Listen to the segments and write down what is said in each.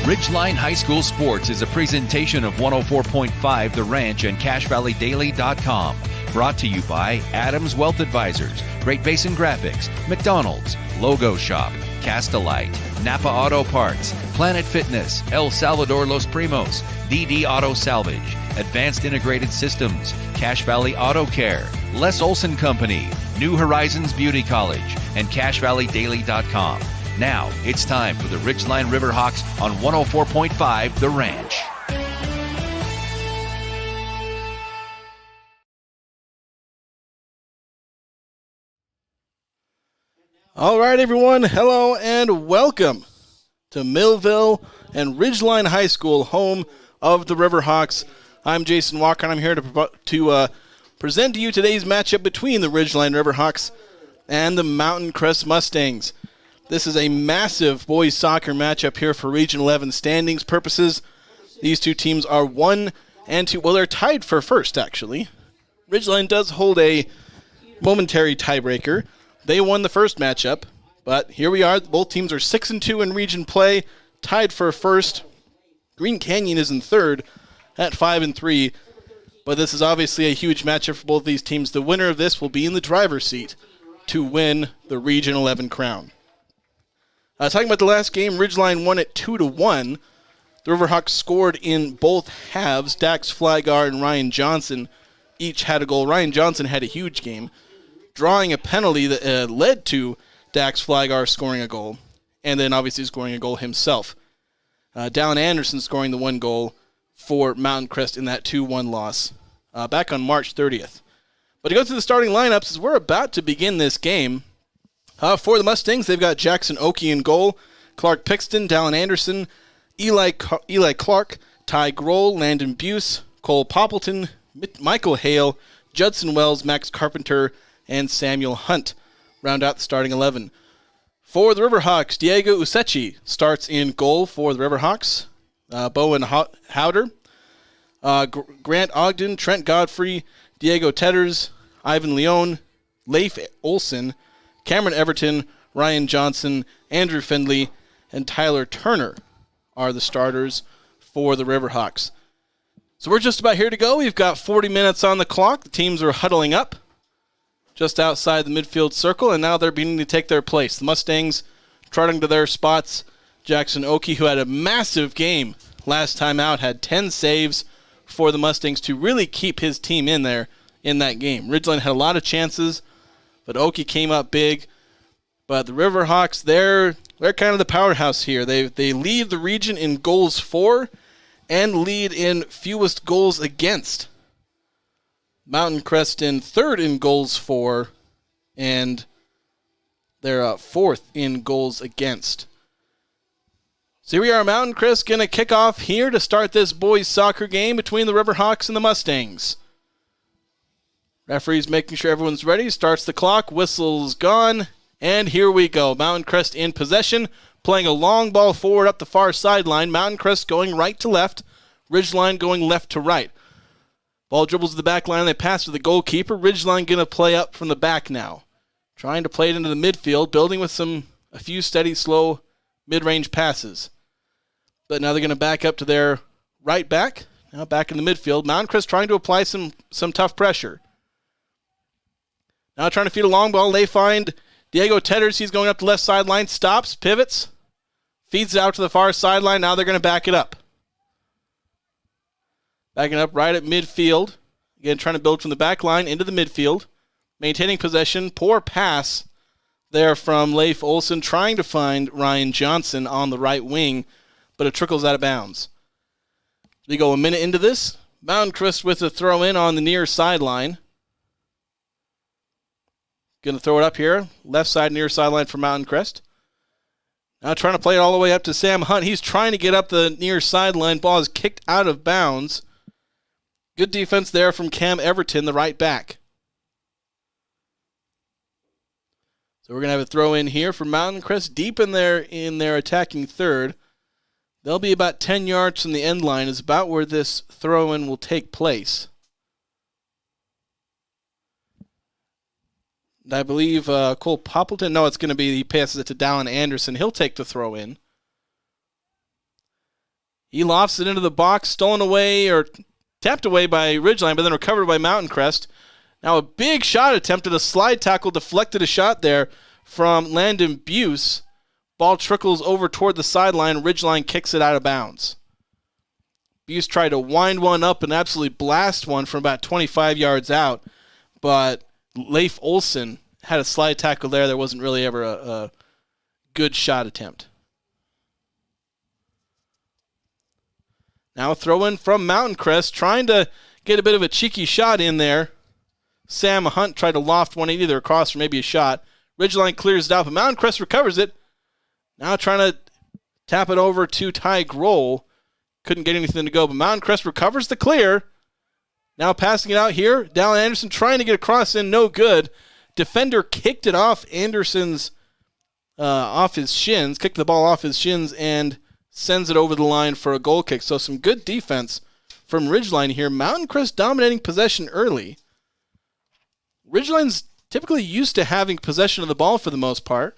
Ridgeline High School Sports is a presentation of 104.5 The Ranch and CashValleyDaily.com. Brought to you by Adams Wealth Advisors, Great Basin Graphics, McDonald's, Logo Shop, Castelite, Napa Auto Parts, Planet Fitness, El Salvador Los Primos, DD Auto Salvage, Advanced Integrated Systems, Cache Valley Auto Care, Les Olson Company, New Horizons Beauty College, and CashValleyDaily.com. Now, it's time for the Ridgeline Riverhawks on 104.5 The Ranch. All right, everyone. Hello and welcome to Millville and Ridgeline High School, home of the Riverhawks. I'm Jason Walker, and I'm here to present to you today's matchup between the Ridgeline Riverhawks and the Mountain Crest Mustangs. This is a massive boys soccer matchup here for Region 11 standings purposes. These two teams are 1 and 2. Well, they're tied for first, actually. Ridgeline does hold a momentary tiebreaker. They won the first matchup, but here we are. Both teams are 6 and 2 in region play, tied for first. Green Canyon is in third at 5 and 3, but this is obviously a huge matchup for both these teams. The winner of this will be in the driver's seat to win the Region 11 crown. Talking about the last game, Ridgeline won it 2-1. The Riverhawks scored in both halves. Dax Flygar and Ryan Johnson each had a goal. Ryan Johnson had a huge game, drawing a penalty that led to Dax Flygar scoring a goal, and then obviously scoring a goal himself. Dallin Anderson scoring the one goal for Mountain Crest in that 2-1 loss back on March 30th. But to go through the starting lineups, as we're about to begin this game, for the Mustangs, they've got Jackson Oakey in goal, Clark Pixton, Dallin Anderson, Eli Clark, Ty Grohl, Landon Buse, Cole Poppleton, Michael Hale, Judson Wells, Max Carpenter, and Samuel Hunt round out the starting 11. For the Riverhawks, Diego Usechi starts in goal for the Riverhawks. Bowen Howder, Grant Ogden, Trent Godfrey, Diego Tetters, Ivan Leone, Leif Olson, Cameron Everton, Ryan Johnson, Andrew Findley, and Tyler Turner are the starters for the Riverhawks. So we're just about here to go. We've got 40 minutes on the clock. The teams are huddling up just outside the midfield circle, and now they're beginning to take their place. The Mustangs trotting to their spots. Jackson Oakey, who had a massive game last time out, had 10 saves for the Mustangs to really keep his team in there in that game. Ridgeline had a lot of chances, but Oakey came up big. But the Riverhawks, they're kind of the powerhouse here. They lead the region in goals for and lead in fewest goals against. Mountain Crest in third in goals for, and they're fourth in goals against. So here we are, Mountain Crest going to kick off here to start this boys soccer game between the Riverhawks and the Mustangs. Referee's making sure everyone's ready, starts the clock, whistle's gone, and here we go. Mountain Crest in possession, playing a long ball forward up the far sideline. Mountain Crest going right to left, Ridgeline going left to right. Ball dribbles to the back line, they pass to the goalkeeper. Ridgeline going to play up from the back now, trying to play it into the midfield, building with a few steady, slow mid-range passes. But now they're going to back up to their right back, now back in the midfield. Mountain Crest trying to apply some tough pressure. Now trying to feed a long ball. They find Diego Tetters. He's going up the left sideline. Stops, pivots, feeds it out to the far sideline. Now they're going to back it up. Backing up right at midfield. Again, trying to build from the back line into the midfield. Maintaining possession. Poor pass there from Leif Olson, trying to find Ryan Johnson on the right wing, but it trickles out of bounds. We go a minute into this. Mountain Crest with a throw in on the near sideline. Going to throw it up here. Left side near sideline for Mountain Crest. Now trying to play it all the way up to Sam Hunt. He's trying to get up the near sideline. Ball is kicked out of bounds. Good defense there from Cam Everton, the right back. So we're going to have a throw in here for Mountain Crest deep in their attacking third. They'll be about 10 yards from the end line is about where this throw in will take place. I believe Cole Poppleton, no, it's going to be, he passes it to Dallin Anderson. He'll take the throw in. He lofts it into the box, stolen away or tapped away by Ridgeline, but then recovered by Mountain Crest. Now a big shot attempted, a slide tackle deflected a shot there from Landon Buse. Ball trickles over toward the sideline. Ridgeline kicks it out of bounds. Buse tried to wind one up and absolutely blast one from about 25 yards out, but Leif Olson had a slide tackle there. There wasn't really ever a good shot attempt. Now throw in from Mountain Crest, trying to get a bit of a cheeky shot in there. Sam Hunt tried to loft one either across or maybe a shot. Ridgeline clears it out, but Mountain Crest recovers it. Now trying to tap it over to Ty Grohl. Couldn't get anything to go, but Mountain Crest recovers the clear. Now passing it out here. Dallin Anderson trying to get across in, no good. Defender kicked it off Anderson's, off his shins, kicked the ball off his shins and sends it over the line for a goal kick. So some good defense from Ridgeline here. Mountain Crest dominating possession early. Ridgeline's typically used to having possession of the ball for the most part,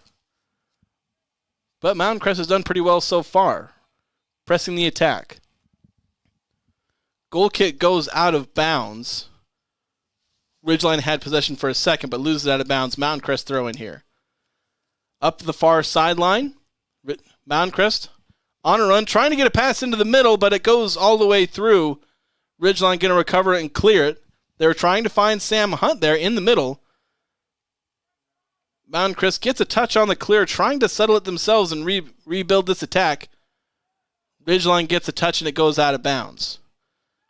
but Mountain Crest has done pretty well so far, pressing the attack. Goal kick goes out of bounds. Ridgeline had possession for a second, but loses it out of bounds. Mountain Crest throw in here. Up to the far sideline. Mountain Crest on a run, trying to get a pass into the middle, but it goes all the way through. Ridgeline going to recover it and clear it. They were trying to find Sam Hunt there in the middle. Mountain Crest gets a touch on the clear, trying to settle it themselves and rebuild this attack. Ridgeline gets a touch and it goes out of bounds.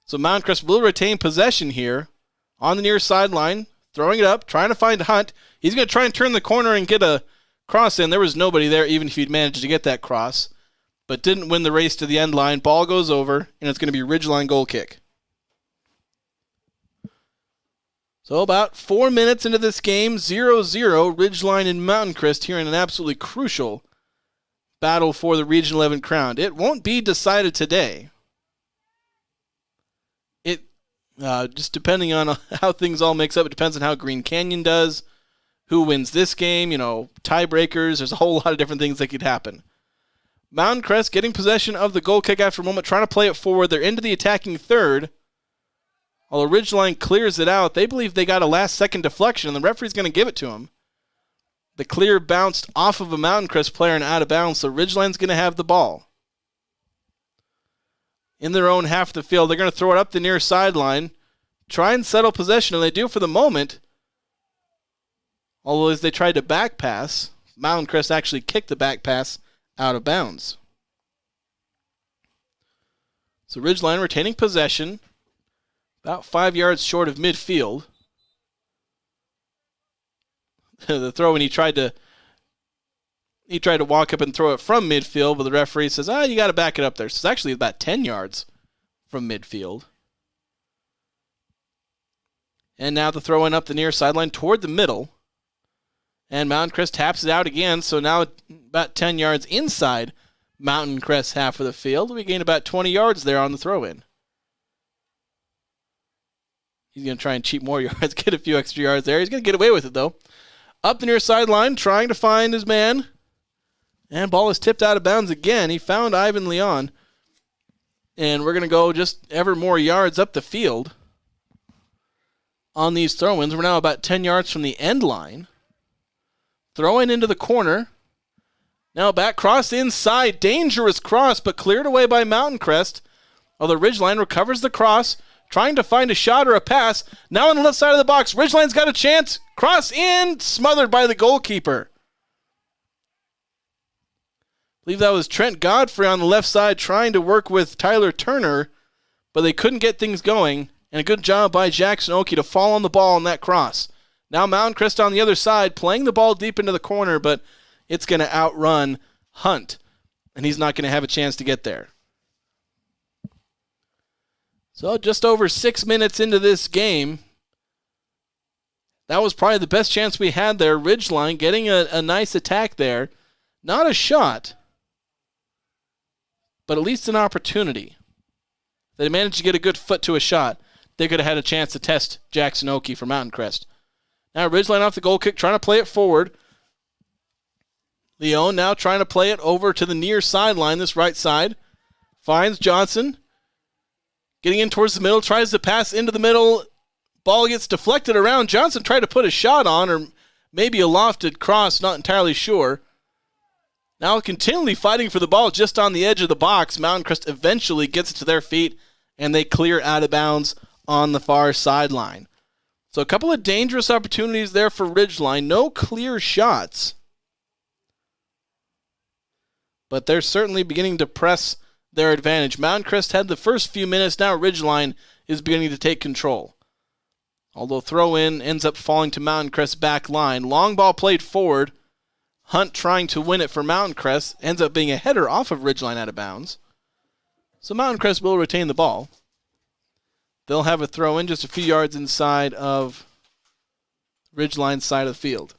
So Mountain Crest will retain possession here on the near sideline, throwing it up, trying to find Hunt. He's going to try and turn the corner and get a cross in. There was nobody there, even if he'd managed to get that cross, but didn't win the race to the end line. Ball goes over, and it's going to be Ridgeline goal kick. So about 4 minutes into this game, 0-0, Ridgeline and Mountain Crest here in an absolutely crucial battle for the Region 11 crown. It won't be decided today. It just depending on how things all mix up, it depends on how Green Canyon does, who wins this game, tiebreakers. There's a whole lot of different things that could happen. Mountain Crest getting possession of the goal kick after a moment, trying to play it forward. They're into the attacking third. Although Ridgeline clears it out, they believe they got a last-second deflection, and the referee's going to give it to them. The clear bounced off of a Mountain Crest player and out of bounds, so Ridgeline's going to have the ball. In their own half of the field, they're going to throw it up the near sideline, try and settle possession, and they do for the moment. Although as they tried to back pass, Mountain Crest actually kicked the back pass out of bounds. So Ridgeline retaining possession, about 5 yards short of midfield. The throw when he tried to walk up and throw it from midfield, but the referee says, you got to back it up there. So it's actually about 10 yards from midfield. And now the throw in up the near sideline toward the middle. And Mountain Crest taps it out again, so now about 10 yards inside Mountain Crest half of the field. We gain about 20 yards there on the throw-in. He's going to try and cheat more yards, get a few extra yards there. He's going to get away with it, though. Up the near sideline, trying to find his man. And ball is tipped out of bounds again. He found Ivan Leon. And we're going to go just ever more yards up the field on these throw-ins. We're now about 10 yards from the end line. Throwing into the corner. Now back cross inside. Dangerous cross, but cleared away by Mountain Crest. Although Ridgeline recovers the cross, trying to find a shot or a pass. Now on the left side of the box, Ridgeline's got a chance. Cross in, smothered by the goalkeeper. I believe that was Trent Godfrey on the left side trying to work with Tyler Turner, but they couldn't get things going. And a good job by Jackson Oakey to fall on the ball on that cross. Now Mountain Crest on the other side, playing the ball deep into the corner, but it's going to outrun Hunt, and he's not going to have a chance to get there. So just over 6 minutes into this game, that was probably the best chance we had there. Ridgeline getting a nice attack there. Not a shot, but at least an opportunity. If they managed to get a good foot to a shot, they could have had a chance to test Jackson Oakey for Mountain Crest. Now Ridgeline off the goal kick, trying to play it forward. Leon now trying to play it over to the near sideline, this right side. finds Johnson. Getting in towards the middle, tries to pass into the middle. Ball gets deflected around. Johnson tried to put a shot on, or maybe a lofted cross, not entirely sure. Now continually fighting for the ball just on the edge of the box. Mountain Crest eventually gets it to their feet, and they clear out of bounds on the far sideline. So a couple of dangerous opportunities there for Ridgeline. No clear shots. But they're certainly beginning to press their advantage. Mountain Crest had the first few minutes. Now Ridgeline is beginning to take control. Although throw-in ends up falling to Mountain Crest's back line. Long ball played forward. Hunt trying to win it for Mountain Crest. Ends up being a header off of Ridgeline out of bounds. So Mountain Crest will retain the ball. They'll have a throw-in just a few yards inside of Ridgeline's side of the field.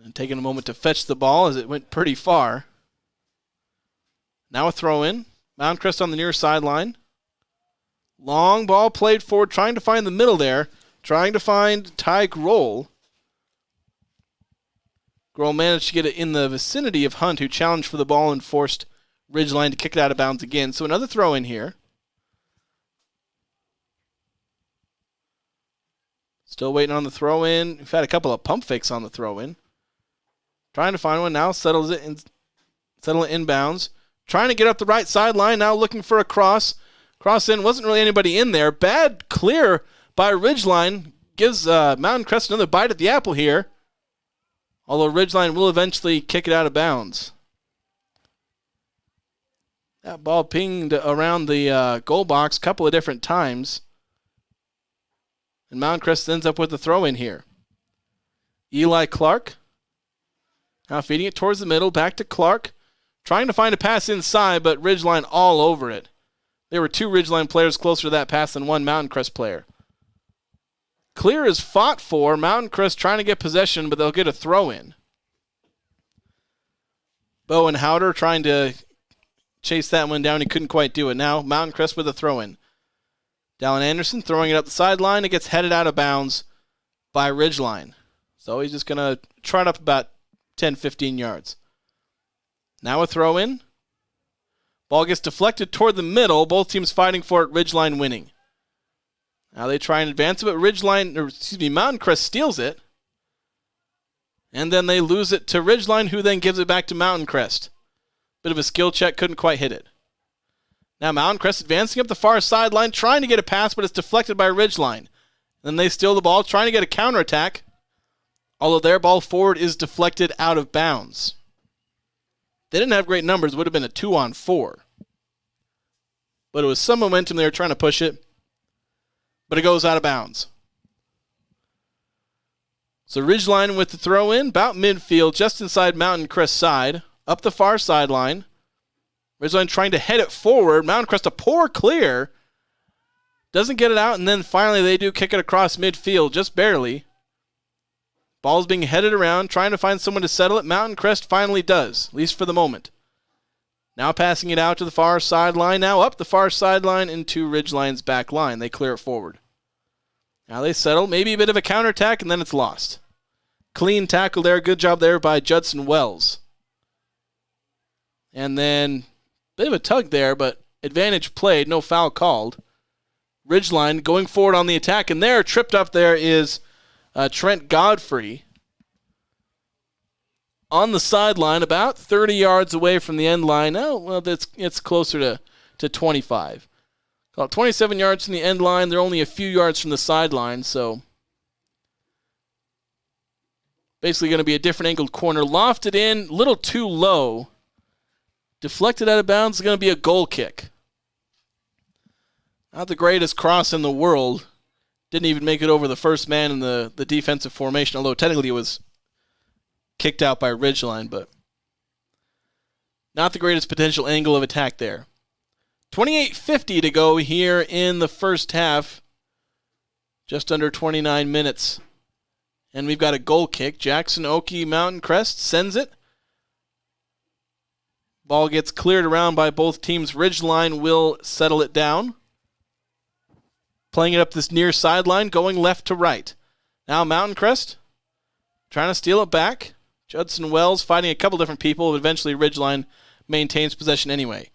And taking a moment to fetch the ball as it went pretty far. Now a throw-in. Mountain Crest on the near sideline. Long ball played forward, trying to find the middle there. Trying to find Ty Grohl. Grohl managed to get it in the vicinity of Hunt, who challenged for the ball and forced Ridgeline to kick it out of bounds again. So another throw-in here. Still waiting on the throw-in. We've had a couple of pump fakes on the throw-in. Trying to find one now. Settle it inbounds. Trying to get up the right sideline. Now looking for a cross. Cross in. Wasn't really anybody in there. Bad clear by Ridgeline. Gives Mountain Crest another bite at the apple here. Although Ridgeline will eventually kick it out of bounds. That ball pinged around the goal box a couple of different times. And Mountain Crest ends up with the throw-in here. Eli Clark. Now feeding it towards the middle. Back to Clark. Trying to find a pass inside, but Ridgeline all over it. There were two Ridgeline players closer to that pass than one Mountain Crest player. Clear is fought for. Mountain Crest trying to get possession, but they'll get a throw-in. Bowen Howder trying to chase that one down. He couldn't quite do it. Now Mountain Crest with a throw-in. Dallin Anderson throwing it up the sideline. It gets headed out of bounds by Ridgeline. So he's just going to trot up about 10, 15 yards. Now a throw-in. Ball gets deflected toward the middle. Both teams fighting for it. Ridgeline winning. Now they try and advance it, but Mountain Crest steals it. And then they lose it to Ridgeline, who then gives it back to Mountain Crest. Bit of a skill check, couldn't quite hit it. Now Mountain Crest advancing up the far sideline, trying to get a pass, but it's deflected by Ridgeline. Then they steal the ball, trying to get a counterattack. Although their ball forward is deflected out of bounds. They didn't have great numbers. It would have been a 2-on-4. But it was some momentum they were trying to push it. But it goes out of bounds. So Ridgeline with the throw-in, about midfield, just inside Mountain Crest side. Up the far sideline. Ridgeline trying to head it forward. Mountain Crest a poor clear. Doesn't get it out, and then finally they do kick it across midfield, just barely. Ball's being headed around, trying to find someone to settle it. Mountain Crest finally does, at least for the moment. Now passing it out to the far sideline. Now up the far sideline into Ridgeline's back line. They clear it forward. Now they settle. Maybe a bit of a counterattack, and then it's lost. Clean tackle there. Good job there by Judson Wells. And then a bit of a tug there, but advantage played. No foul called. Ridgeline going forward on the attack, and there, tripped up there is Trent Godfrey. On the sideline, about 30 yards away from the end line. Oh, well, it's closer to 25. About 27 yards from the end line. They're only a few yards from the sideline, so basically going to be a different angled corner. Lofted in, a little too low. Deflected out of bounds is going to be a goal kick. Not the greatest cross in the world. Didn't even make it over the first man in the defensive formation, although technically it was kicked out by Ridgeline, but not the greatest potential angle of attack there. 28:50 to go here in the first half. Just under 29 minutes. And we've got a goal kick. Jackson Oakey Mountain Crest sends it. Ball gets cleared around by both teams. Ridgeline will settle it down. Playing it up this near sideline, going left to right. Now Mountain Crest trying to steal it back. Judson Wells fighting a couple different people, but eventually Ridgeline maintains possession anyway.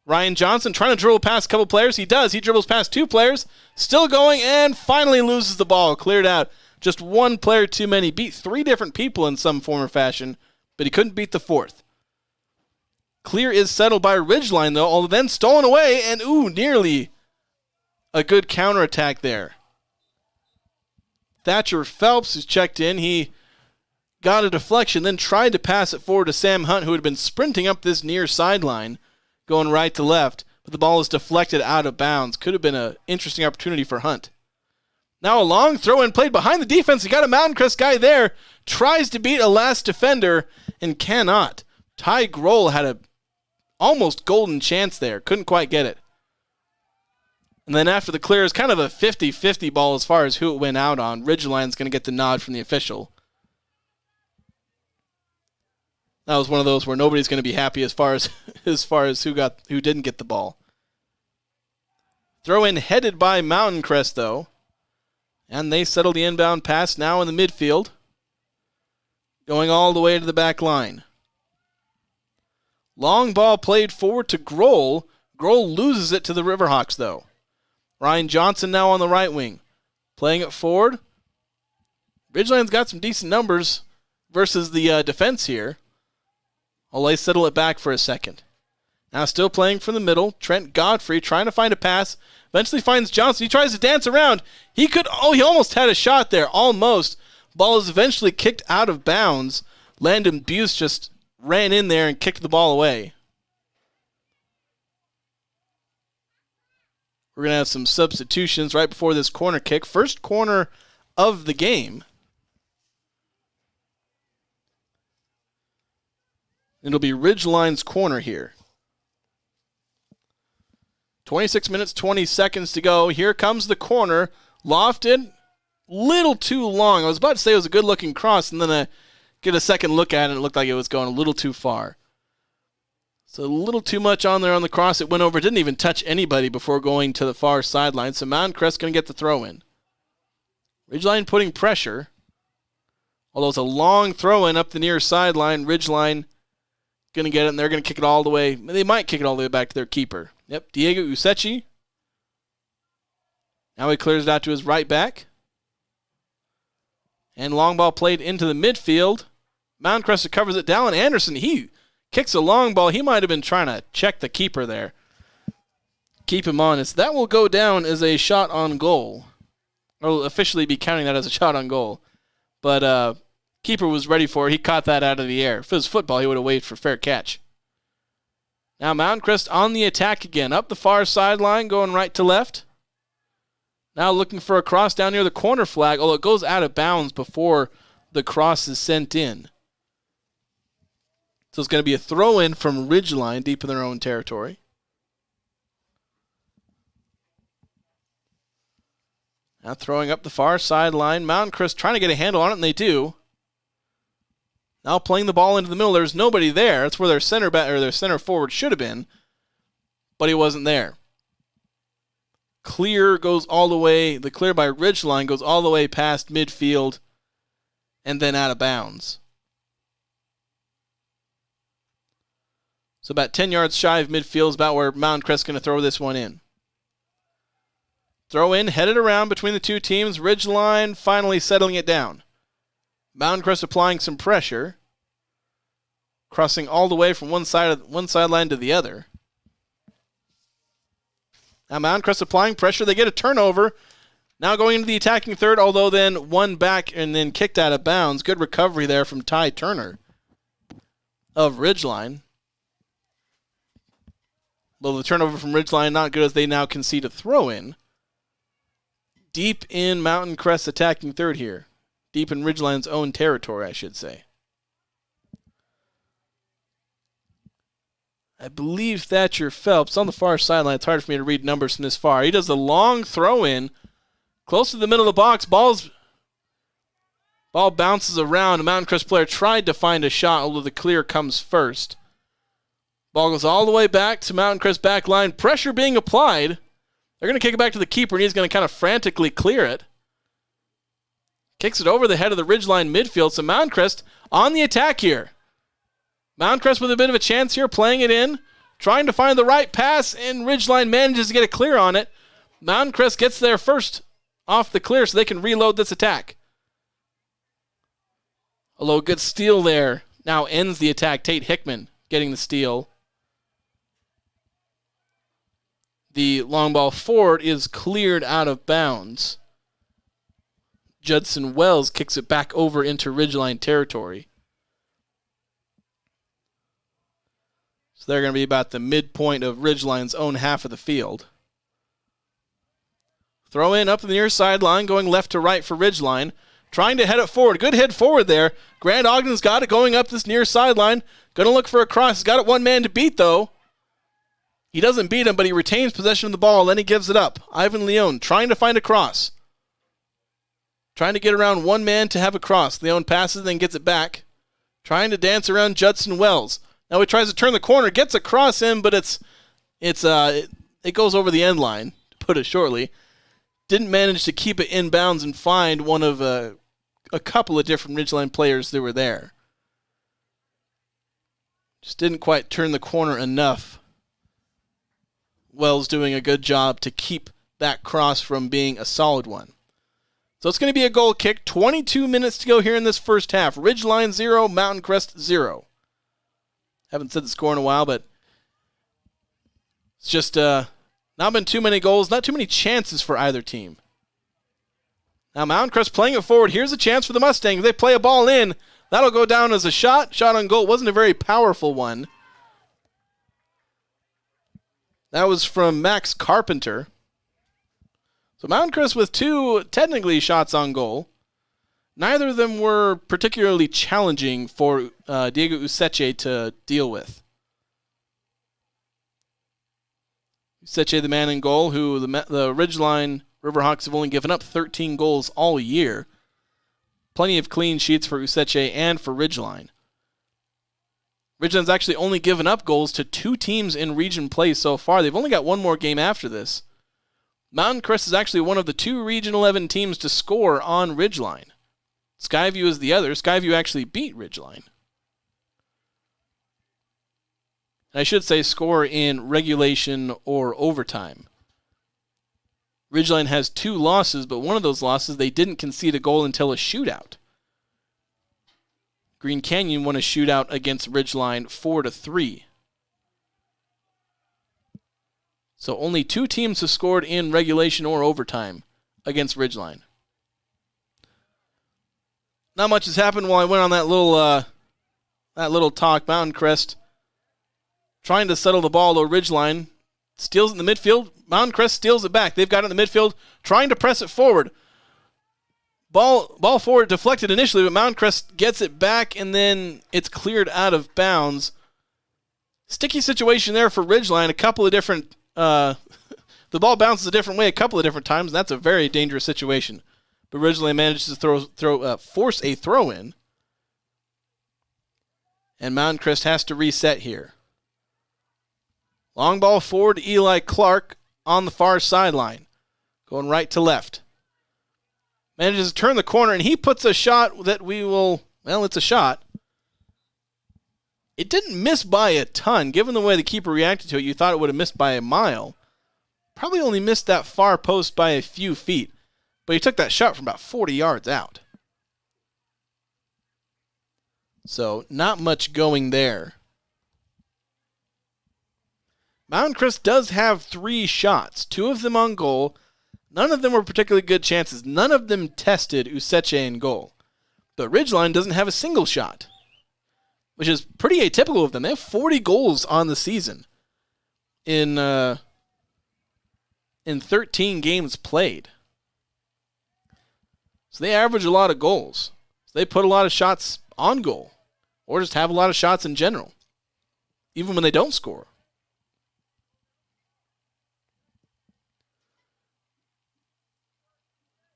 Ryan Johnson trying to dribble past a couple players. He does. He dribbles past 2 players. Still going and finally loses the ball. Cleared out. Just 1 player too many. Beat 3 different people in some form or fashion, but he couldn't beat the 4th. Clear is settled by Ridgeline, though, although then stolen away, and nearly a good counterattack there. Thatcher Phelps is checked in. He got a deflection, then tried to pass it forward to Sam Hunt, who had been sprinting up this near sideline, going right to left, but the ball was deflected out of bounds. Could have been an interesting opportunity for Hunt. Now a long throw-in played behind the defense. He got a Mountain Crest guy there, tries to beat a last defender, and cannot. Ty Grohl had a almost golden chance there. Couldn't quite get it. And then after the clear, is kind of a 50-50 ball as far as who it went out on. Ridgeline's going to get the nod from the official. That was one of those where nobody's going to be happy as far as who didn't get the ball. Throw in headed by Mountain Crest though. And they settle the inbound pass now in the midfield. Going all the way to the back line. Long ball played forward to Grohl. Grohl loses it to the Riverhawks, though. Ryan Johnson now on the right wing. Playing it forward. Ridgeline's got some decent numbers versus the defense here. Although they settle it back for a second. Now still playing from the middle. Trent Godfrey trying to find a pass. Eventually finds Johnson. He tries to dance around. He almost had a shot there. Almost. Ball is eventually kicked out of bounds. Landon Buse just ran in there and kicked the ball away. We're going to have some substitutions right before this corner kick. First corner of the game. It'll be Ridgeline's corner here. 26 minutes, 20 seconds to go. Here comes the corner. Lofted. Little too long. I was about to say it was a good-looking cross, and then I get a second look at it, and it looked like it was going a little too far. So a little too much on there on the cross. It went over. It didn't even touch anybody before going to the far sideline. So Mountain Crest going to get the throw in. Ridgeline putting pressure. Although it's a long throw in up the near sideline. Ridgeline going to get it, and they're going to kick it all the way. They might kick it all the way back to their keeper. Yep, Diego Usechi. Now he clears it out to his right back. And long ball played into the midfield. Mountain Crest recovers it. Dallin Anderson, he kicks a long ball. He might have been trying to check the keeper there. Keep him honest. That will go down as a shot on goal. Or will officially be counting that as a shot on goal. But keeper was ready for it. He caught that out of the air. If it was football, he would have waited for fair catch. Now Mountain Crest on the attack again. Up the far sideline, going right to left. Now looking for a cross down near the corner flag, although it goes out of bounds before the cross is sent in. So it's going to be a throw-in from Ridgeline deep in their own territory. Now throwing up the far sideline. Mountain Crest trying to get a handle on it, and they do. Now playing the ball into the middle. There's nobody there. That's where their center back or their center forward should have been, but he wasn't there. Clear goes all the way. The clear by Ridgeline goes all the way past midfield and then out of bounds. So about 10 yards shy of midfield is about where Mountain Crest is going to throw this one in. Throw in, headed around between the two teams. Ridgeline finally settling it down. Mountain Crest applying some pressure. Crossing all the way from one sideline to the other. Now Mountain Crest applying pressure. They get a turnover. Now going into the attacking third, although then one back and then kicked out of bounds. Good recovery there from Ty Turner of Ridgeline. Though the turnover from Ridgeline not good as they now concede a throw-in. Deep in Mountain Crest's attacking third here. Deep in Ridgeline's own territory, I should say. I believe Thatcher Phelps on the far sideline. It's hard for me to read numbers from this far. He does a long throw-in. Close to the middle of the box. Ball bounces around. A Mountain Crest player tried to find a shot, although the clear comes first. Ball goes all the way back to Mountain Crest back line. Pressure being applied. They're going to kick it back to the keeper, and he's going to kind of frantically clear it. Kicks it over the head of the Ridgeline midfield. So Mountain Crest on the attack here. Mountain Crest with a bit of a chance here, playing it in, trying to find the right pass, and Ridgeline manages to get a clear on it. Mountain Crest gets there first off the clear so they can reload this attack. A low good steal there. Now ends the attack. Tate Hickman getting the steal. The long ball forward is cleared out of bounds. Judson Wells kicks it back over into Ridgeline territory. So they're going to be about the midpoint of Ridgeline's own half of the field. Throw in up the near sideline, going left to right for Ridgeline. Trying to head it forward. Good head forward there. Grant Ogden's got it going up this near sideline. Going to look for a cross. He's got it one man to beat, though. He doesn't beat him, but he retains possession of the ball. Then he gives it up. Ivan Leone trying to find a cross. Trying to get around one man to have a cross. Leone passes, then gets it back. Trying to dance around Judson Wells. Now he tries to turn the corner, gets a cross in, but it goes over the end line, to put it shortly. Didn't manage to keep it in bounds and find one of a couple of different Ridgeline players that were there. Just didn't quite turn the corner enough. Wells doing a good job to keep that cross from being a solid one. So it's going to be a goal kick. 22 minutes to go here in this first half. Ridgeline 0, Mountain Crest 0. Haven't said the score in a while, but it's just not been too many goals, not too many chances for either team. Now Mountain Crest playing it forward. Here's a chance for the Mustangs. They play a ball in. That'll go down as a shot. Shot on goal. Wasn't a very powerful one. That was from Max Carpenter. So Mountain Crest with 2 technically shots on goal. Neither of them were particularly challenging for Diego Useche to deal with. Useche, the man in goal, who the Ridgeline Riverhawks have only given up 13 goals all year. Plenty of clean sheets for Useche and for Ridgeline. Ridgeline's actually only given up goals to 2 teams in region play so far. They've only got one more game after this. Mountain Crest is actually one of the 2 Region 11 teams to score on Ridgeline. Skyview is the other. Skyview actually beat Ridgeline. I should say score in regulation or overtime. Ridgeline has 2 losses, but one of those losses they didn't concede a goal until a shootout. Green Canyon won a shootout against Ridgeline 4-3. So only 2 teams have scored in regulation or overtime against Ridgeline. Not much has happened while I went on that little talk. Mountain Crest trying to settle the ball, though Ridgeline steals it in the midfield. Mountain Crest steals it back. They've got it in the midfield, trying to press it forward. Ball forward deflected initially, but Mountain Crest gets it back, and then it's cleared out of bounds. Sticky situation there for Ridgeline. A couple of different... the ball bounces a different way a couple of different times, and that's a very dangerous situation. But Ridgeline manages to force a throw-in. And Mountain Crest has to reset here. Long ball forward to Eli Clark on the far sideline. Going right to left. Manages to turn the corner, and he puts a shot that it's a shot. It didn't miss by a ton. Given the way the keeper reacted to it, you thought it would have missed by a mile. Probably only missed that far post by a few feet. But he took that shot from about 40 yards out. So, not much going there. Mountain Crest does have 3 shots, 2 of them on goal. None of them were particularly good chances. None of them tested Useche in goal. But Ridgeline doesn't have a single shot, which is pretty atypical of them. They have 40 goals on the season in 13 games played. So they average a lot of goals. So they put a lot of shots on goal, or just have a lot of shots in general, even when they don't score.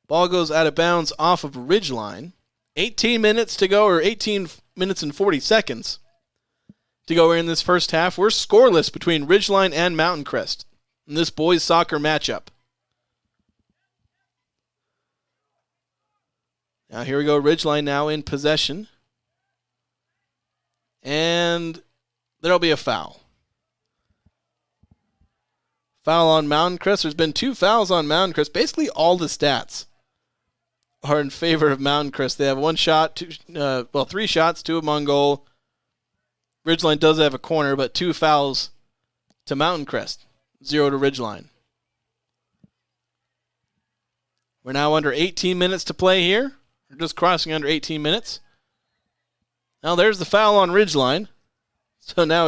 Ball goes out of bounds off of Ridgeline. 18 minutes to go, or 18 minutes and 40 seconds to go in this first half. We're scoreless between Ridgeline and Mountain Crest in this boys soccer matchup. Now here we go, Ridgeline now in possession. And there'll be a foul. Foul on Mountain Crest. There's been 2 fouls on Mountain Crest. Basically, all the stats are in favor of Mountain Crest. They have 1 shot, 3 shots, 2 of them on goal. Ridgeline does have a corner, but 2 fouls to Mountain Crest. 0 to Ridgeline. We're now under 18 minutes to play here. We're just crossing under 18 minutes. Now there's the foul on Ridgeline. So now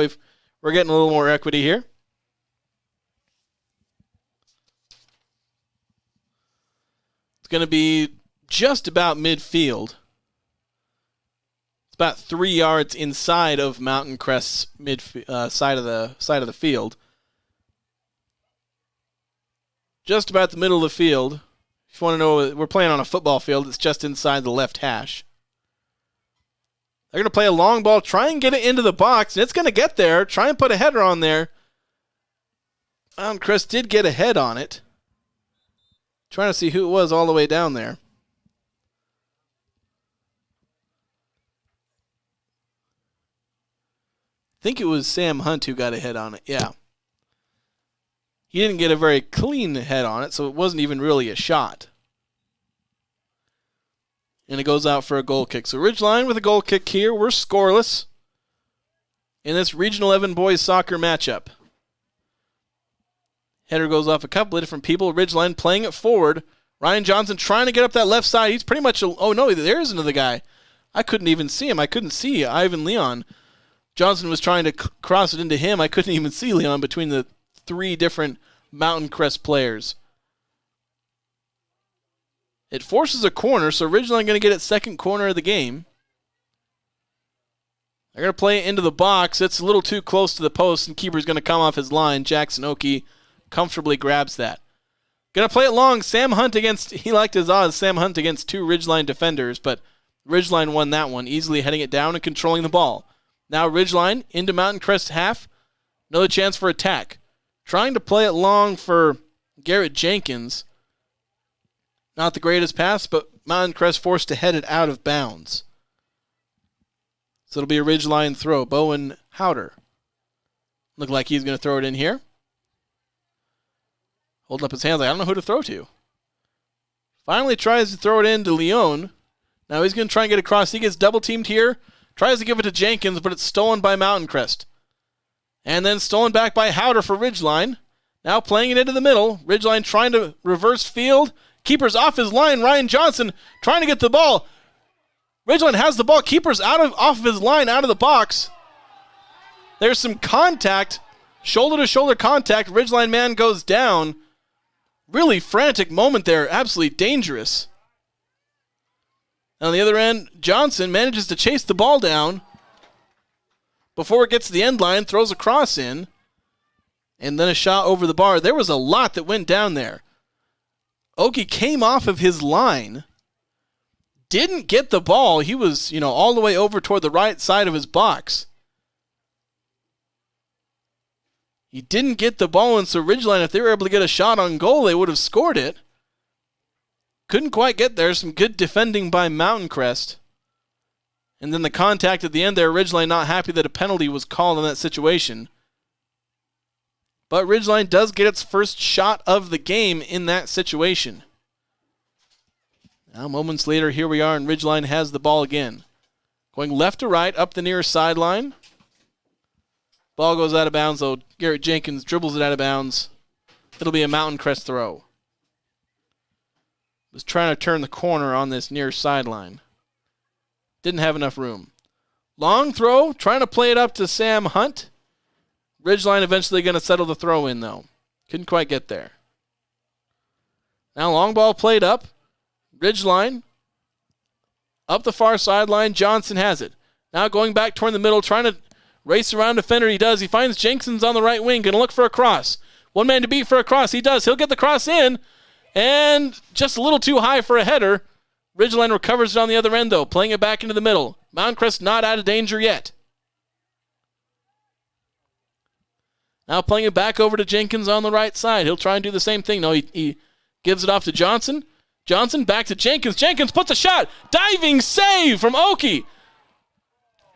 we're getting a little more equity here. It's going to be just about midfield. It's about 3 yards inside of Mountain Crest's side of the field. Just about the middle of the field. If you want to know, we're playing on a football field. It's just inside the left hash. They're going to play a long ball, try and get it into the box, and it's going to get there. Try and put a header on there. Mountain Crest did get a head on it. Trying to see who it was all the way down there. I think it was Sam Hunt who got a head on it, yeah. He didn't get a very clean head on it, so it wasn't even really a shot. And it goes out for a goal kick. So Ridgeline with a goal kick here. We're scoreless in this Regional 11 boys soccer matchup. Header goes off a couple of different people. Ridgeline playing it forward. Ryan Johnson trying to get up that left side. He's pretty much, oh no, there is another guy. I couldn't even see him. I couldn't see Ivan Leon. Johnson was trying to cross it into him. I couldn't even see Leon between the 3 different Mountain Crest players. It forces a corner, so Ridgeline going to get its second corner of the game. They're going to play it into the box. It's a little too close to the post, and keeper's going to come off his line. Jackson Oakey comfortably grabs that. Going to play it long. Sam Hunt he liked his odds, Sam Hunt against 2 Ridgeline defenders, but Ridgeline won that one, easily heading it down and controlling the ball. Now Ridgeline into Mountain Crest half. Another chance for attack. Trying to play it long for Garrett Jenkins. Not the greatest pass, but Mountain Crest forced to head it out of bounds. So it'll be a Ridgeline throw. Bowen Howder. Look like he's going to throw it in here. Holding up his hands like, I don't know who to throw to. Finally tries to throw it in to Leon. Now he's going to try and get across. He gets double teamed here. Tries to give it to Jenkins, but it's stolen by Mountain Crest. And then stolen back by Howder for Ridgeline. Now playing it into the middle. Ridgeline trying to reverse field. Keeper's off his line. Ryan Johnson trying to get the ball. Ridgeline has the ball. Keeper's off of his line, out of the box. There's some contact. Shoulder-to-shoulder contact. Ridgeline man goes down. Really frantic moment there. Absolutely dangerous. On the other end, Johnson manages to chase the ball down before it gets to the end line, throws a cross in, and then a shot over the bar. There was a lot that went down there. Oakey came off of his line, didn't get the ball. He was, all the way over toward the right side of his box. He didn't get the ball, and so Ridgeline, if they were able to get a shot on goal, they would have scored it. Couldn't quite get there. Some good defending by Mountain Crest. And then the contact at the end there, Ridgeline not happy that a penalty was called in that situation. But Ridgeline does get its first shot of the game in that situation. Now, moments later, here we are, and Ridgeline has the ball again. Going left to right, up the near sideline. Ball goes out of bounds, though. Garrett Jenkins dribbles it out of bounds. It'll be a Mountain Crest throw. Was trying to turn the corner on this near sideline. Didn't have enough room. Long throw, trying to play it up to Sam Hunt. Ridgeline eventually going to settle the throw in, though. Couldn't quite get there. Now long ball played up. Ridgeline up the far sideline. Johnson has it. Now going back toward the middle, trying to race around defender. He does. He finds Jenkins on the right wing. Going to look for a cross. One man to beat for a cross. He does. He'll get the cross in. And just a little too high for a header. Ridgeline recovers it on the other end, though, playing it back into the middle. Mountain Crest not out of danger yet. Now playing it back over to Jenkins on the right side. He'll try and do the same thing. No, he gives it off to Johnson. Johnson back to Jenkins. Jenkins puts a shot. Diving save from Oakey.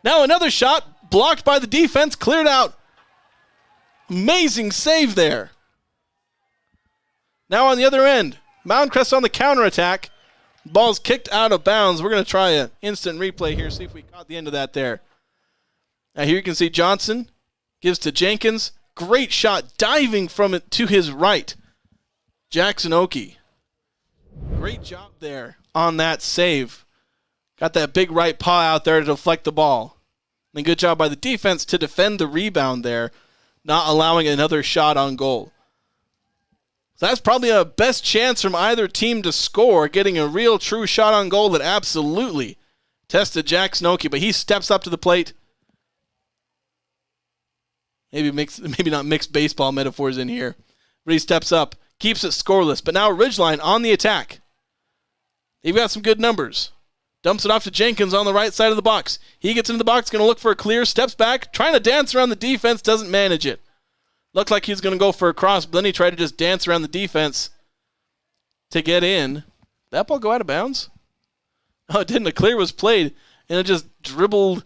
Now another shot. blocked by the defense, cleared out. Amazing save there. Now on the other end, Mountain Crest on the counterattack. Ball's kicked out of bounds. We're going to try an instant replay here, see if we caught the end of that there. Now here you can see Johnson gives to Jenkins. Great shot, diving from it to his right. Jackson Oakey. Great job there on that save. Got that big right paw out there to deflect the ball. And good job by the defense to defend the rebound there, not allowing another shot on goal. So that's probably a best chance from either team to score, getting a real true shot on goal that absolutely tested Jackson Oakey, but he steps up to the plate. Maybe not mixed baseball metaphors in here, but he steps up, keeps it scoreless. But now Ridgeline on the attack. They've got some good numbers. Dumps it off to Jenkins on the right side of the box. He gets into the box, going to look for a clear, steps back, trying to dance around the defense, doesn't manage it. Looked like he was going to go for a cross, but then he tried to just dance around the defense to get in. Did that ball go out of bounds? No, it didn't. A clear was played, and it just dribbled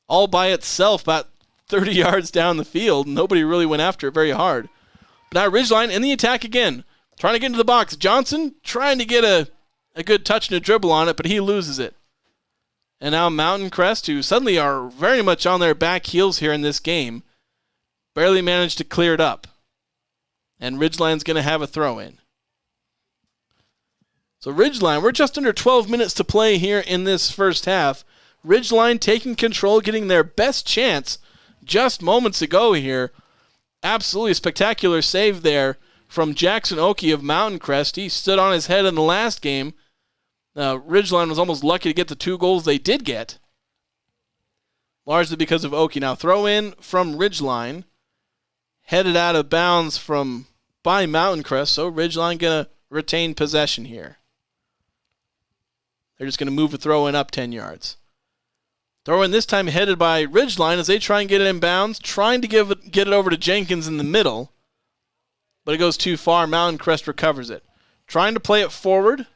all by itself about 30 yards down the field. Nobody really went after it very hard. But now Ridgeline in the attack again, trying to get into the box. Johnson trying to get a good touch and a dribble on it, but he loses it. And now Mountain Crest, who suddenly are very much on their back heels here in this game, barely managed to clear it up. And Ridgeline's going to have a throw-in. So Ridgeline, we're just under 12 minutes to play here in this first half. Ridgeline taking control, getting their best chance just moments ago here. Absolutely spectacular save there from Jackson Oakey of Mountain Crest. He stood on his head in the last game. Ridgeline was almost lucky to get the 2 goals they did get, largely because of Oakey. Now throw in from Ridgeline, headed out of bounds by Mountain Crest, so Ridgeline going to retain possession here. They're just going to move the throw in up 10 yards. Throw in this time headed by Ridgeline as they try and get it in bounds, trying to get it over to Jenkins in the middle, but it goes too far. Mountain Crest recovers it. Trying to play it forward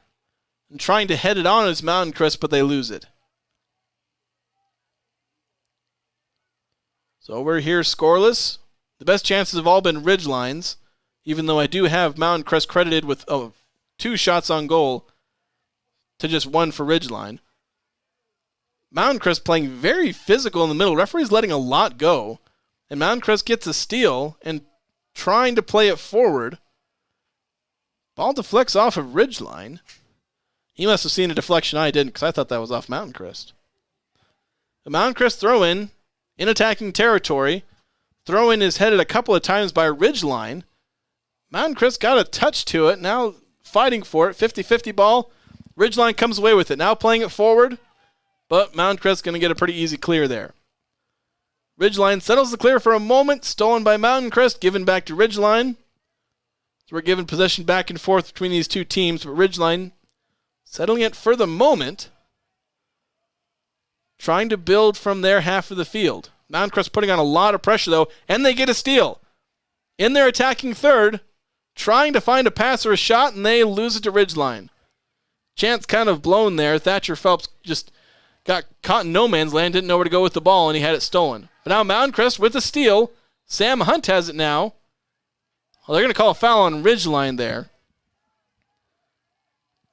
and trying to head it on as Mountain Crest, but they lose it. So we're here scoreless. The best chances have all been Ridgeline's, even though I do have Mountain Crest credited with 2 shots on goal to just 1 for Ridgeline. Mountain Crest playing very physical in the middle. Referee's letting a lot go. And Mountain Crest gets a steal and trying to play it forward. Ball deflects off of Ridgeline. He must have seen a deflection I didn't, because I thought that was off Mountain Crest. The Mountain Crest throw-in in attacking territory. Throw-in is headed a couple of times by Ridgeline. Mountain Crest got a touch to it. Now fighting for it. 50-50 ball. Ridgeline comes away with it. Now playing it forward. But Mountain Crest's going to get a pretty easy clear there. Ridgeline settles the clear for a moment. Stolen by Mountain Crest. Given back to Ridgeline. So we're giving possession back and forth between these two teams. But Ridgeline settling it for the moment. Trying to build from their half of the field. Mountain Crest putting on a lot of pressure, though. And they get a steal. In their attacking third. Trying to find a pass or a shot, and they lose it to Ridgeline. Chance kind of blown there. Thatcher Phelps just got caught in no man's land, didn't know where to go with the ball, and he had it stolen. But now Mountain Crest with the steal. Sam Hunt has it now. Well, they're going to call a foul on Ridgeline there.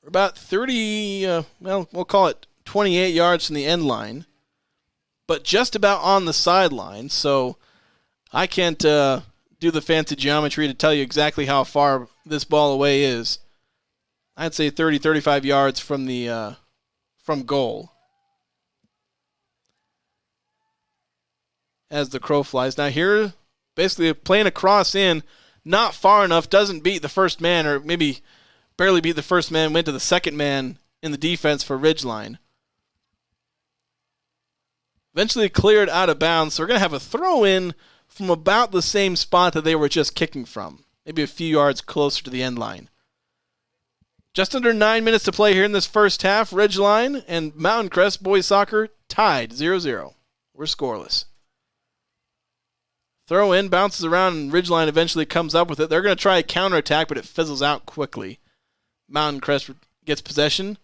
We're about 30, we'll call it 28 yards from the end line. But just about on the sideline, so I can't do the fancy geometry to tell you exactly how far this ball away is. I'd say 30, 35 yards from the from goal. As the crow flies. Now here, basically playing a cross in, not far enough, doesn't beat the first man, or maybe barely beat the first man, went to the second man in the defense for Ridgeline. Eventually cleared out of bounds, so we're going to have a throw-in from about the same spot that they were just kicking from. Maybe a few yards closer to the end line. Just under 9 minutes to play here in this first half. Ridgeline and Mountain Crest boys soccer tied 0-0. We're scoreless. Throw in, bounces around, and Ridgeline eventually comes up with it. They're going to try a counterattack, but it fizzles out quickly. Mountain Crest gets possession.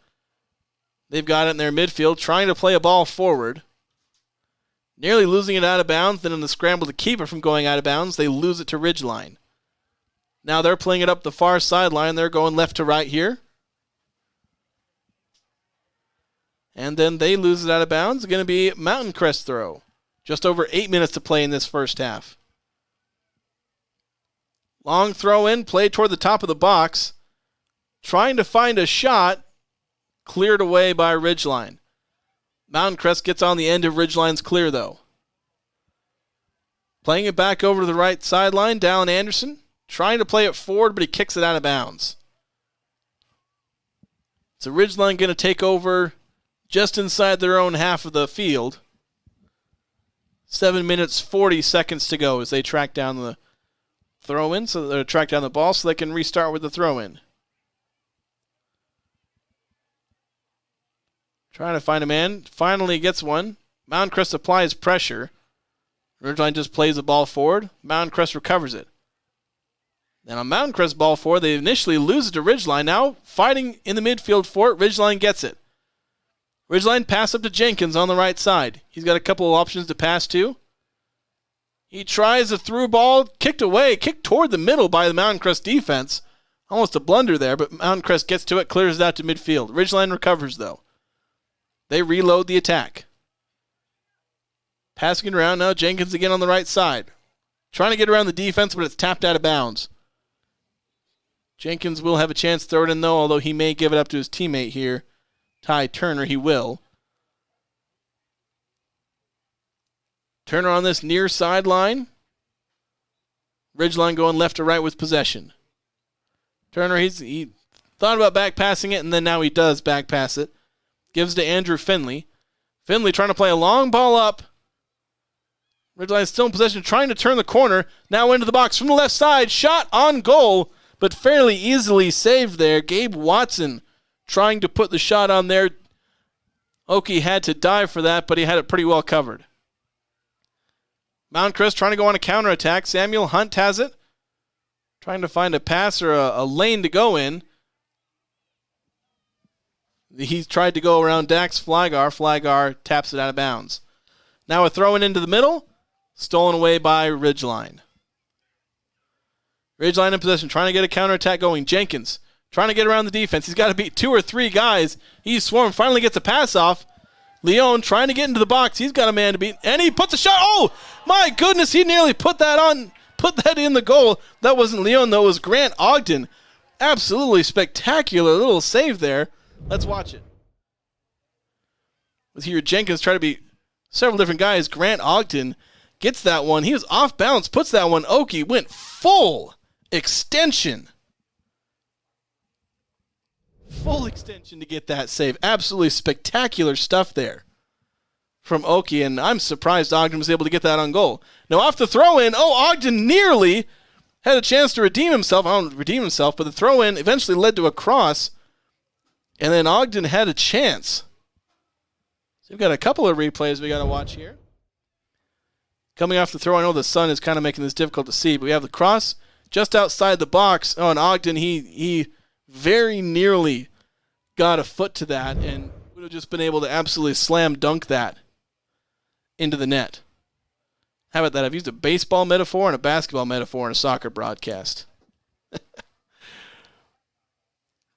They've got it in their midfield, trying to play a ball forward. Nearly losing it out of bounds. Then in the scramble to keep it from going out of bounds, they lose it to Ridgeline. Now they're playing it up the far sideline. They're going left to right here. And then they lose it out of bounds. It's going to be Mountain Crest throw. Just over 8 minutes to play in this first half. Long throw in, played toward the top of the box. Trying to find a shot. Cleared away by Ridgeline. Mountain Crest gets on the end of Ridgeline's clear, though. Playing it back over to the right sideline, Dallin Anderson. Trying to play it forward, but he kicks it out of bounds. So Ridgeline going to take over just inside their own half of the field. 7 minutes, 40 seconds to go as they track down the throw-in, so they track down the ball so they can restart with the throw-in. Trying to find a man. Finally gets one. Mountain Crest applies pressure. Ridgeline just plays the ball forward. Mountain Crest recovers it. Then on Mountain Crest ball forward, they initially lose it to Ridgeline. Now fighting in the midfield for it, Ridgeline gets it. Ridgeline pass up to Jenkins on the right side. He's got a couple of options to pass to. He tries a through ball, kicked away, kicked toward the middle by the Mountain Crest defense. Almost a blunder there, but Mountain Crest gets to it, clears it out to midfield. Ridgeline recovers, though. They reload the attack. Passing it around now, Jenkins again on the right side. Trying to get around the defense, but it's tapped out of bounds. Jenkins will have a chance to throw it in, though, although he may give it up to his teammate here. Ty Turner, he will. Turner on this near sideline. Ridgeline going left to right with possession. Turner, he thought about back passing it, and then now he does back pass it. Gives to Andrew Finley. Finley trying to play a long ball up. Ridgeline still in possession, trying to turn the corner. Now into the box from the left side. Shot on goal, but fairly easily saved there. Gabe Watson trying to put the shot on there. Oki had to dive for that, but he had it pretty well covered. Mountain Crest trying to go on a counterattack. Samuel Hunt has it. Trying to find a pass or a lane to go in. He's tried to go around Dax Flagar. Flagar taps it out of bounds. Now a throw in into the middle. Stolen away by Ridgeline. Ridgeline in possession, trying to get a counterattack going. Jenkins trying to get around the defense. He's got to beat 2 or 3 guys. He's swarmed. Finally gets a pass off. Leone trying to get into the box. He's got a man to beat. And he puts a shot. Oh, my goodness. He nearly put that in the goal. That wasn't Leone, though. It was Grant Ogden. Absolutely spectacular little save there. Let's watch it. Let's hear Jenkins try to beat several different guys. Grant Ogden gets that one. He was off balance. Puts that one. Oki went full extension. Full extension to get that save. Absolutely spectacular stuff there from Oki, and I'm surprised Ogden was able to get that on goal. Now off the throw-in, Ogden nearly had a chance to redeem himself. I don't redeem himself, but the throw-in eventually led to a cross, and then Ogden had a chance. So we've got a couple of replays we got to watch here. Coming off the throw, I know the sun is kind of making this difficult to see, but we have the cross just outside the box. Oh, and Ogden, he very nearly got a foot to that and would have just been able to absolutely slam dunk that into the net. How about that? I've used a baseball metaphor and a basketball metaphor in a soccer broadcast.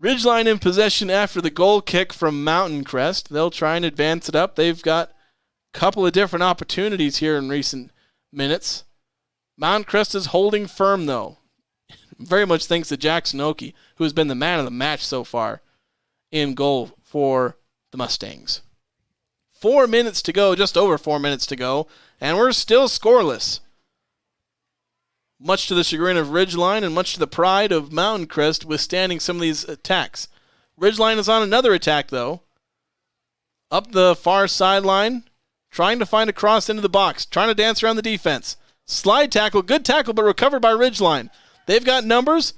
Ridgeline in possession after the goal kick from Mountain Crest. They'll try and advance it up. They've got a couple of different opportunities here in recent minutes. Mountain Crest is holding firm, though. Very much thanks to Jackson Oki, who has been the man of the match so far in goal for the Mustangs. 4 minutes to go, just over 4 minutes to go, and we're still scoreless. Much to the chagrin of Ridgeline and much to the pride of Mountain Crest withstanding some of these attacks. Ridgeline is on another attack, though. Up the far sideline, trying to find a cross into the box, trying to dance around the defense. Slide tackle, good tackle, but recovered by Ridgeline. They've got numbers,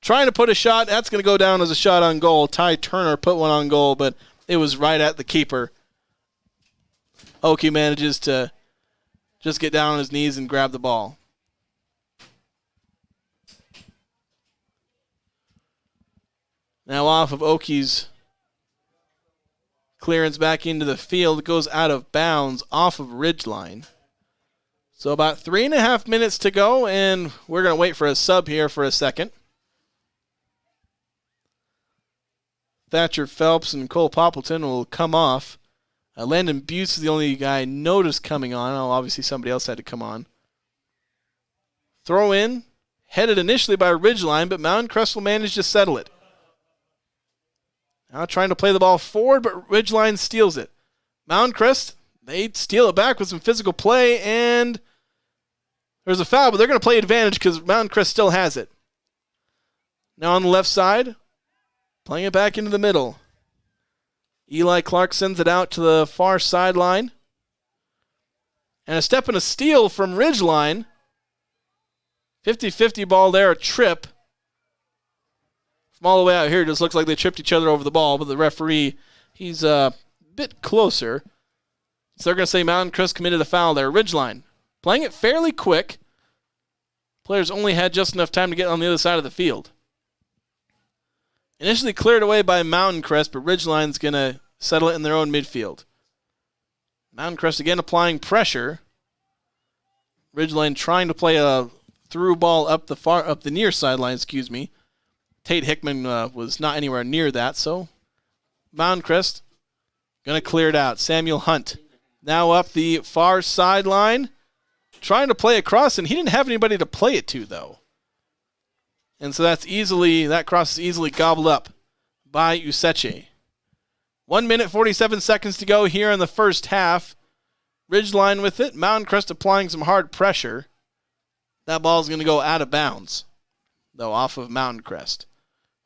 trying to put a shot. That's going to go down as a shot on goal. Ty Turner put one on goal, but it was right at the keeper. Oki manages to just get down on his knees and grab the ball. Now off of Oki's Clearance back into the field. It goes out of bounds off of Ridgeline. So about 3.5 minutes to go, and we're going to wait for a sub here for a second. Thatcher Phelps and Cole Poppleton will come off. Landon Buse is the only guy I noticed coming on. Oh, obviously somebody else had to come on. Throw in, headed initially by Ridgeline, but Mountain Crest will manage to settle it. Now trying to play the ball forward, but Ridgeline steals it. Mountain Crest, they steal it back with some physical play, and there's a foul, but they're going to play advantage because Mountain Crest still has it. Now on the left side, playing it back into the middle. Eli Clark sends it out to the far sideline. And a step and a steal from Ridgeline. 50-50 ball there, a trip. From all the way out here, it just looks like they tripped each other over the ball, but the referee, he's a bit closer. So they're going to say Mountain Crest committed a foul there. Ridgeline playing it fairly quick. Players only had just enough time to get on the other side of the field. Initially cleared away by Mountain Crest, but Ridgeline's going to settle it in their own midfield. Mountain Crest again applying pressure. Ridgeline trying to play a through ball up the near sideline, Tate Hickman was not anywhere near that, so Mountain Crest going to clear it out. Samuel Hunt now up the far sideline, trying to play across, and he didn't have anybody to play it to, though. And so that cross is easily gobbled up by Useche. 1 minute, 47 seconds to go here in the first half. Ridgeline with it. Mountain Crest applying some hard pressure. That ball is going to go out of bounds, though, off of Mountain Crest.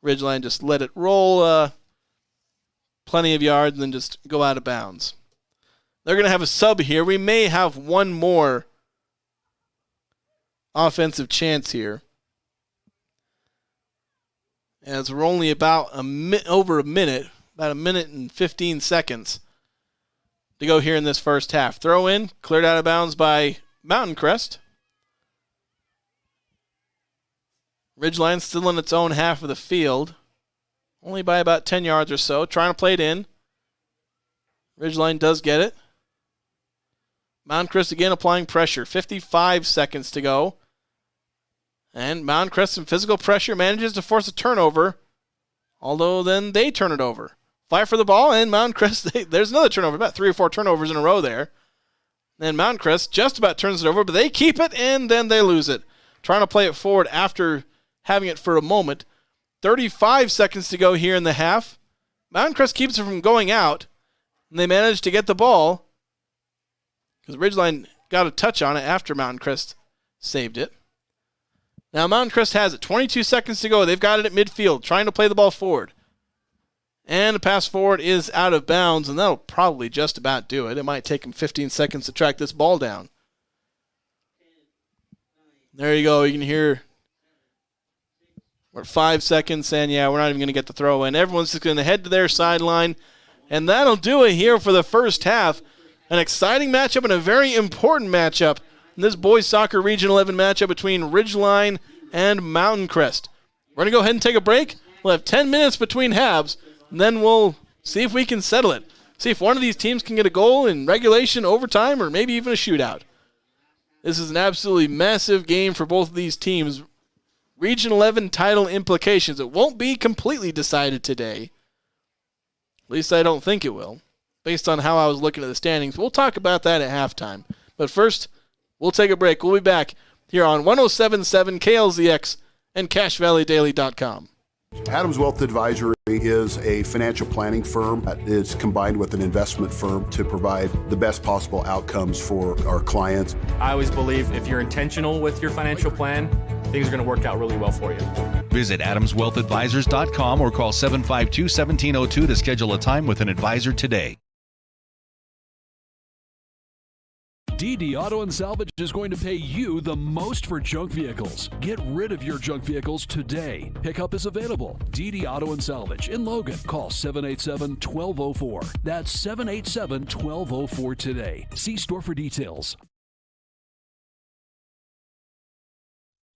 Ridgeline just let it roll plenty of yards and then just go out of bounds. They're going to have a sub here. We may have one more offensive chance here, as we're only about over a minute, about a minute and 15 seconds to go here in this first half. Throw in, cleared out of bounds by Mountain Crest. Ridgeline still in its own half of the field, only by about 10 yards or so, trying to play it in. Ridgeline does get it. Mountain Crest again applying pressure. 55 seconds to go. And Mountain Crest, some physical pressure, manages to force a turnover, although then they turn it over. Fight for the ball, and Mountain Crest, there's another turnover, about 3 or 4 turnovers in a row there. Then Mountain Crest just about turns it over, but they keep it, and then they lose it. Trying to play it forward after having it for a moment. 35 seconds to go here in the half. Mountain Crest keeps it from going out, and they manage to get the ball because Ridgeline got a touch on it after Mountain Crest saved it. Now Mountain Crest has it. 22 seconds to go. They've got it at midfield, trying to play the ball forward. And the pass forward is out of bounds, and that'll probably just about do it. It might take them 15 seconds to track this ball down. There you go. You can hear we're at 5 seconds, and yeah, we're not even going to get the throw in. Everyone's just going to head to their sideline, and that'll do it here for the first half. An exciting matchup and a very important matchup in this boys soccer Region 11 matchup between Ridgeline and Mountain Crest. We're going to go ahead and take a break. We'll have 10 minutes between halves, and then we'll see if we can settle it. See if one of these teams can get a goal in regulation, overtime, or maybe even a shootout. This is an absolutely massive game for both of these teams. Region 11 title implications. It won't be completely decided today. At least I don't think it will, based on how I was looking at the standings. We'll talk about that at halftime. But first, we'll take a break. We'll be back here on 107.7 KLZX and CashValleyDaily.com. Adams Wealth Advisory is a financial planning firm that is combined with an investment firm to provide the best possible outcomes for our clients. I always believe if you're intentional with your financial plan, things are going to work out really well for you. Visit AdamsWealthAdvisors.com or call 752-1702 to schedule a time with an advisor today. DD Auto and Salvage is going to pay you the most for junk vehicles. Get rid of your junk vehicles today. Pickup is available. DD Auto and Salvage in Logan. Call 787-1204. That's 787-1204 today. See store for details.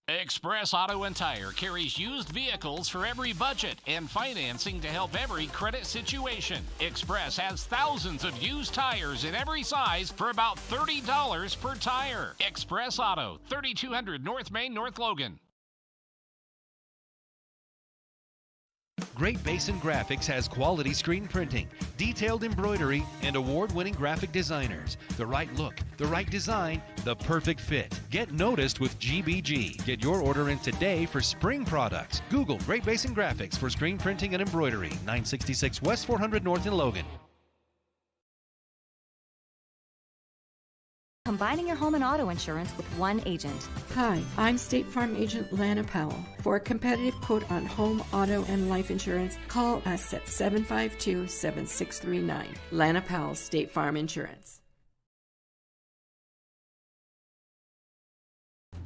Express Auto and Tire carries used vehicles for every budget and financing to help every credit situation. Express has thousands of used tires in every size for about $30 per tire. Express Auto, 3200 North Main, North Logan. Great Basin Graphics has quality screen printing, detailed embroidery, and award-winning graphic designers. The right look, the right design, the perfect fit. Get noticed with GBG. Get your order in today for spring products. Google Great Basin Graphics for screen printing and embroidery. 966 West 400 North in Logan. Combining your home and auto insurance with one agent. Hi, I'm State Farm Agent Lana Powell. For a competitive quote on home, auto, and life insurance, call us at 752-7639. Lana Powell, State Farm Insurance.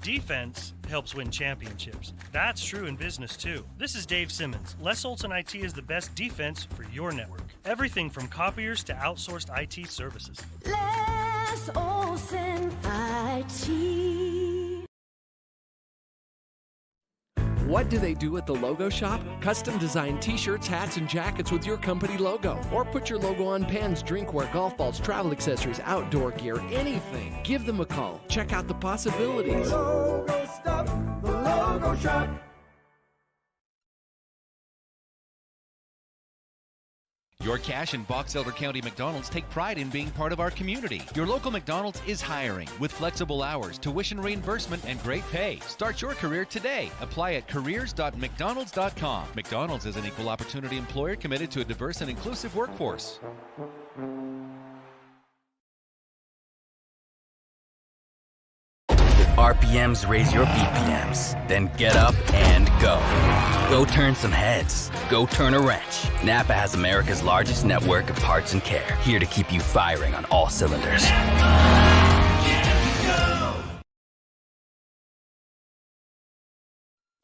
Defense helps win championships. That's true in business too. This is Dave Simmons. Les Olson IT is the best defense for your network. Everything from copiers to outsourced IT services. Les Olson IT. What do they do at the Logo Shop? Custom design t-shirts, hats, and jackets with your company logo. Or put your logo on pens, drinkware, golf balls, travel accessories, outdoor gear, anything. Give them a call. Check out the possibilities. Logo Stuff, the Logo Shop. Your Cache and Box Elder County McDonald's take pride in being part of our community. Your local McDonald's is hiring with flexible hours, tuition reimbursement, and great pay. Start your career today. Apply at careers.mcdonalds.com. McDonald's is an equal opportunity employer committed to a diverse and inclusive workforce. RPMs raise your BPMs. Then get up and go. Go turn some heads. Go turn a wrench. Napa has America's largest network of parts and care, here to keep you firing on all cylinders.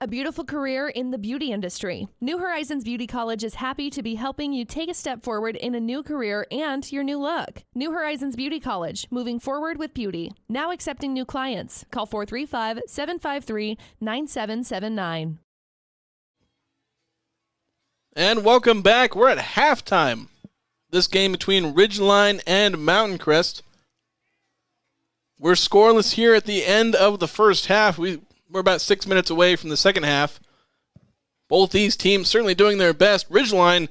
A beautiful career in the beauty industry. New Horizons Beauty College is happy to be helping you take a step forward in a new career and your new look. New Horizons Beauty College, moving forward with beauty. Now accepting new clients. Call 435-753-9779. And welcome back. We're at halftime. This game between Ridgeline and Mountain Crest. We're scoreless here at the end of the first half. We're about 6 minutes away from the second half. Both these teams certainly doing their best. Ridgeline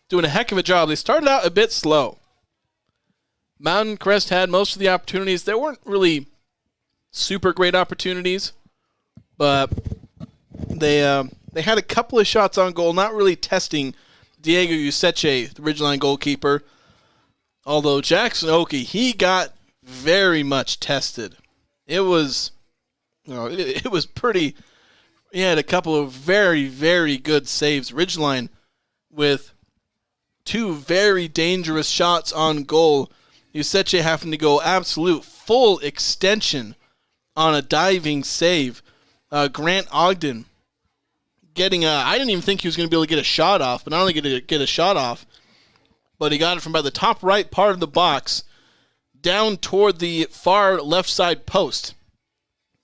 doing a heck of a job. They started out a bit slow. Mountain Crest had most of the opportunities. There weren't really super great opportunities, but they had a couple of shots on goal, not really testing Diego Useche, the Ridgeline goalkeeper. Although Jackson Oki, he got very much tested. It was pretty. He had a couple of very, very good saves. Ridgeline with two very dangerous shots on goal. Useche having to go absolute full extension on a diving save. Grant Ogden getting I didn't even think he was going to be able to get a shot off, but not only get a shot off, but he got it from about the top right part of the box down toward the far left side post.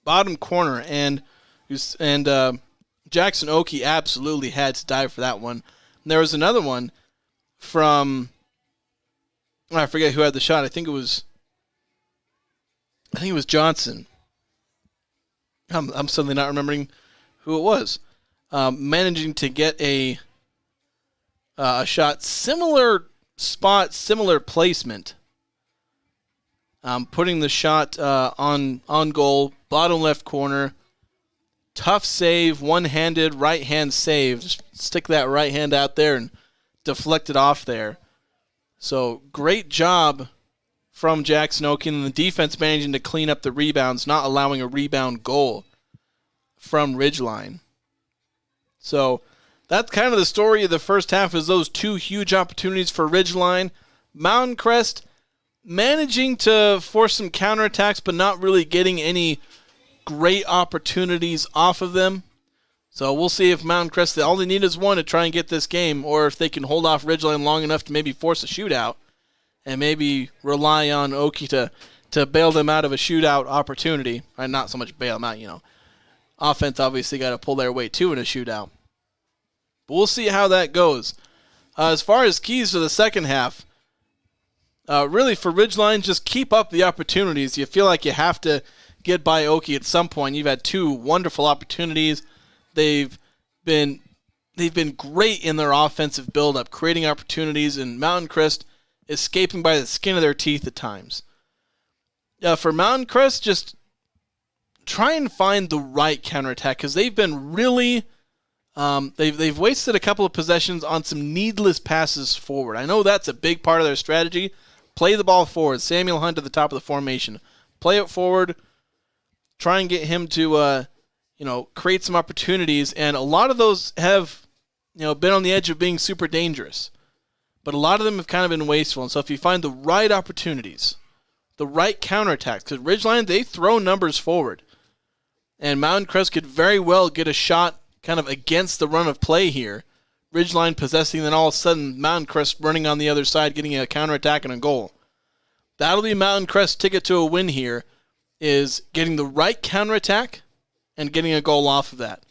Bottom corner, and Jackson Oki absolutely had to dive for that one. And there was another one from, I forget who had the shot. I think it was Johnson. I'm suddenly not remembering who it was. Managing to get a shot, similar spot, similar placement. Putting the shot on goal, bottom left corner. Tough save, one-handed, right-hand save. Just stick that right hand out there and deflect it off there. So great job from Jackson Oki, and the defense managing to clean up the rebounds, not allowing a rebound goal from Ridgeline. So that's kind of the story of the first half, is those two huge opportunities for Ridgeline. Mountain Crest managing to force some counterattacks, but not really getting any great opportunities off of them. So we'll see if Mountain Crest, all they need is one to try and get this game, or if they can hold off Ridgeline long enough to maybe force a shootout and maybe rely on Oki to bail them out of a shootout opportunity. Not so much bail them out, offense obviously got to pull their weight too in a shootout. But we'll see how that goes. As far as keys to the second half, really for Ridgeline, just keep up the opportunities. You feel like you have to get by Okie at some point. You've had two wonderful opportunities. They've been great in their offensive build-up, creating opportunities, and Mountain Crest escaping by the skin of their teeth at times. For Mountain Crest, just try and find the right counterattack, because they've been really they've wasted a couple of possessions on some needless passes forward. I know that's a big part of their strategy. Play the ball forward. Samuel Hunt at the top of the formation. Play it forward. Try and get him to create some opportunities, and a lot of those have been on the edge of being super dangerous. But a lot of them have kind of been wasteful. And so if you find the right opportunities, the right counterattacks, because Ridgeline, they throw numbers forward. And Mountain Crest could very well get a shot kind of against the run of play here. Ridgeline possessing, then all of a sudden Mountain Crest running on the other side, getting a counterattack and a goal. That'll be Mountain Crest's ticket to a win here, is getting the right counterattack and getting a goal off of that.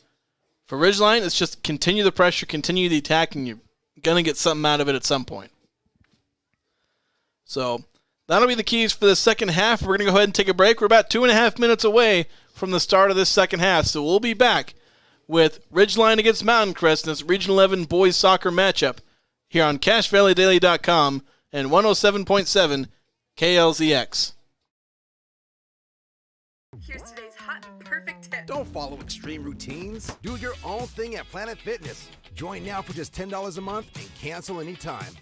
For Ridgeline, it's just continue the pressure, continue the attack, and you're going to get something out of it at some point. So that'll be the keys for the second half. We're going to go ahead and take a break. We're about 2.5 minutes away from the start of this second half, so we'll be back with Ridgeline against Mountain Crest in this Region 11 boys soccer matchup here on CashValleyDaily.com and 107.7 KLZX. Here's today's hot and perfect tip. Don't follow extreme routines. Do your own thing at Planet Fitness. Join now for just $10 a month and cancel anytime.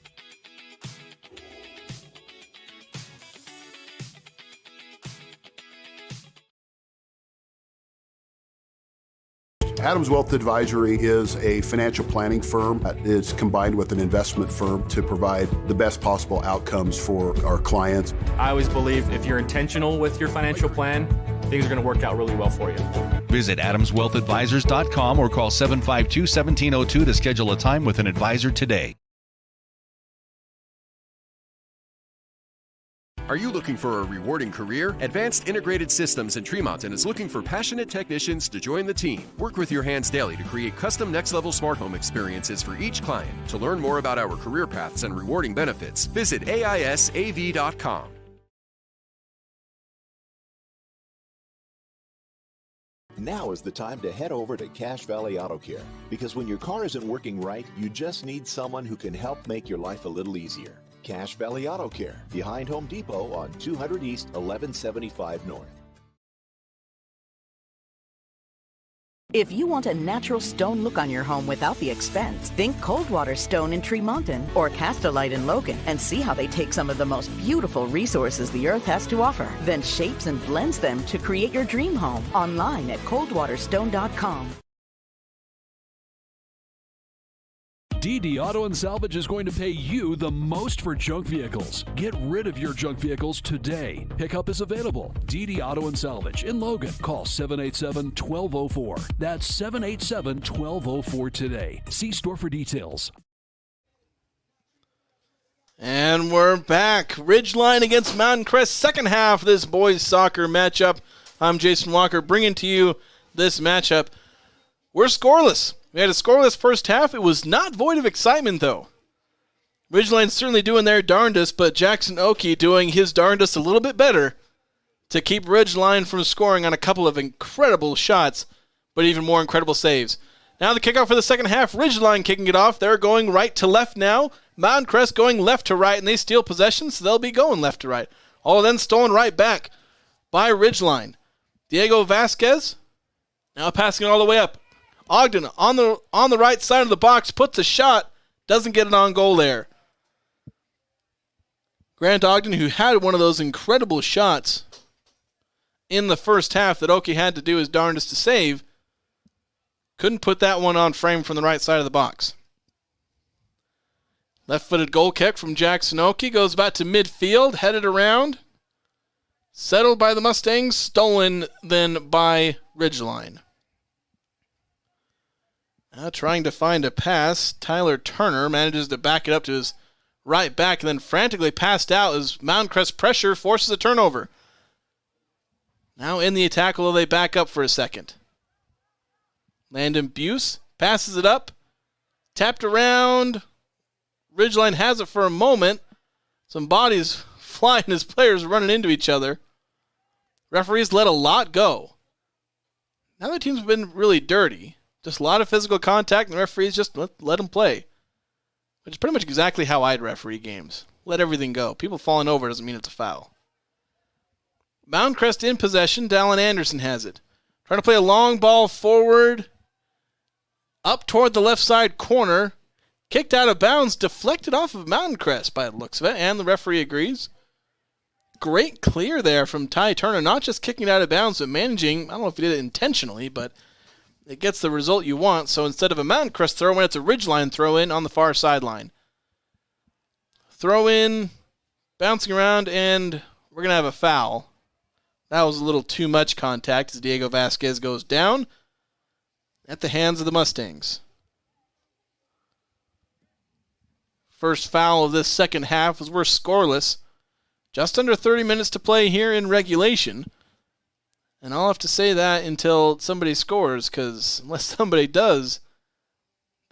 Adams Wealth Advisory is a financial planning firm that is combined with an investment firm to provide the best possible outcomes for our clients. I always believe if you're intentional with your financial plan, things are going to work out really well for you. Visit AdamsWealthAdvisors.com or call 752-1702 to schedule a time with an advisor today. Are you looking for a rewarding career? Advanced Integrated Systems in Tremonton is looking for passionate technicians to join the team. Work with your hands daily to create custom next-level smart home experiences for each client. To learn more about our career paths and rewarding benefits, visit AISAV.com. Now is the time to head over to Cache Valley Auto Care, because when your car isn't working right, you just need someone who can help make your life a little easier. Cache Valley Auto Care, behind Home Depot on 200 East, 1175 North. If you want a natural stone look on your home without the expense, think Coldwater Stone in Tremonton or Castolite in Logan and see how they take some of the most beautiful resources the earth has to offer, then shapes and blends them to create your dream home. Online at coldwaterstone.com. DD Auto and Salvage is going to pay you the most for junk vehicles. Get rid of your junk vehicles today. Pickup is available. DD Auto and Salvage in Logan. Call 787-1204. That's 787-1204 today. See store for details. And we're back. Ridgeline against Mountain Crest. Second half of this boys soccer matchup. I'm Jason Walker bringing to you this matchup. We're scoreless. We had a scoreless first half. It was not void of excitement, though. Ridgeline's certainly doing their darndest, but Jackson Oki doing his darndest a little bit better to keep Ridgeline from scoring on a couple of incredible shots, but even more incredible saves. Now the kickoff for the second half. Ridgeline kicking it off. They're going right to left now. Mountain Crest going left to right, and they steal possession, so they'll be going left to right. All then stolen right back by Ridgeline. Diego Vasquez now passing it all the way up. Ogden on the right side of the box puts a shot, doesn't get it on goal there. Grant Ogden, who had one of those incredible shots in the first half that Oki had to do his darndest to save, couldn't put that one on frame from the right side of the box. Left-footed goal kick from Jackson Oki goes back to midfield, headed around. Settled by the Mustangs, stolen then by Ridgeline. Trying to find a pass, Tyler Turner manages to back it up to his right back and then frantically passed out as Mountain Crest pressure forces a turnover. Now in the attack, although they back up for a second. Landon Buse passes it up. Tapped around. Ridgeline has it for a moment. Some bodies flying as players running into each other. Referees let a lot go. Now the team's been really dirty. Just a lot of physical contact, and the referees just let them play. Which is pretty much exactly how I'd referee games. Let everything go. People falling over doesn't mean it's a foul. Mountain Crest in possession. Dallin Anderson has it. Trying to play a long ball forward. Up toward the left side corner. Kicked out of bounds. Deflected off of Mountain Crest by the looks of it. And the referee agrees. Great clear there from Ty Turner. Not just kicking it out of bounds, but managing. I don't know if he did it intentionally, but it gets the result you want. So instead of a Mountain Crest throw in, it's a Ridgeline throw in on the far sideline. Throw in, bouncing around, and we're going to have a foul. That was a little too much contact as Diego Vasquez goes down at the hands of the Mustangs. First foul of this second half as we're scoreless. Just under 30 minutes to play here in regulation. And I'll have to say that until somebody scores, because unless somebody does,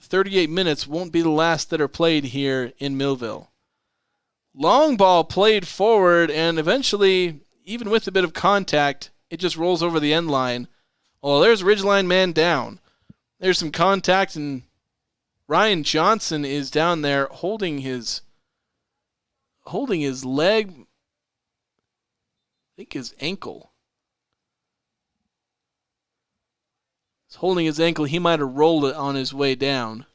38 minutes won't be the last that are played here in Millville. Long ball played forward, and eventually, even with a bit of contact, it just rolls over the end line. Oh, there's Ridgeline man down. There's some contact, and Ryan Johnson is down there holding his leg, I think his ankle. He's holding his ankle. He might have rolled it on his way down.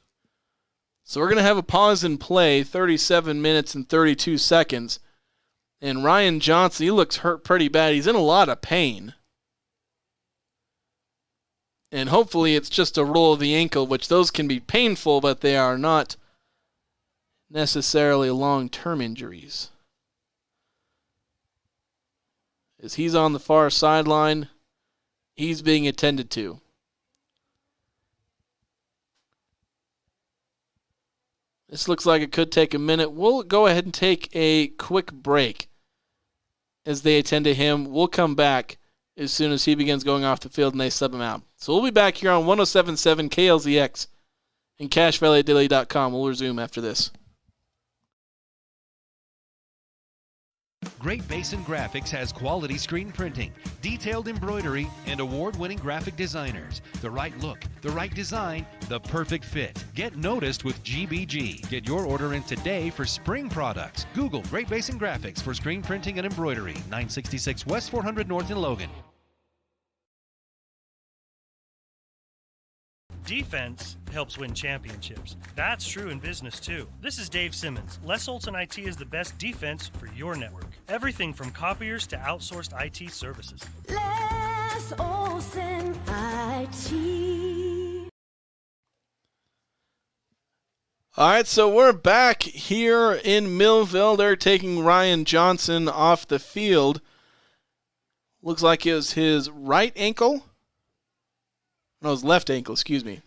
So we're going to have a pause in play, 37 minutes and 32 seconds. And Ryan Johnson, he looks hurt pretty bad. He's in a lot of pain. And hopefully it's just a roll of the ankle, which those can be painful, but they are not necessarily long-term injuries. As he's on the far sideline, he's being attended to. This looks like it could take a minute. We'll go ahead and take a quick break as they attend to him. We'll come back as soon as he begins going off the field and they sub him out. So we'll be back here on 107.7 KLZX and CashValleyDaily.com. We'll resume after this. Great Basin Graphics has quality screen printing, detailed embroidery, and award-winning graphic designers. The right look, the right design, the perfect fit. Get noticed with GBG. Get your order in today for spring products. Google Great Basin Graphics for screen printing and embroidery. 966 West 400 North in Logan. Defense helps win championships. That's true in business too. This is Dave Simmons. Les Olson IT is the best defense for your network. Everything from copiers to outsourced IT services. Les Olson IT. All right, so we're back here in Millville. They're taking Ryan Johnson off the field. Looks like it was his right ankle. No, his left ankle, excuse me.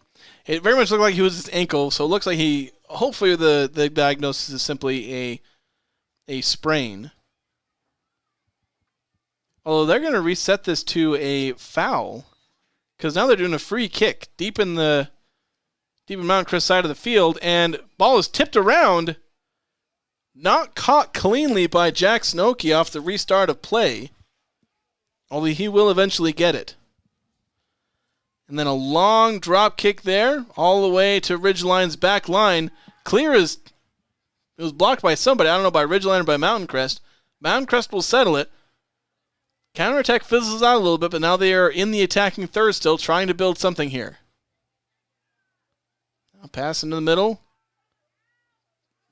It very much looked like he was his ankle, so it looks like hopefully the diagnosis is simply a sprain. Although they're going to reset this to a foul, because now they're doing a free kick deep in Mountain Crest side of the field, and ball is tipped around, not caught cleanly by Jack Snokey off the restart of play, although he will eventually get it. And then a long drop kick there, all the way to Ridgeline's back line. Clear as it was blocked by somebody. I don't know, by Ridgeline or by Mountain Crest. Mountain Crest will settle it. Counterattack fizzles out a little bit, but now they are in the attacking third still, trying to build something here. Now pass into the middle.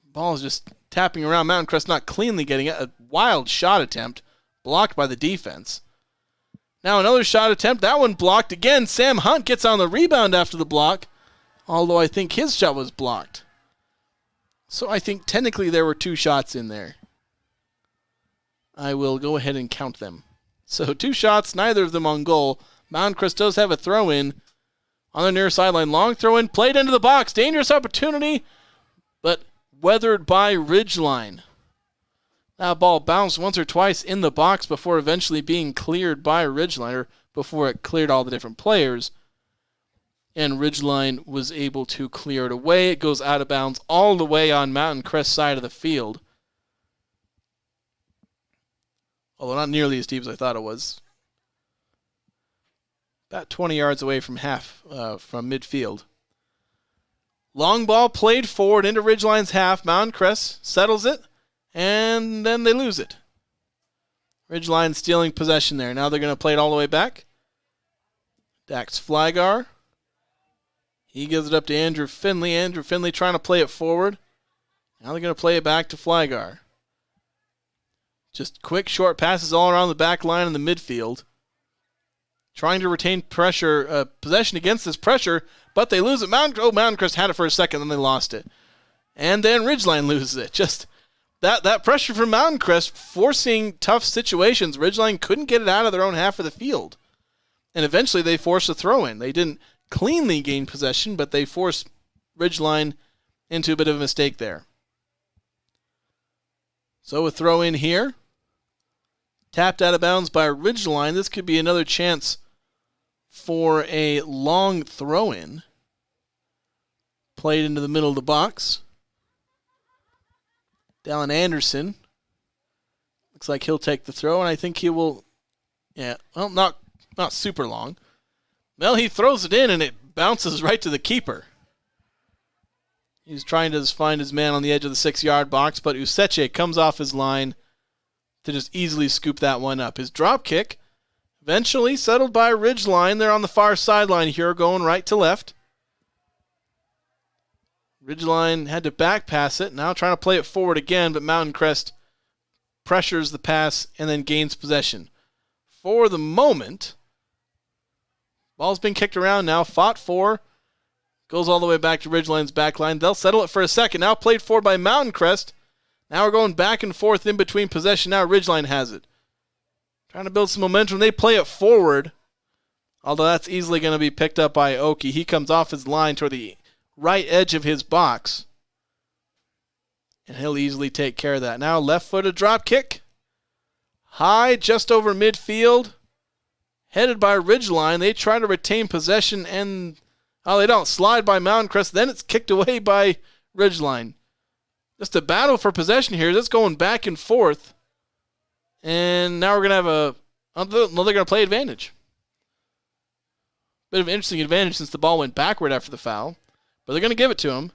Ball is just tapping around. Mountain Crest not cleanly getting it. A wild shot attempt, blocked by the defense. Now another shot attempt. That one blocked again. Sam Hunt gets on the rebound after the block, although I think his shot was blocked. So I think technically there were two shots in there. I will go ahead and count them. So 2 shots, neither of them on goal. Mountain Crest does have a throw-in on the near sideline. Long throw-in, played into the box. Dangerous opportunity, but weathered by Ridgeline. That ball bounced once or twice in the box before eventually being cleared by Ridgeline, or before it cleared all the different players. and Ridgeline was able to clear it away. It goes out of bounds all the way on Mountain Crest side of the field. Although not nearly as deep as I thought it was. About 20 yards away from from midfield. Long ball played forward into Ridgeline's half. Mountain Crest settles it, and then they lose it. Ridgeline stealing possession there. Now they're going to play it all the way back. Dax Flygar. He gives it up to Andrew Finley. Andrew Finley trying to play it forward. Now they're going to play it back to Flygar. Just quick, short passes all around the back line in the midfield. Trying to retain pressure, possession against this pressure, but they lose it. Mountain Crest had it for a second, then they lost it. And then Ridgeline loses it. Just that pressure from Mountain Crest forcing tough situations. Ridgeline couldn't get it out of their own half of the field. And eventually they forced a throw-in. They didn't cleanly gain possession, but they forced Ridgeline into a bit of a mistake there. So a throw-in here. Tapped out of bounds by Ridgeline. This could be another chance for a long throw-in. Played into the middle of the box. Dallin Anderson. Looks like he'll take the throw, and I think he will, not super long. Well, he throws it in, and it bounces right to the keeper. He's trying to find his man on the edge of the 6-yard box, but Useche comes off his line to just easily scoop that one up. His drop kick eventually settled by Ridgeline. They're on the far sideline here, going right to left. Ridgeline had to back pass it. Now trying to play it forward again, but Mountain Crest pressures the pass and then gains possession. For the moment, ball's been kicked around now, fought for, goes all the way back to Ridgeline's back line. They'll settle it for a second. Now played forward by Mountain Crest. Now we're going back and forth in between possession. Now Ridgeline has it. Trying to build some momentum. They play it forward, although that's easily going to be picked up by Oki. He comes off his line toward the right edge of his box, and he'll easily take care of that. Now left-footed drop kick. High, just over midfield. Headed by Ridgeline. They try to retain possession, and they don't. Slide by Mountain Crest. Then it's kicked away by Ridgeline. Just a battle for possession here. That's going back and forth. And now we're going to have they're going to play advantage. Bit of an interesting advantage since the ball went backward after the foul. But they're going to give it to him.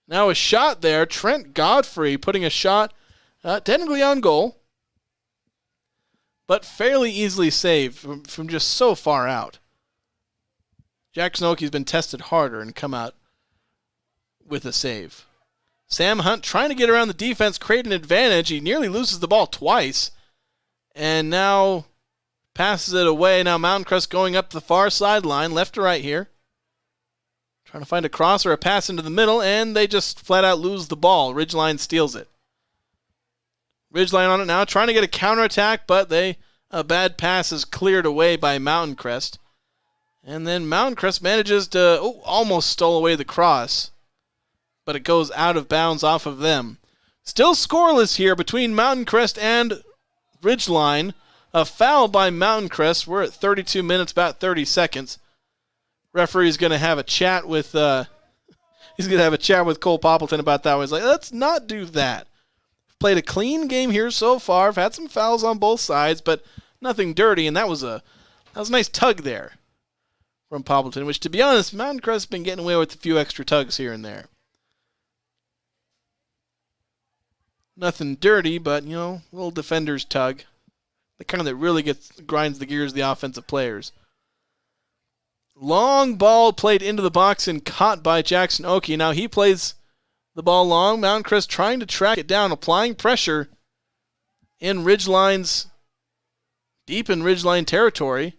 Now a shot there. Trent Godfrey putting a shot technically on goal, but fairly easily saved from just so far out. Jackson Oakey's been tested harder and come out with a save. Sam Hunt trying to get around the defense, create an advantage. He nearly loses the ball twice. And now passes it away. Now Mountain Crest going up the far sideline, left to right here. Trying to find a cross or a pass into the middle, and they just flat out lose the ball. Ridgeline steals it. Ridgeline on it now, trying to get a counterattack, but a bad pass is cleared away by Mountain Crest. And then Mountain Crest manages to, almost stole away the cross, but it goes out of bounds off of them. Still scoreless here between Mountain Crest and Ridgeline. A foul by Mountain Crest. We're at 32 minutes, about 30 seconds. Referee's going to have a chat with Cole Poppleton about that one. He's like, let's not do that. Played a clean game here so far. I've had some fouls on both sides, but nothing dirty, and that was a nice tug there from Poppleton, which, to be honest, Mountain Crest has been getting away with a few extra tugs here and there. Nothing dirty, but, little defender's tug. The kind that really grinds the gears of the offensive players. Long ball played into the box and caught by Jackson Oakey. Now he plays the ball long. Mountain Crest trying to track it down, applying pressure deep in Ridgeline territory.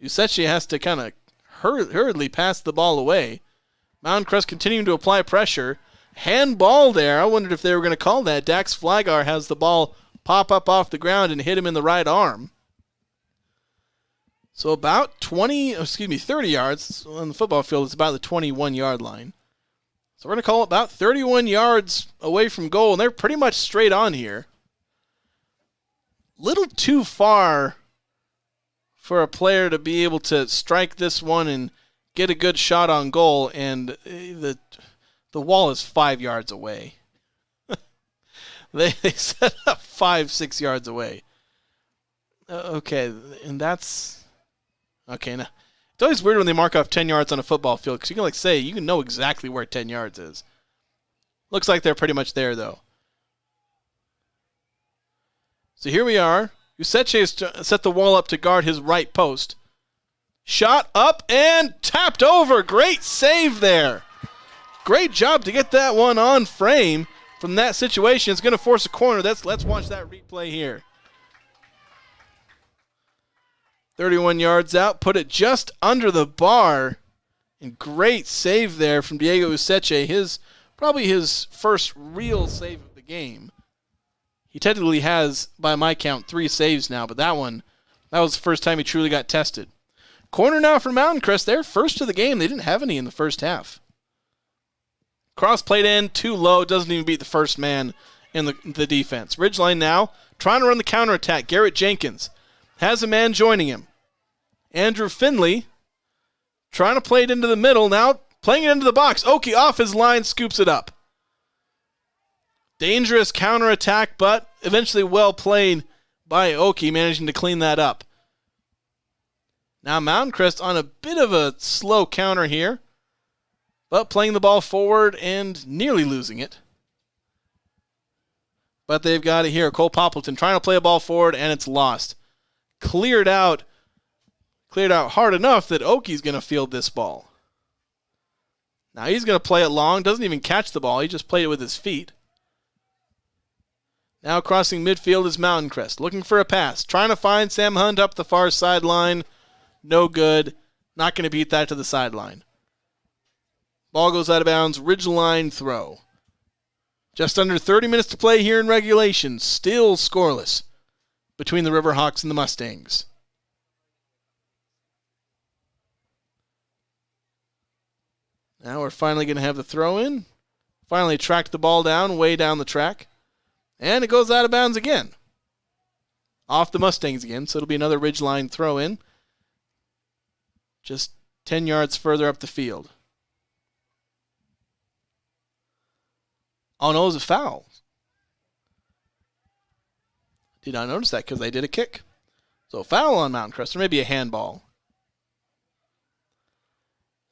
Useche has to kind of hurriedly pass the ball away. Mountain Crest continuing to apply pressure. Handball there. I wondered if they were going to call that. Dax Flygar has the ball pop up off the ground and hit him in the right arm. So about 30 yards on the football field. It's about the 21-yard line. So we're going to call it about 31 yards away from goal, and they're pretty much straight on here. Little too far for a player to be able to strike this one and get a good shot on goal, and the wall is 5 yards away. They set up 5-6 yards away. Okay, and that's okay. Now it's always weird when they mark off 10 yards on a football field because you can know exactly where 10 yards is. Looks like they're pretty much there though. So here we are. Useche has set the wall up to guard his right post. Shot up and tapped over. Great save there. Great job to get that one on frame from that situation. It's going to force a corner. Let's watch that replay here. 31 yards out. Put it just under the bar. And great save there from Diego Useche. Probably his first real save of the game. He technically has, by my count, 3 saves now, but that was the first time he truly got tested. Corner now for Mountain Crest. They're first of the game. They didn't have any in the first half. Cross played in, too low, doesn't even beat the first man in the defense. Ridgeline now trying to run the counterattack. Garrett Jenkins has a man joining him. Andrew Finley trying to play it into the middle, now playing it into the box. Oki off his line, scoops it up. Dangerous counterattack, but eventually well played by Oki, managing to clean that up. Now Mountain Crest on a bit of a slow counter here, but playing the ball forward and nearly losing it. But they've got it here. Cole Poppleton trying to play a ball forward, and it's lost. Cleared out hard enough that Oki's going to field this ball. Now he's going to play it long. Doesn't even catch the ball. He just played it with his feet. Now crossing midfield is Mountain Crest. Looking for a pass. Trying to find Sam Hunt up the far sideline. No good. Not going to beat that to the sideline. Ball goes out of bounds. Ridgeline throw. Just under 30 minutes to play here in regulation. Still scoreless between the Riverhawks and the Mustangs. Now we're finally going to have the throw in. Finally tracked the ball down, way down the track. And it goes out of bounds again. Off the Mustangs again, so it'll be another Ridgeline throw in. Just 10 yards further up the field. Oh no, it was a foul. Did not notice that because they did a kick. So foul on Mountain Crest, or maybe a handball.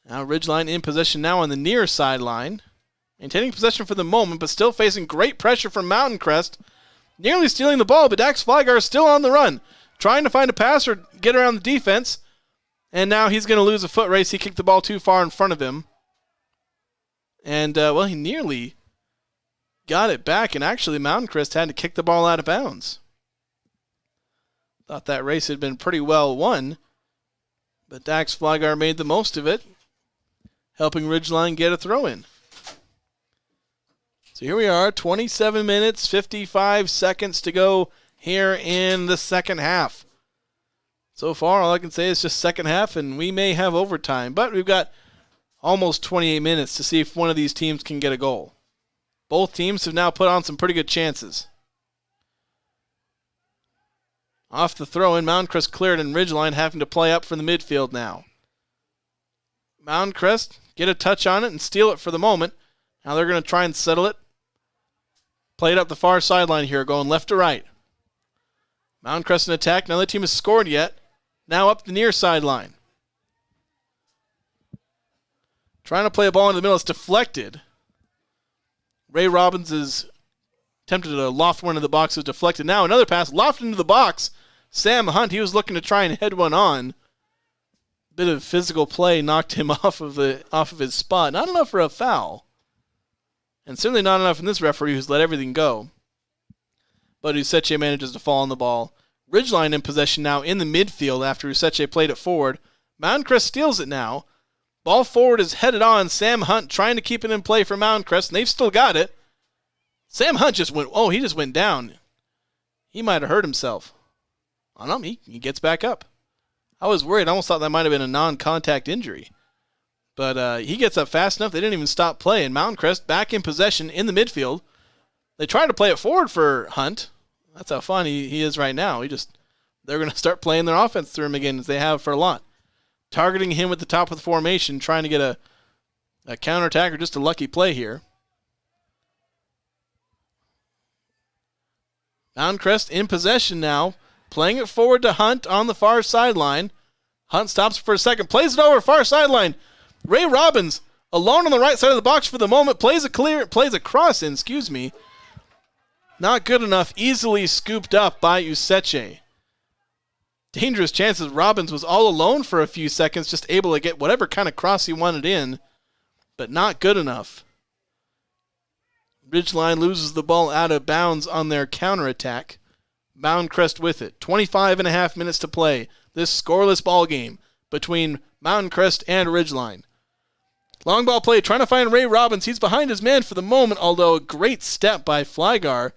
Now Ridgeline in possession now on the near sideline. Maintaining possession for the moment, but still facing great pressure from Mountain Crest. Nearly stealing the ball, but Dax Flygar is still on the run. Trying to find a pass or get around the defense. And now he's going to lose a foot race. He kicked the ball too far in front of him. And, he nearly got it back. And actually, Mountain Crest had to kick the ball out of bounds. Thought that race had been pretty well won. But Dax Flygar made the most of it, helping Ridgeline get a throw in. So here we are, 27 minutes, 55 seconds to go here in the second half. So far, all I can say is just second half, and we may have overtime. But we've got almost 28 minutes to see if one of these teams can get a goal. Both teams have now put on some pretty good chances. Off the throw-in, Mountain Crest cleared, and Ridgeline having to play up from the midfield now. Mountain Crest get a touch on it and steal it for the moment. Now they're going to try and settle it. Play it up the far sideline here, going left to right. Mountain Crest in attack. Now the team has scored yet. Now up the near sideline. Trying to play a ball in the middle. It's deflected. Ray Robbins is attempted to loft one in the box. It was deflected. Now another pass lofted into the box. Sam Hunt, he was looking to try and head one on. Bit of physical play knocked him off of his spot. Not enough for a foul. And certainly not enough in this referee who's let everything go. But Useche manages to fall on the ball. Ridgeline in possession now in the midfield after Useche played it forward. Mountain Crest steals it now. Ball forward is headed on. Sam Hunt trying to keep it in play for Mountain Crest, and they've still got it. Sam Hunt just went down. He might have hurt himself. I don't know, he gets back up. I was worried. I almost thought that might have been a non-contact injury. But he gets up fast enough. They didn't even stop playing. Mountain Crest back in possession in the midfield. They tried to play it forward for Hunt. That's how fun he is right now. they're going to start playing their offense through him again as they have for a lot. Targeting him at the top of the formation, trying to get a counterattack or just a lucky play here. Mountain Crest in possession now, playing it forward to Hunt on the far sideline. Hunt stops for a second, plays it over far sideline. Ray Robbins alone on the right side of the box for the moment, plays a cross in, Not good enough, easily scooped up by Useche. Dangerous chances. Robbins was all alone for a few seconds, just able to get whatever kind of cross he wanted in, but not good enough. Ridgeline loses the ball out of bounds on their counterattack. Mountain Crest with it. 25.5 minutes to play. This scoreless ball game between Mountain Crest and Ridgeline. Long ball play, trying to find Ray Robbins. He's behind his man for the moment, although a great step by Flygar.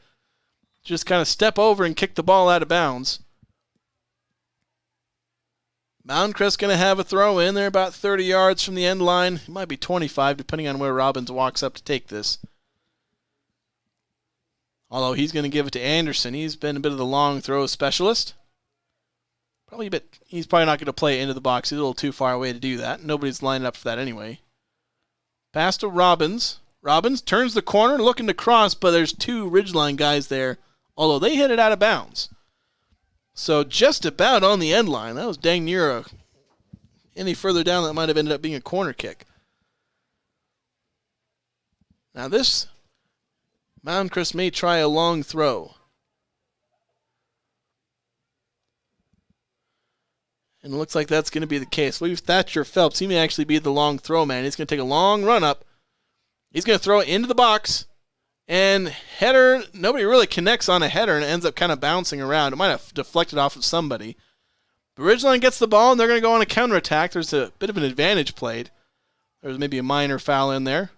Just kind of step over and kick the ball out of bounds. Mountain Crest going to have a throw in. They're about 30 yards from the end line. It might be 25, depending on where Robbins walks up to take this. Although he's going to give it to Anderson. He's been a bit of the long throw specialist. He's probably not going to play it into the box. He's a little too far away to do that. Nobody's lined up for that anyway. Pass to Robbins. Robbins turns the corner, looking to cross, but there's two Ridgeline guys there, although they hit it out of bounds. So just about on the end line. That was dang near any further down that might have ended up being a corner kick. Now this Mountain Crest may try a long throw. And it looks like that's going to be the case. We've Thatcher Phelps. He may actually be the long throw man. He's going to take a long run up. He's going to throw it into the box. And header, nobody really connects on a header, and it ends up kind of bouncing around. It might have deflected off of somebody. But Ridgeline gets the ball, and they're going to go on a counterattack. There's a bit of an advantage played. There's maybe a minor foul in there.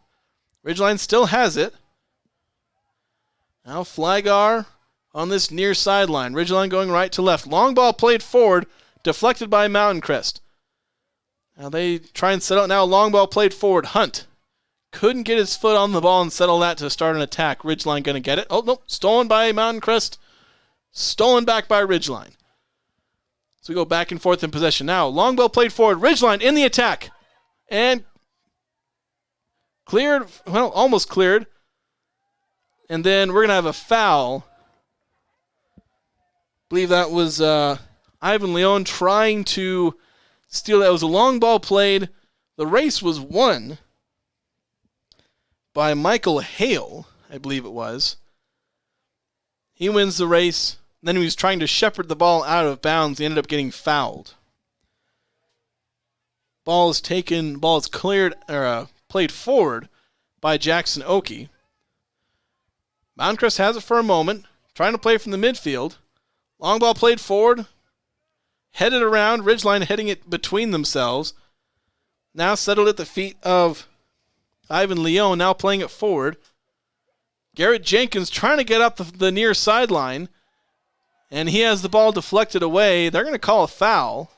Ridgeline still has it. Now Flygar on this near sideline. Ridgeline going right to left. Long ball played forward, deflected by Mountain Crest. Now they try and settle it. Now long ball played forward. Hunt couldn't get his foot on the ball and settle that to start an attack. Ridgeline going to get it. Oh, no. Stolen by Mountain Crest. Stolen back by Ridgeline. So we go back and forth in possession. Now long ball played forward. Ridgeline in the attack. And cleared. Well, almost cleared. And then we're going to have a foul. I believe that was Ivan Leon trying to steal that. It was a long ball played. The race was won by Michael Hale, I believe it was. He wins the race. Then he was trying to shepherd the ball out of bounds. He ended up getting fouled. Ball is cleared, or played forward by Jackson Oakey. Mountain Crest has it for a moment, trying to play from the midfield. Long ball played forward, headed around, Ridgeline heading it between themselves. Now settled at the feet of Ivan Leon, now playing it forward. Garrett Jenkins trying to get up the near sideline, and he has the ball deflected away. They're going to call a foul.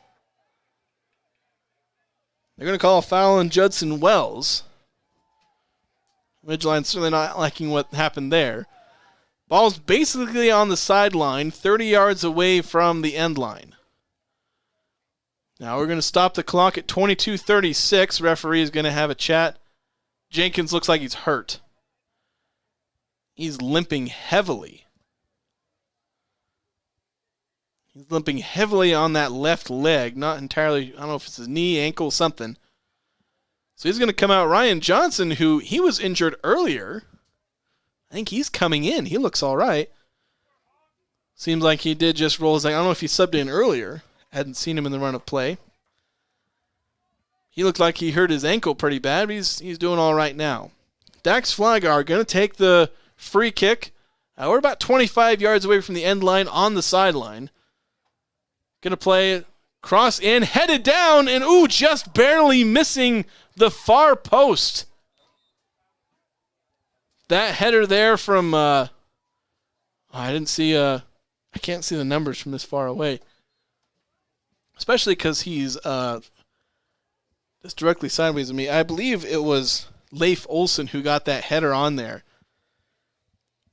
They're going to call a foul on Judson Wells. Ridgeline certainly not liking what happened there. Ball's basically on the sideline, 30 yards away from the end line. Now we're going to stop the clock at 22:36. Referee is going to have a chat. Jenkins looks like he's hurt. He's limping heavily. He's limping heavily on that left leg. Not entirely, I don't know if it's his knee, ankle, something. So he's going to come out. Ryan Johnson, who he was injured earlier, I think he's coming in. He looks all right. Seems like he did just roll his leg. I don't know if he subbed in earlier. Hadn't seen him in the run of play. He looked like he hurt his ankle pretty bad, but he's doing all right now. Dax Flygar going to take the free kick. We're about 25 yards away from the end line on the sideline. Going to play it. Cross in, headed down, and just barely missing the far post. That header there from, I can't see the numbers from this far away. Especially because he's just directly sideways of me. I believe it was Leif Olsen who got that header on there.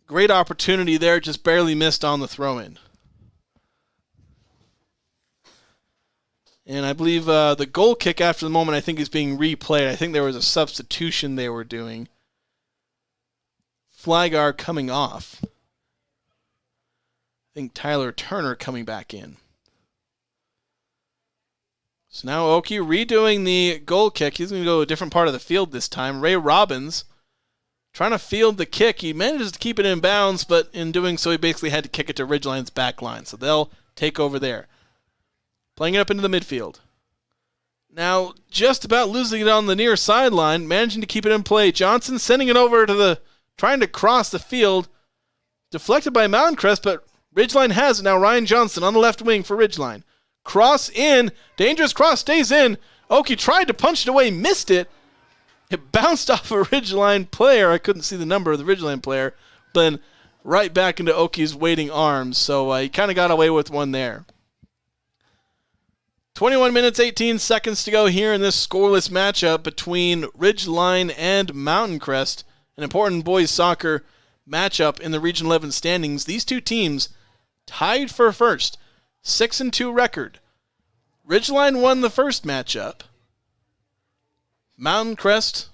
Great opportunity there, just barely missed on the throw-in. And I believe the goal kick after the moment, I think, is being replayed. I think there was a substitution they were doing. Flygar coming off. I think Tyler Turner coming back in. So now Oki redoing the goal kick. He's going to go to a different part of the field this time. Ray Robbins trying to field the kick. He manages to keep it in bounds, but in doing so, he basically had to kick it to Ridgeline's back line. So they'll take over there. Playing it up into the midfield. Now, just about losing it on the near sideline, managing to keep it in play. Johnson sending it over to trying to cross the field. Deflected by Mountain Crest, but Ridgeline has it now. Ryan Johnson on the left wing for Ridgeline. Cross in. Dangerous cross stays in. Oki tried to punch it away, missed it. It bounced off a Ridgeline player. I couldn't see the number of the Ridgeline player. Then right back into Oki's waiting arms. So he kind of got away with one there. 21 minutes, 18 seconds to go here in this scoreless matchup between Ridgeline and Mountain Crest. An important boys soccer matchup in the Region 11 standings. These two teams tied for first. 6-2 record. Ridgeline won the first matchup. Mountain Crest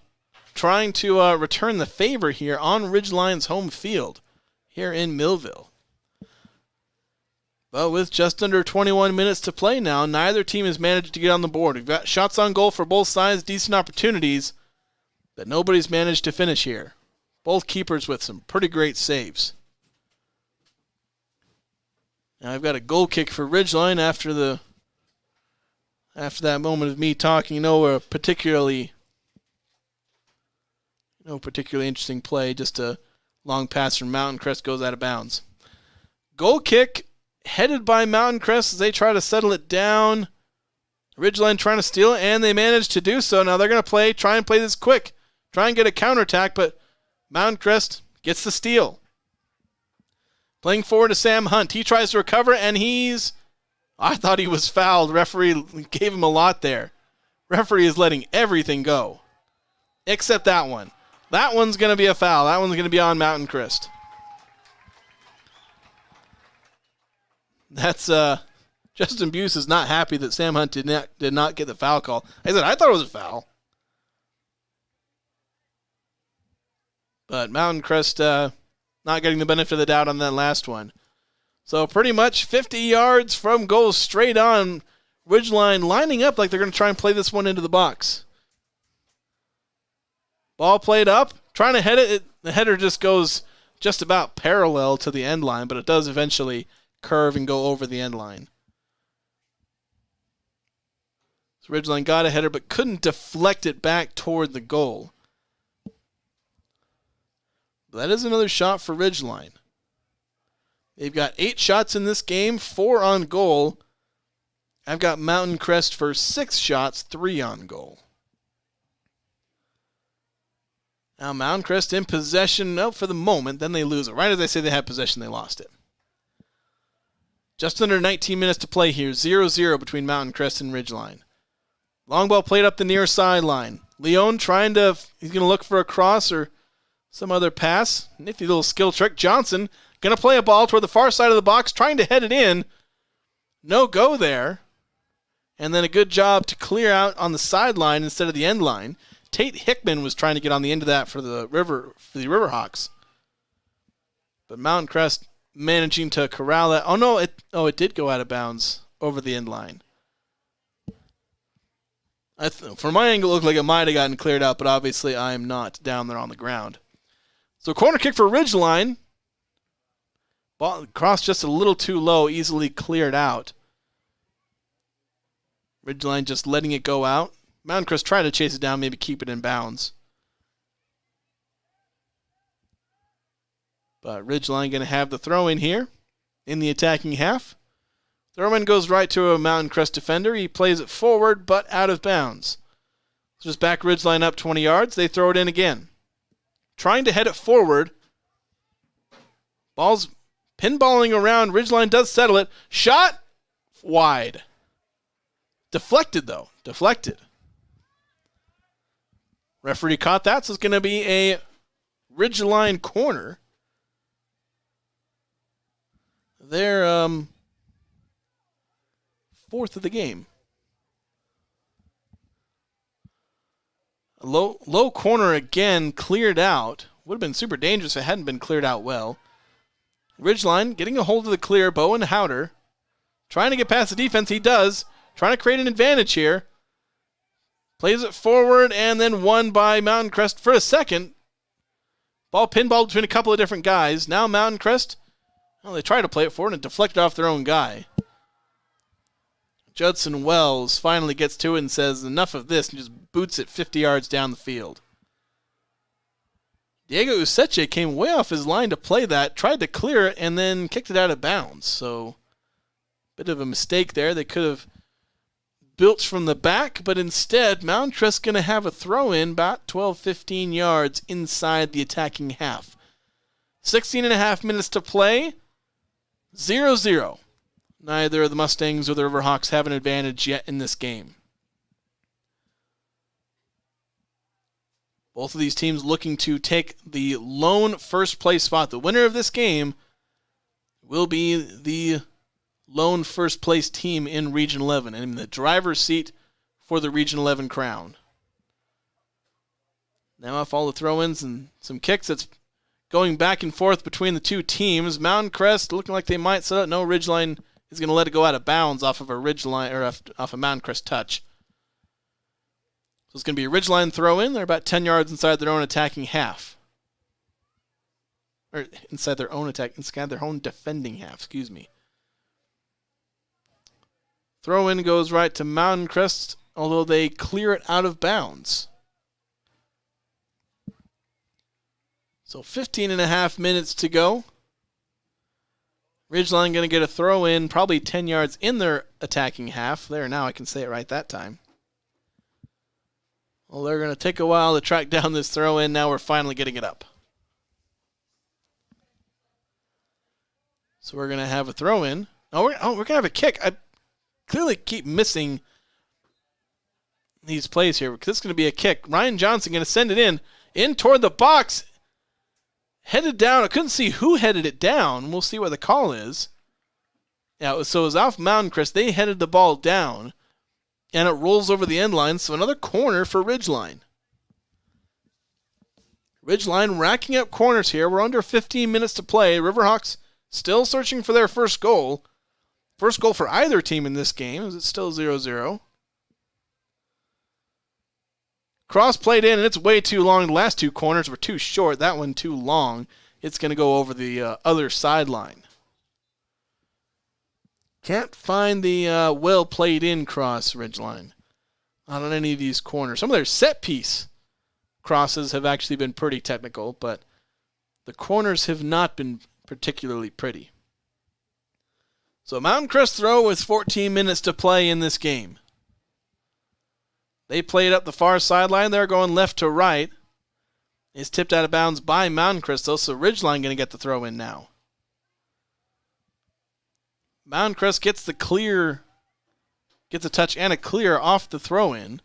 trying to return the favor here on Ridgeline's home field here in Millville. But with just under 21 minutes to play now, neither team has managed to get on the board. We've got shots on goal for both sides, decent opportunities, but nobody's managed to finish here. Both keepers with some pretty great saves. Now I've got a goal kick for Ridgeline after that moment of me talking. No particularly interesting play. Just a long pass from Mountain Crest goes out of bounds. Goal kick headed by Mountain Crest as they try to settle it down. Ridgeline trying to steal it, and they manage to do so. Now they're going to try and play this quick. Try and get a counterattack, but Mountain Crest gets the steal. Playing forward to Sam Hunt. He tries to recover, and I thought he was fouled. Referee gave him a lot there. Referee is letting everything go, except that one. That one's going to be a foul. That one's going to be on Mountain Crest. That's Justin Buse is not happy that Sam Hunt did not get the foul call. I thought it was a foul. But Mountain Crest not getting the benefit of the doubt on that last one. So pretty much 50 yards from goal straight on. Ridgeline lining up like they're going to try and play this one into the box. Ball played up, trying to head it. The header just goes just about parallel to the end line, but it does eventually curve and go over the end line. So Ridgeline got a header but couldn't deflect it back toward the goal. That is another shot for Ridgeline. They've got 8 shots in this game, 4 on goal. I've got Mountain Crest for 6 shots, 3 on goal. Now Mountain Crest in possession for the moment, then they lose it. Right as I say they had possession, they lost it. Just under 19 minutes to play here, 0-0 between Mountain Crest and Ridgeline. Long ball played up the near sideline. Leon he's going to look for a cross or some other pass. Nifty little skill trick. Johnson going to play a ball toward the far side of the box, trying to head it in. No go there. And then a good job to clear out on the sideline instead of the end line. Tate Hickman was trying to get on the end of that for the Riverhawks. But Mountain Crest managing to corral that. It did go out of bounds over the end line. From my angle, it looked like it might have gotten cleared out, but obviously I am not down there on the ground. So corner kick for Ridgeline. Ball crossed just a little too low, easily cleared out. Ridgeline just letting it go out. Mountain Crest trying to chase it down, maybe keep it in bounds. But Ridgeline going to have the throw in here in the attacking half. Throw-in goes right to a Mountain Crest defender. He plays it forward, but out of bounds. Just back Ridgeline up 20 yards. They throw it in again. Trying to head it forward. Ball's pinballing around. Ridgeline does settle it. Shot wide. Deflected, though. Deflected. Referee caught that, so it's going to be a Ridgeline corner. They're fourth of the game. A low corner again, cleared out. Would have been super dangerous if it hadn't been cleared out well. Ridgeline getting a hold of the clear. Bowen Howder trying to get past the defense. He does. Trying to create an advantage here. Plays it forward and then won by Mountain Crest for a second. Ball pinball between a couple of different guys. Now Mountain Crest, well, they tried to play it forward and deflected off their own guy. Judson Wells finally gets to it and says, enough of this, and just boots it 50 yards down the field. Diego Useche came way off his line to play that, tried to clear it, and then kicked it out of bounds. So, bit of a mistake there. They could have built from the back, but instead, Mountain Crest going to have a throw-in about 12-15 yards inside the attacking half. 16 and a half minutes to play, 0-0. Neither of the Mustangs or the Riverhawks have an advantage yet in this game. Both of these teams looking to take the lone first place spot. The winner of this game will be the lone first place team in Region 11 and in the driver's seat for the Region 11 crown. Now off all the throw-ins and some kicks, it's going back and forth between the two teams. Mountain Crest looking like they might set up. No, Ridgeline is going to let it go out of bounds off of a Ridgeline or off a Mountain Crest touch. So it's going to be a Ridgeline throw-in. They're about 10 yards inside their own attacking half. Or inside their own defending half, excuse me. Throw-in goes right to Mountain Crest, although they clear it out of bounds. So 15 and a half minutes to go. Ridgeline going to get a throw-in, probably 10 yards in their attacking half. There, now I can say it right that time. Well, they're going to take a while to track down this throw-in. Now we're finally getting it up. So we're going to have a throw-in. We're going to have a kick. I clearly keep missing these plays here because this is going to be a kick. Ryan Johnson going to send it in toward the box. Headed down. I couldn't see who headed it down. We'll see what the call is. Yeah, it was off Mountain Crest. They headed the ball down, and it rolls over the end line, so another corner for Ridgeline. Ridgeline racking up corners here. We're under 15 minutes to play. Riverhawks still searching for their first goal. First goal for either team in this game, as it's still 0-0. Cross played in, and it's way too long. The last two corners were too short. That one too long. It's going to go over the other sideline. Can't find the well played in cross, Ridgeline. Not on any of these corners. Some of their set piece crosses have actually been pretty technical, but the corners have not been particularly pretty. So Mountain Crest throw with 14 minutes to play in this game. They played up the far sideline. They're going left to right. It's tipped out of bounds by Mountain Crest, though, so Ridgeline going to get the throw in now. Mountain Crest gets the clear, gets a touch and a clear off the throw in.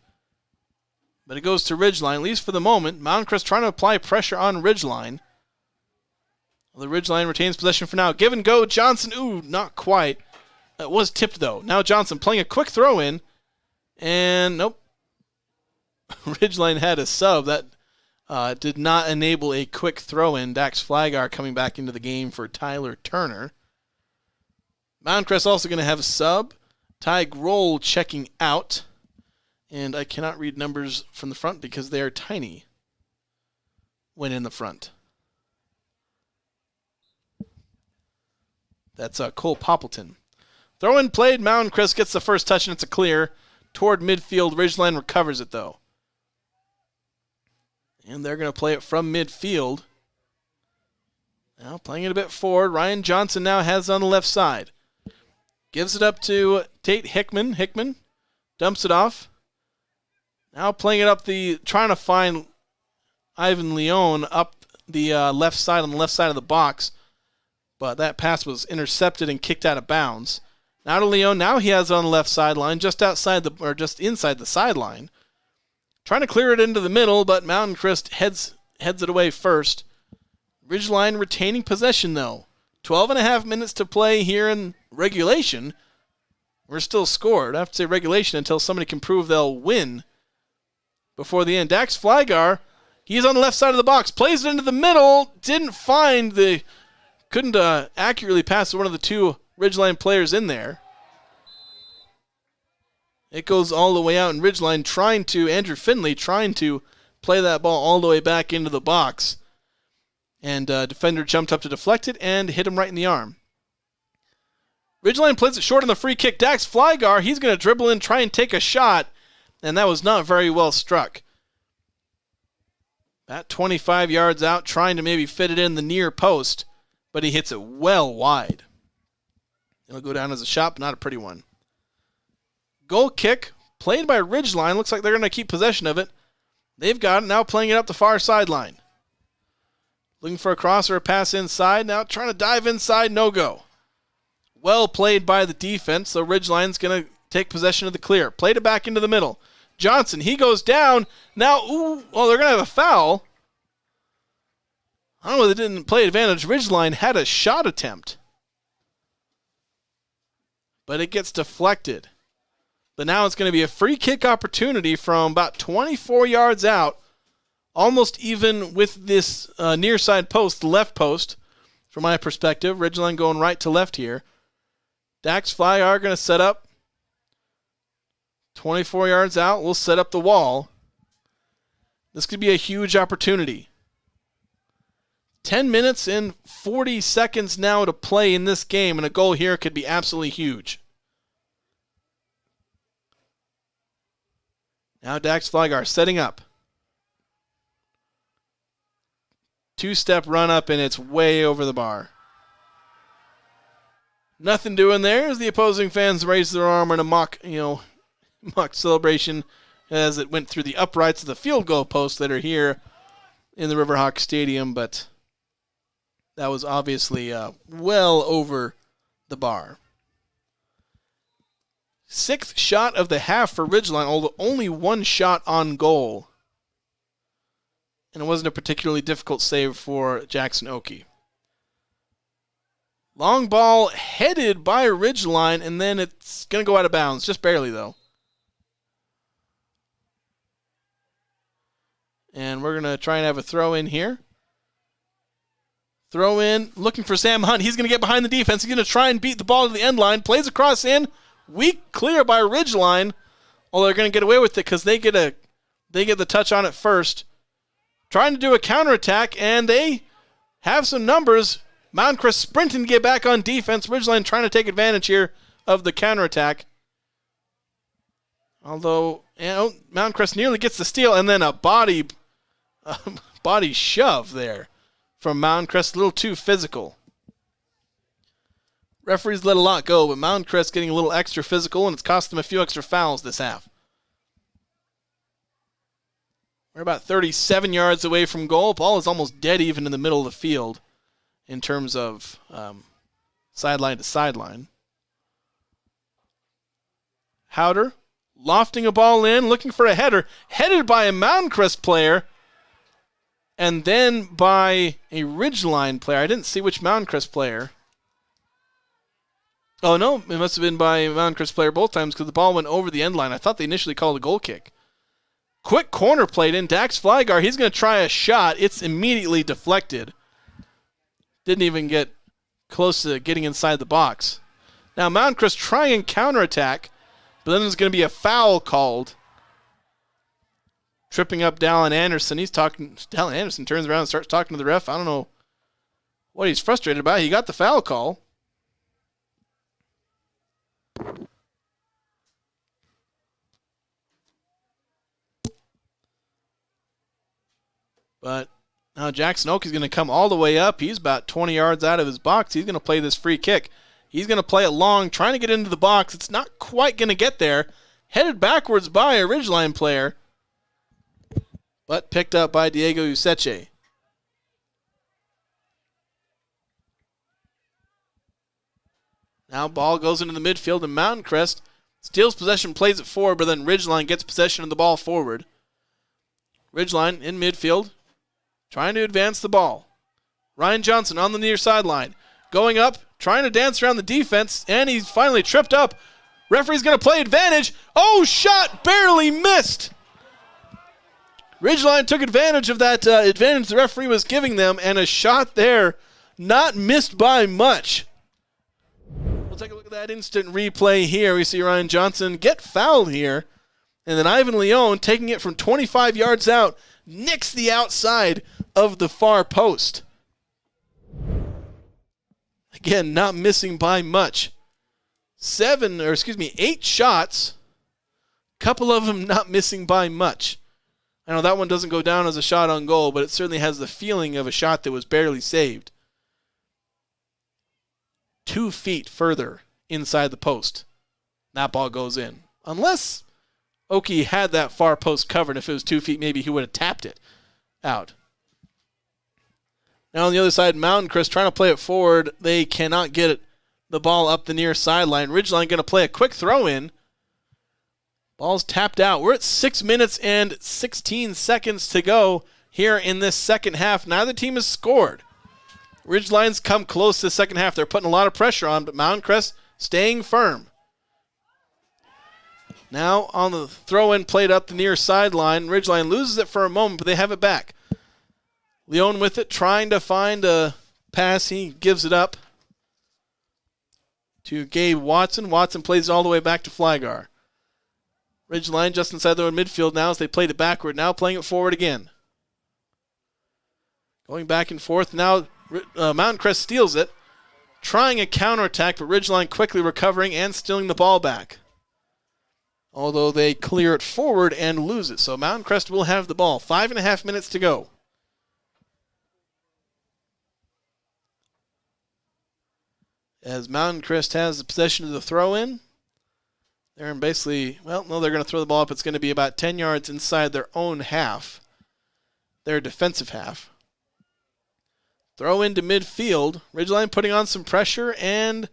But it goes to Ridgeline, at least for the moment. Mountain Crest trying to apply pressure on Ridgeline. Well, the Ridgeline retains possession for now. Give and go, Johnson. Ooh, not quite. It was tipped, though. Now Johnson playing a quick throw in. And nope. Ridgeline had a sub. That did not enable a quick throw-in. Dax Flagar coming back into the game for Tyler Turner. Mountain Crest also going to have a sub. Ty Grohl checking out. And I cannot read numbers from the front because they are tiny when in the front. That's Cole Poppleton. Throw-in played. Mountain Crest gets the first touch, and it's a clear toward midfield. Ridgeline recovers it, though. And they're going to play it from midfield. Now playing it a bit forward. Ryan Johnson now has it on the left side. Gives it up to Tate Hickman. Hickman dumps it off. Now playing it up trying to find Ivan Leone up the left side, on the left side of the box. But that pass was intercepted and kicked out of bounds. Now to Leone. Now he has it on the left sideline, just inside the sideline. Trying to clear it into the middle, but Mountain Crest heads it away first. Ridgeline retaining possession, though. 12 and a half minutes to play here in regulation. We're still scored. I have to say regulation until somebody can prove they'll win before the end. Dax Flygar, he's on the left side of the box, plays it into the middle, couldn't accurately pass one of the two Ridgeline players in there. It goes all the way out, and Ridgeline Andrew Finley trying to play that ball all the way back into the box. And defender jumped up to deflect it and hit him right in the arm. Ridgeline plays it short on the free kick. Dax Flygar, he's going to dribble in, try and take a shot, and that was not very well struck. About 25 yards out, trying to maybe fit it in the near post, but he hits it well wide. It'll go down as a shot, but not a pretty one. Goal kick, played by Ridgeline. Looks like they're going to keep possession of it. They've got it, now playing it up the far sideline. Looking for a cross or a pass inside. Now trying to dive inside, no go. Well played by the defense, so Ridgeline's going to take possession of the clear. Played it back into the middle. Johnson, he goes down. Now, they're going to have a foul. I don't know if they didn't play advantage. Ridgeline had a shot attempt, but it gets deflected. But now it's going to be a free kick opportunity from about 24 yards out, almost even with this near side post, the left post, from my perspective. Ridgeline going right to left here. Dax Flygar going to set up. 24 yards out, we'll set up the wall. This could be a huge opportunity. 10 minutes and 40 seconds now to play in this game, and a goal here could be absolutely huge. Now Dax Flygar setting up. Two-step run up, and it's way over the bar. Nothing doing there as the opposing fans raise their arm in a mock celebration as it went through the uprights of the field goal posts that are here in the Riverhawk Stadium, but that was obviously well over the bar. Sixth shot of the half for Ridgeline, although only one shot on goal. And it wasn't a particularly difficult save for Jackson Oakey. Long ball headed by Ridgeline, and then it's going to go out of bounds, just barely though. And we're going to try and have a throw in here. Throw in, looking for Sam Hunt. He's going to get behind the defense. He's going to try and beat the ball to the end line. Plays across in. Weak clear by Ridgeline. Although they're going to get away with it because they get the touch on it first. Trying to do a counterattack, and they have some numbers. Mountain Crest sprinting to get back on defense. Ridgeline trying to take advantage here of the counterattack. Although, Mountain Crest nearly gets the steal, and then a body shove there from Mountain Crest, a little too physical. Referees let a lot go, but Mountain Crest getting a little extra physical, and it's cost them a few extra fouls this half. We're about 37 yards away from goal. Ball is almost dead even in the middle of the field in terms of sideline to sideline. Howder lofting a ball in, looking for a header. Headed by a Mountain Crest player, and then by a Ridgeline player. I didn't see which Mountain Crest player. Oh, no, it must have been by a Mountain Crest player both times because the ball went over the end line. I thought they initially called a goal kick. Quick corner played in. Dax Flygar, he's going to try a shot. It's immediately deflected. Didn't even get close to getting inside the box. Now Mountain Crest trying and counterattack, but then there's going to be a foul called. Tripping up Dallin Anderson. Dallin Anderson turns around and starts talking to the ref. I don't know what he's frustrated about. He got the foul call. But now Jackson Oakey's going to come all the way up. He's about 20 yards out of his box. He's going to play this free kick. He's going to play it long, trying to get into the box. It's not quite going to get there. Headed backwards by a Ridgeline player, but picked up by Diego Useche. Now ball goes into the midfield, and Mountain Crest steals possession, plays it forward, but then Ridgeline gets possession of the ball forward. Ridgeline in midfield, trying to advance the ball. Ryan Johnson on the near sideline, going up, trying to dance around the defense, and he's finally tripped up. Referee's going to play advantage. Oh, shot barely missed. Ridgeline took advantage of that advantage the referee was giving them, and a shot there not missed by much. We'll take a look at that instant replay here. We see Ryan Johnson get fouled here, and then Ivan Leone, taking it from 25 yards out, nicks the outside of the far post. Again, not missing by much. 8 shots, couple of them not missing by much. I know that one doesn't go down as a shot on goal, but it certainly has the feeling of a shot that was barely saved. 2 feet further inside the post. That ball goes in. Unless Oki had that far post covered. If it was 2 feet, maybe he would have tapped it out. Now on the other side, Mountain Crest trying to play it forward. They cannot get the ball up the near sideline. Ridgeline going to play a quick throw in. Ball's tapped out. We're at 6 minutes and 16 seconds to go here in this second half. Neither team has scored. Ridgeline's come close to the second half. They're putting a lot of pressure on, but Mountain Crest staying firm. Now on the throw-in, played up the near sideline. Ridgeline loses it for a moment, but they have it back. Leone with it, trying to find a pass. He gives it up to Gabe Watson. Watson plays it all the way back to Flygar. Ridgeline just inside their own midfield now as they played it backward. Now playing it forward again. Going back and forth. Now Mountain Crest steals it. Trying a counterattack, but Ridgeline quickly recovering and stealing the ball back. Although they clear it forward and lose it. So Mountain Crest will have the ball. 5.5 minutes to go. As Mountain Crest has the possession of the throw-in. They're in basically, they're going to throw the ball up. It's going to be about 10 yards inside their own half, their defensive half. Throw into midfield. Ridgeline putting on some pressure, and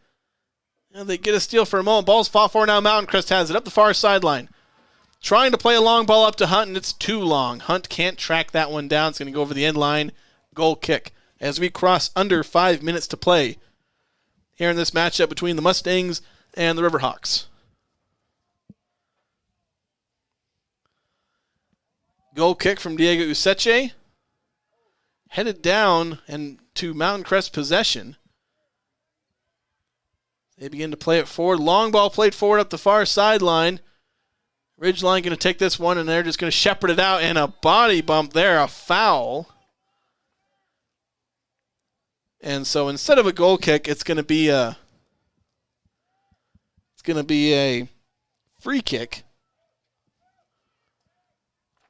they get a steal for a moment. Ball's fought for now. Mountain Crest has it up the far sideline. Trying to play a long ball up to Hunt, and it's too long. Hunt can't track that one down. It's going to go over the end line. Goal kick as we cross under 5 minutes to play here in this matchup between the Mustangs and the Riverhawks. Goal kick from Diego Useche. Headed down and to Mountain Crest possession. They begin to play it forward. Long ball played forward up the far sideline. Ridgeline going to take this one, and they're just going to shepherd it out, and a body bump there, a foul. And so instead of a goal kick, it's going to be a free kick.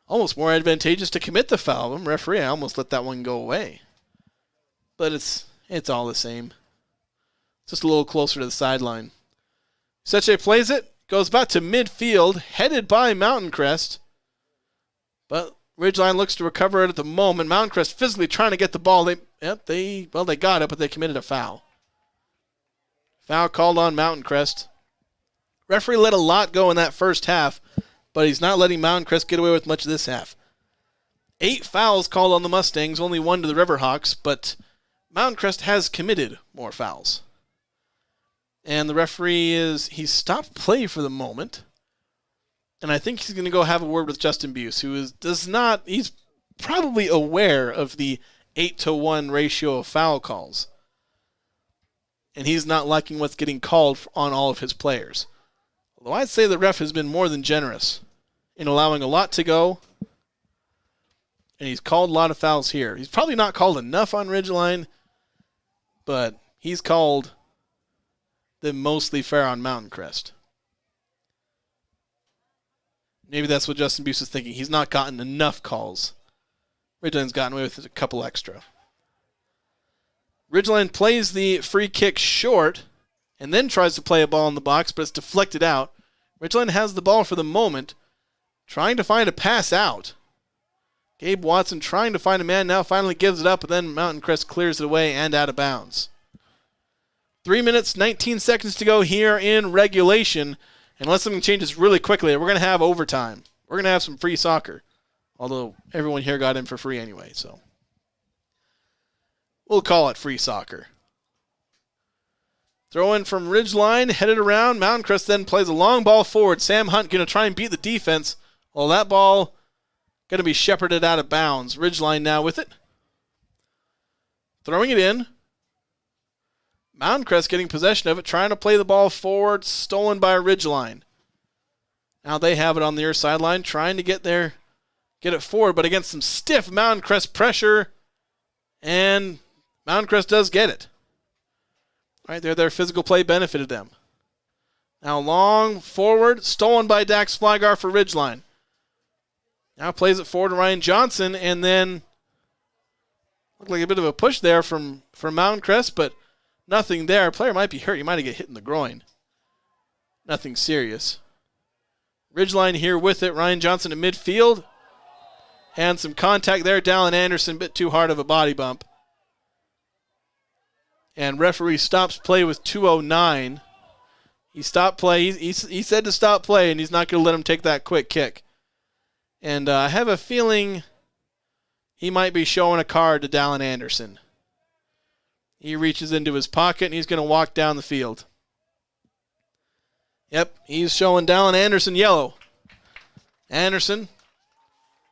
Almost more advantageous to commit the foul. Referee, I almost let that one go away. But it's all the same. Just a little closer to the sideline. Seche plays it, goes back to midfield, headed by Mountain Crest. But Ridgeline looks to recover it at the moment. Mountain Crest physically trying to get the ball. They got it, but they committed a foul. Foul called on Mountain Crest. Referee let a lot go in that first half, but he's not letting Mountain Crest get away with much of this half. 8 fouls called on the Mustangs, only 1 to the Riverhawks, but Mountain Crest has committed more fouls. And the referee he's stopped play for the moment. And I think he's going to go have a word with Justin Buse, who he's probably aware of the 8-to-1 ratio of foul calls. And he's not liking what's getting called on all of his players. Although I'd say the ref has been more than generous in allowing a lot to go. And he's called a lot of fouls here. He's probably not called enough on Ridgeline, but he's called them mostly fair on Mountain Crest. Maybe that's what Justin Buse is thinking. He's not gotten enough calls. Ridgeline's gotten away with a couple extra. Ridgeline plays the free kick short and then tries to play a ball in the box, but it's deflected out. Ridgeline has the ball for the moment, trying to find a pass out. Gabe Watson trying to find a man now, finally gives it up, but then Mountain Crest clears it away and out of bounds. 3 minutes, 19 seconds to go here in regulation. Unless something changes really quickly, we're going to have overtime. We're going to have some free soccer. Although everyone here got in for free anyway, so we'll call it free soccer. Throw in from Ridgeline, headed around. Mountain Crest then plays a long ball forward. Sam Hunt going to try and beat the defense. Well, that ball going to be shepherded out of bounds. Ridgeline now with it. Throwing it in. Mountain Crest getting possession of it, trying to play the ball forward, stolen by Ridgeline. Now they have it on the near sideline, trying to get it forward, but against some stiff Mountain Crest pressure, and Mountain Crest does get it. Right there, their physical play benefited them. Now long forward, stolen by Dax Flygar for Ridgeline. Now plays it forward to Ryan Johnson, and then looked like a bit of a push there from Mountain Crest, but nothing there. Player might be hurt. He might have get hit in the groin. Nothing serious. Ridgeline here with it. Ryan Johnson at midfield. And some contact there. Dallin Anderson, a bit too hard of a body bump. And referee stops play with 2:09. He stopped play. He said to stop play, and he's not going to let him take that quick kick. And I have a feeling he might be showing a card to Dallin Anderson. He reaches into his pocket, and he's going to walk down the field. Yep, he's showing Dallin Anderson yellow. Anderson,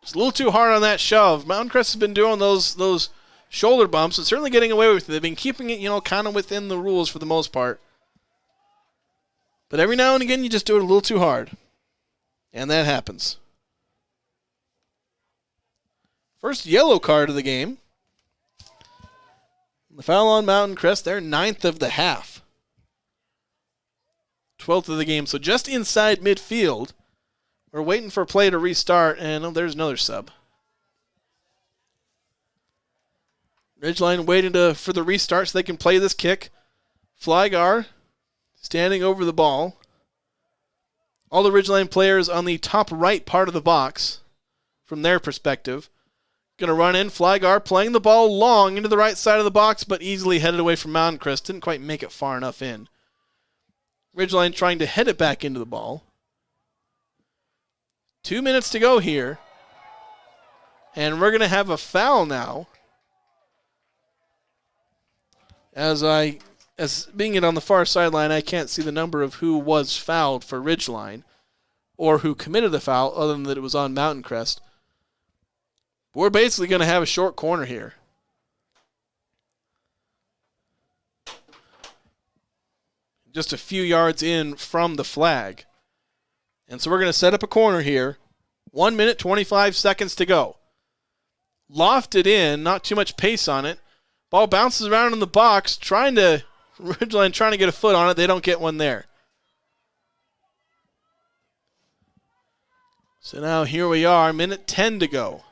just a little too hard on that shove. Mountain Crest has been doing those shoulder bumps and certainly getting away with it. They've been keeping it, kind of within the rules for the most part. But every now and again, you just do it a little too hard. And that happens. First yellow card of the game. The foul on Mountain Crest, they're 9th of the half. 12th of the game, so just inside midfield. We're waiting for play to restart, and there's another sub. Ridgeline waiting for the restart so they can play this kick. Flygar standing over the ball. All the Ridgeline players on the top right part of the box from their perspective. Going to run in. Flygar playing the ball long into the right side of the box, but easily headed away from Mountain Crest. Didn't quite make it far enough in. Ridgeline trying to head it back into the ball. 2 minutes to go here. And we're going to have a foul now. As being it on the far sideline, I can't see the number of who was fouled for Ridgeline or who committed the foul other than that it was on Mountain Crest. We're basically going to have a short corner here. Just a few yards in from the flag. And so we're going to set up a corner here. 1 minute, 25 seconds to go. Lofted in, not too much pace on it. Ball bounces around in the box, Ridgeline trying to get a foot on it. They don't get one there. So now here we are, minute 10 to go.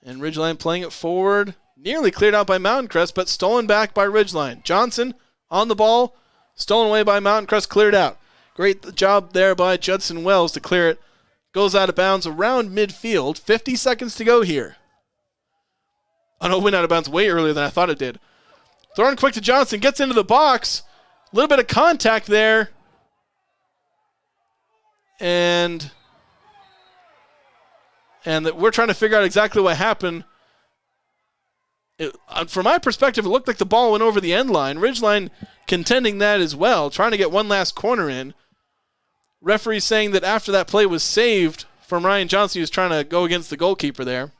And Ridgeline playing it forward. Nearly cleared out by Mountain Crest, but stolen back by Ridgeline. Johnson on the ball. Stolen away by Mountain Crest, cleared out. Great job there by Judson Wells to clear it. Goes out of bounds around midfield. 50 seconds to go here. Oh no, it went out of bounds way earlier than I thought it did. Throwing quick to Johnson. Gets into the box. A little bit of contact there. And we're trying to figure out exactly what happened. From my perspective, it looked like the ball went over the end line. Ridgeline contending that as well, trying to get one last corner in. Referee saying that after that play was saved from Ryan Johnson, he was trying to go against the goalkeeper there.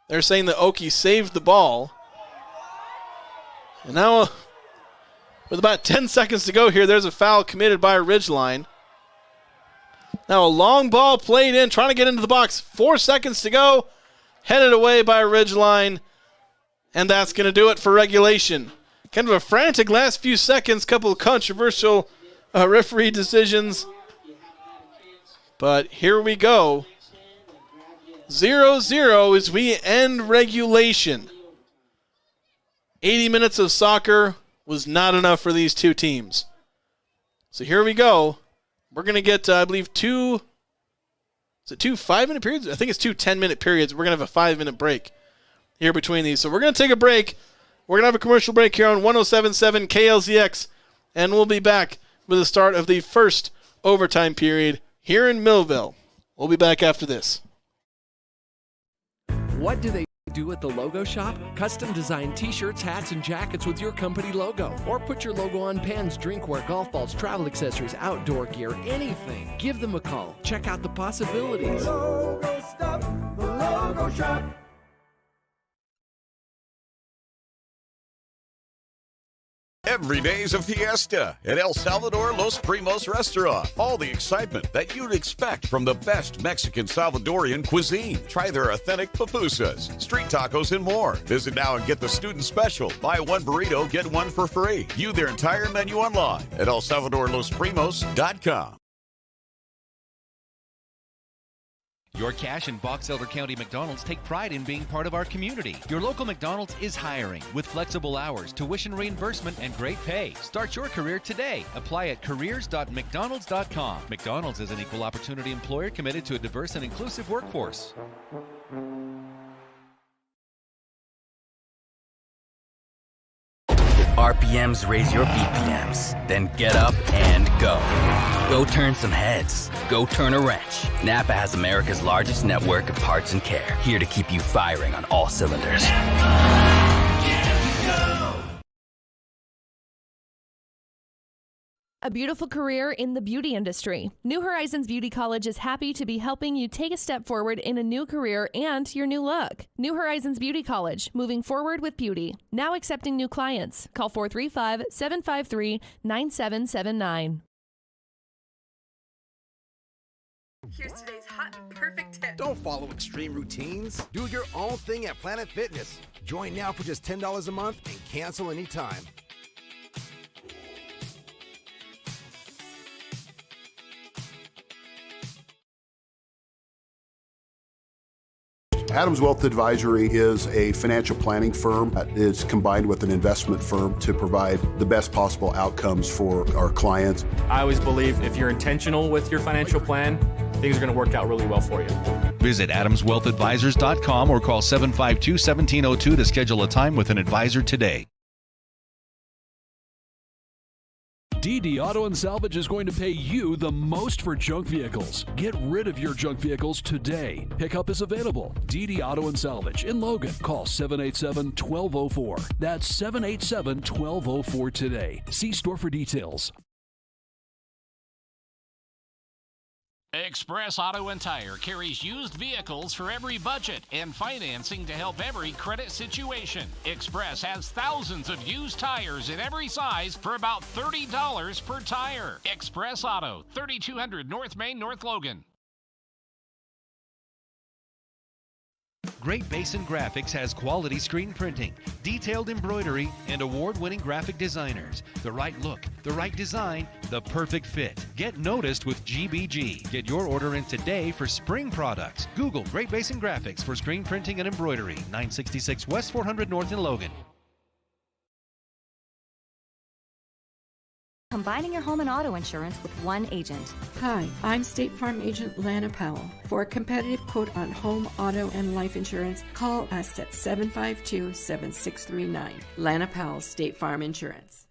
They're saying that Oki saved the ball. And now, with about 10 seconds to go here, there's a foul committed by Ridgeline. Now a long ball played in, trying to get into the box. 4 seconds to go. Headed away by Ridgeline. And that's going to do it for regulation. Kind of a frantic last few seconds. Couple of controversial referee decisions. But here we go. 0-0 as we end regulation. 80 minutes of soccer was not enough for these two teams. So here we go. We're going to get, I believe, two 5-minute periods? I think it's 2 10-minute periods. We're going to have a 5-minute break here between these. So we're going to take a break. We're going to have a commercial break here on 107.7 KLZX, and we'll be back with the start of the first overtime period here in Millville. We'll be back after this. What do they Do at the Logo Shop? Custom design t-shirts, hats, and jackets with your company logo. Or put your logo on pens, drinkware, golf balls, travel accessories, outdoor gear, anything. Give them a call. Check out the possibilities. Logo Stop, the Logo Shop. Every day's a fiesta at El Salvador Los Primos Restaurant. All the excitement that you'd expect from the best Mexican Salvadorian cuisine. Try their authentic pupusas, street tacos, and more. Visit now and get the student special. Buy one burrito, get one for free. View their entire menu online at ElSalvadorLosPrimos.com. Your Cache and Box Elder County McDonald's take pride in being part of our community. Your local McDonald's is hiring with flexible hours, tuition reimbursement, and great pay. Start your career today. Apply at careers.mcdonalds.com. McDonald's is an equal opportunity employer committed to a diverse and inclusive workforce. RPMs raise your BPMs. Then get up and go. Go turn some heads. Go turn a wrench. Napa has America's largest network of parts and care, here to keep you firing on all cylinders. A beautiful career in the beauty industry. New Horizons Beauty College is happy to be helping you take a step forward in a new career and your new look. New Horizons Beauty College, moving forward with beauty. Now accepting new clients. Call 435-753-9779. Here's today's hot and perfect tip. Don't follow extreme routines. Do your own thing at Planet Fitness. Join now for just $10 a month and cancel anytime. Adams Wealth Advisory is a financial planning firm that is combined with an investment firm to provide the best possible outcomes for our clients. I always believe if you're intentional with your financial plan, things are going to work out really well for you. Visit AdamsWealthAdvisors.com or call 752-1702 to schedule a time with an advisor today. DD Auto and Salvage is going to pay you the most for junk vehicles. Get rid of your junk vehicles today. Pickup is available. DD Auto and Salvage in Logan. Call 787-1204. That's 787-1204 today. See store for details. Express Auto and Tire carries used vehicles for every budget and financing to help every credit situation. Express has thousands of used tires in every size for about $30 per tire. Express Auto, 3200 North Main, North Logan. Great Basin Graphics has quality screen printing, detailed embroidery, and award-winning graphic designers. The right look, the right design, the perfect fit. Get noticed with GBG. Get your order in today for spring products. Google Great Basin Graphics for screen printing and embroidery. 966 West 400 North in Logan. Combining your home and auto insurance with one agent. Hi, I'm State Farm Agent Lana Powell. For a competitive quote on home, auto, and life insurance, call us at 752-7639. Lana Powell, State Farm Insurance.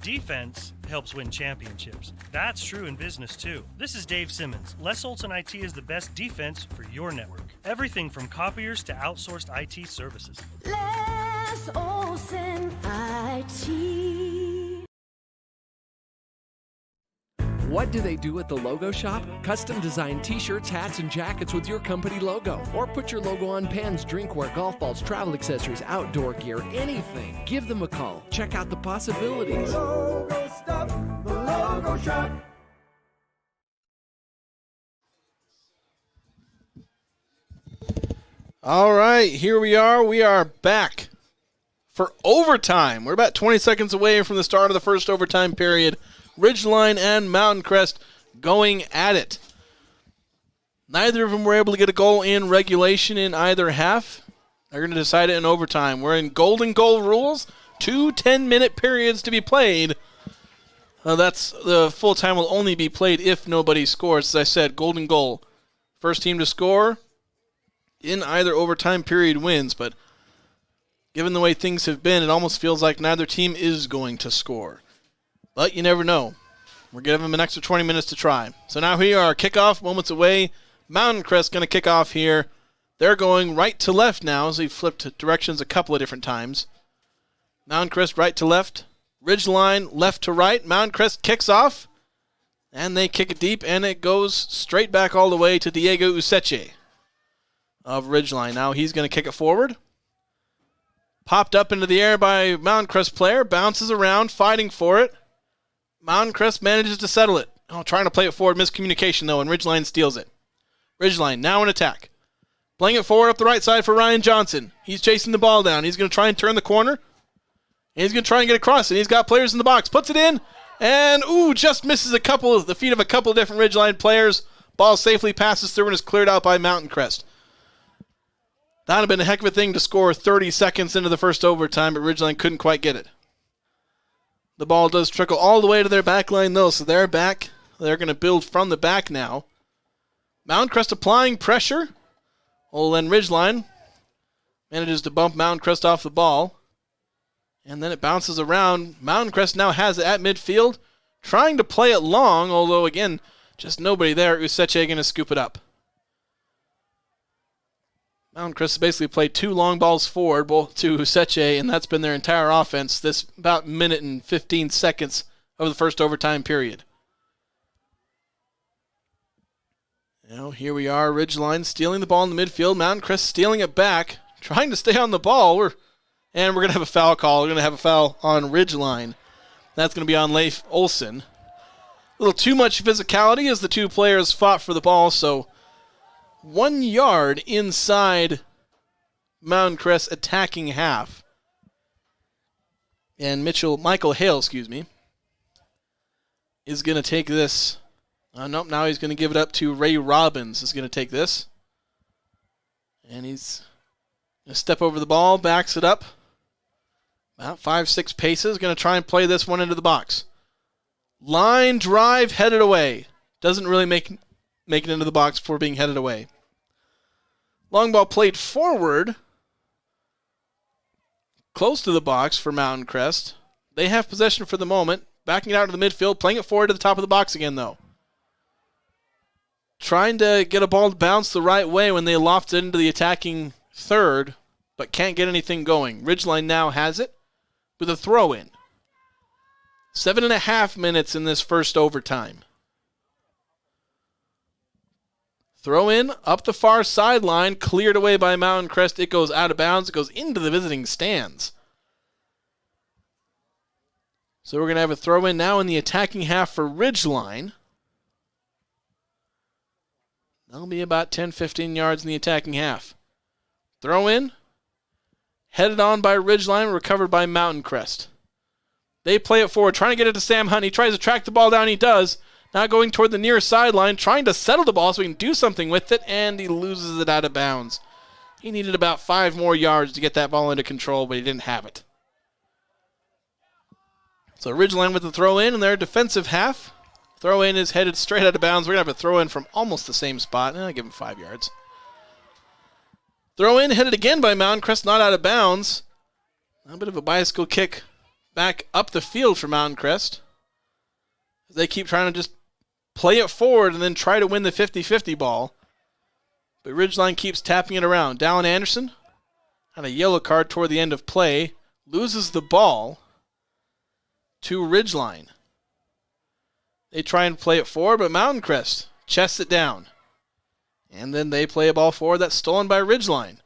Defense helps win championships. That's true in business too. This is Dave Simmons. Les Olson IT is the best defense for your network. Everything from copiers to outsourced IT services. Les Olson IT. What do they do at the Logo Shop? Custom design t-shirts, hats, and jackets with your company logo. Or put your logo on pens, drinkware, golf balls, travel accessories, outdoor gear, anything. Give them a call. Check out the possibilities. Logo Stop, the Logo Shop. All right, here we are. We are back for overtime. We're about 20 seconds away from the start of the first overtime period. Ridgeline and Mountain Crest going at it. Neither of them were able to get a goal in regulation in either half. They're going to decide it in overtime. We're in golden goal rules. 2 10-minute periods to be played. That's the full time will only be played if nobody scores. As I said, golden goal. First team to score in either overtime period wins. But given the way things have been, it almost feels like neither team is going to score. But you never know. We're giving them an extra 20 minutes to try. So now here are kickoff moments away. Mountain Crest going to kick off here. They're going right to left now as they flipped directions a couple of different times. Mountain Crest right to left. Ridgeline left to right. Mountain Crest kicks off. And they kick it deep, and it goes straight back all the way to Diego Useche of Ridgeline. Now he's going to kick it forward. Popped up into the air by Mountain Crest player. Bounces around, fighting for it. Mountain Crest manages to settle it. Oh, trying to play it forward. Miscommunication, though, and Ridgeline steals it. Ridgeline now in attack. Playing it forward up the right side for Ryan Johnson. He's chasing the ball down. He's going to try and turn the corner. And he's going to try and get across it. He's got players in the box. Puts it in. And, just misses the feet of a couple of different Ridgeline players. Ball safely passes through and is cleared out by Mountain Crest. That would have been a heck of a thing to score 30 seconds into the first overtime, but Ridgeline couldn't quite get it. The ball does trickle all the way to their back line, though, so they're back. They're going to build from the back now. Mountain Crest applying pressure. Then Ridgeline manages to bump Mountain Crest off the ball. And then it bounces around. Mountain Crest now has it at midfield, trying to play it long, although, again, just nobody there. Useche going to scoop it up. Mountain Crest basically played 2 long balls forward, both to Useche, and that's been their entire offense this about minute and 15 seconds of the first overtime period. Here we are, Ridgeline stealing the ball in the midfield. Mountain Crest stealing it back, trying to stay on the ball. And we're going to have a foul call. We're going to have a foul on Ridgeline. That's going to be on Leif Olsen. A little too much physicality as the two players fought for the ball, so 1 yard inside Mountain Crest attacking half. And Michael Hale, is going to take this. Nope, now he's going to give it up to Ray Robbins is going to take this. And he's going to step over the ball, backs it up. About 5-6 paces. Going to try and play this one into the box. Line drive, headed away. Doesn't really make it into the box before being headed away. Long ball played forward. Close to the box for Mountain Crest. They have possession for the moment. Backing it out to the midfield. Playing it forward to the top of the box again, though. Trying to get a ball to bounce the right way when they loft it into the attacking third, but can't get anything going. Ridgeline now has it with a throw-in. 7.5 minutes in this first overtime. Throw-in up the far sideline, cleared away by Mountain Crest. It goes out of bounds. It goes into the visiting stands. So we're going to have a throw-in now in the attacking half for Ridgeline. That'll be about 10-15 yards in the attacking half. Throw in. Headed on by Ridgeline, recovered by Mountain Crest. They play it forward, trying to get it to Sam Hunt. He tries to track the ball down. He does. Now going toward the near sideline, trying to settle the ball so he can do something with it, and he loses it out of bounds. He needed about 5 more yards to get that ball into control, but he didn't have it. So Ridgeline with the throw in their defensive half. Throw in is headed straight out of bounds. We're going to have a throw in from almost the same spot. I'll give him 5 yards. Throw in headed again by Mountain Crest, not out of bounds. A bit of a bicycle kick back up the field for Mountain Crest. They keep trying to just play it forward and then try to win the 50-50 ball. But Ridgeline keeps tapping it around. Dallin Anderson had a yellow card toward the end of play. Loses the ball to Ridgeline. They try and play it forward, but Mountain Crest chests it down. And then they play a ball forward that's stolen by Ridgeline.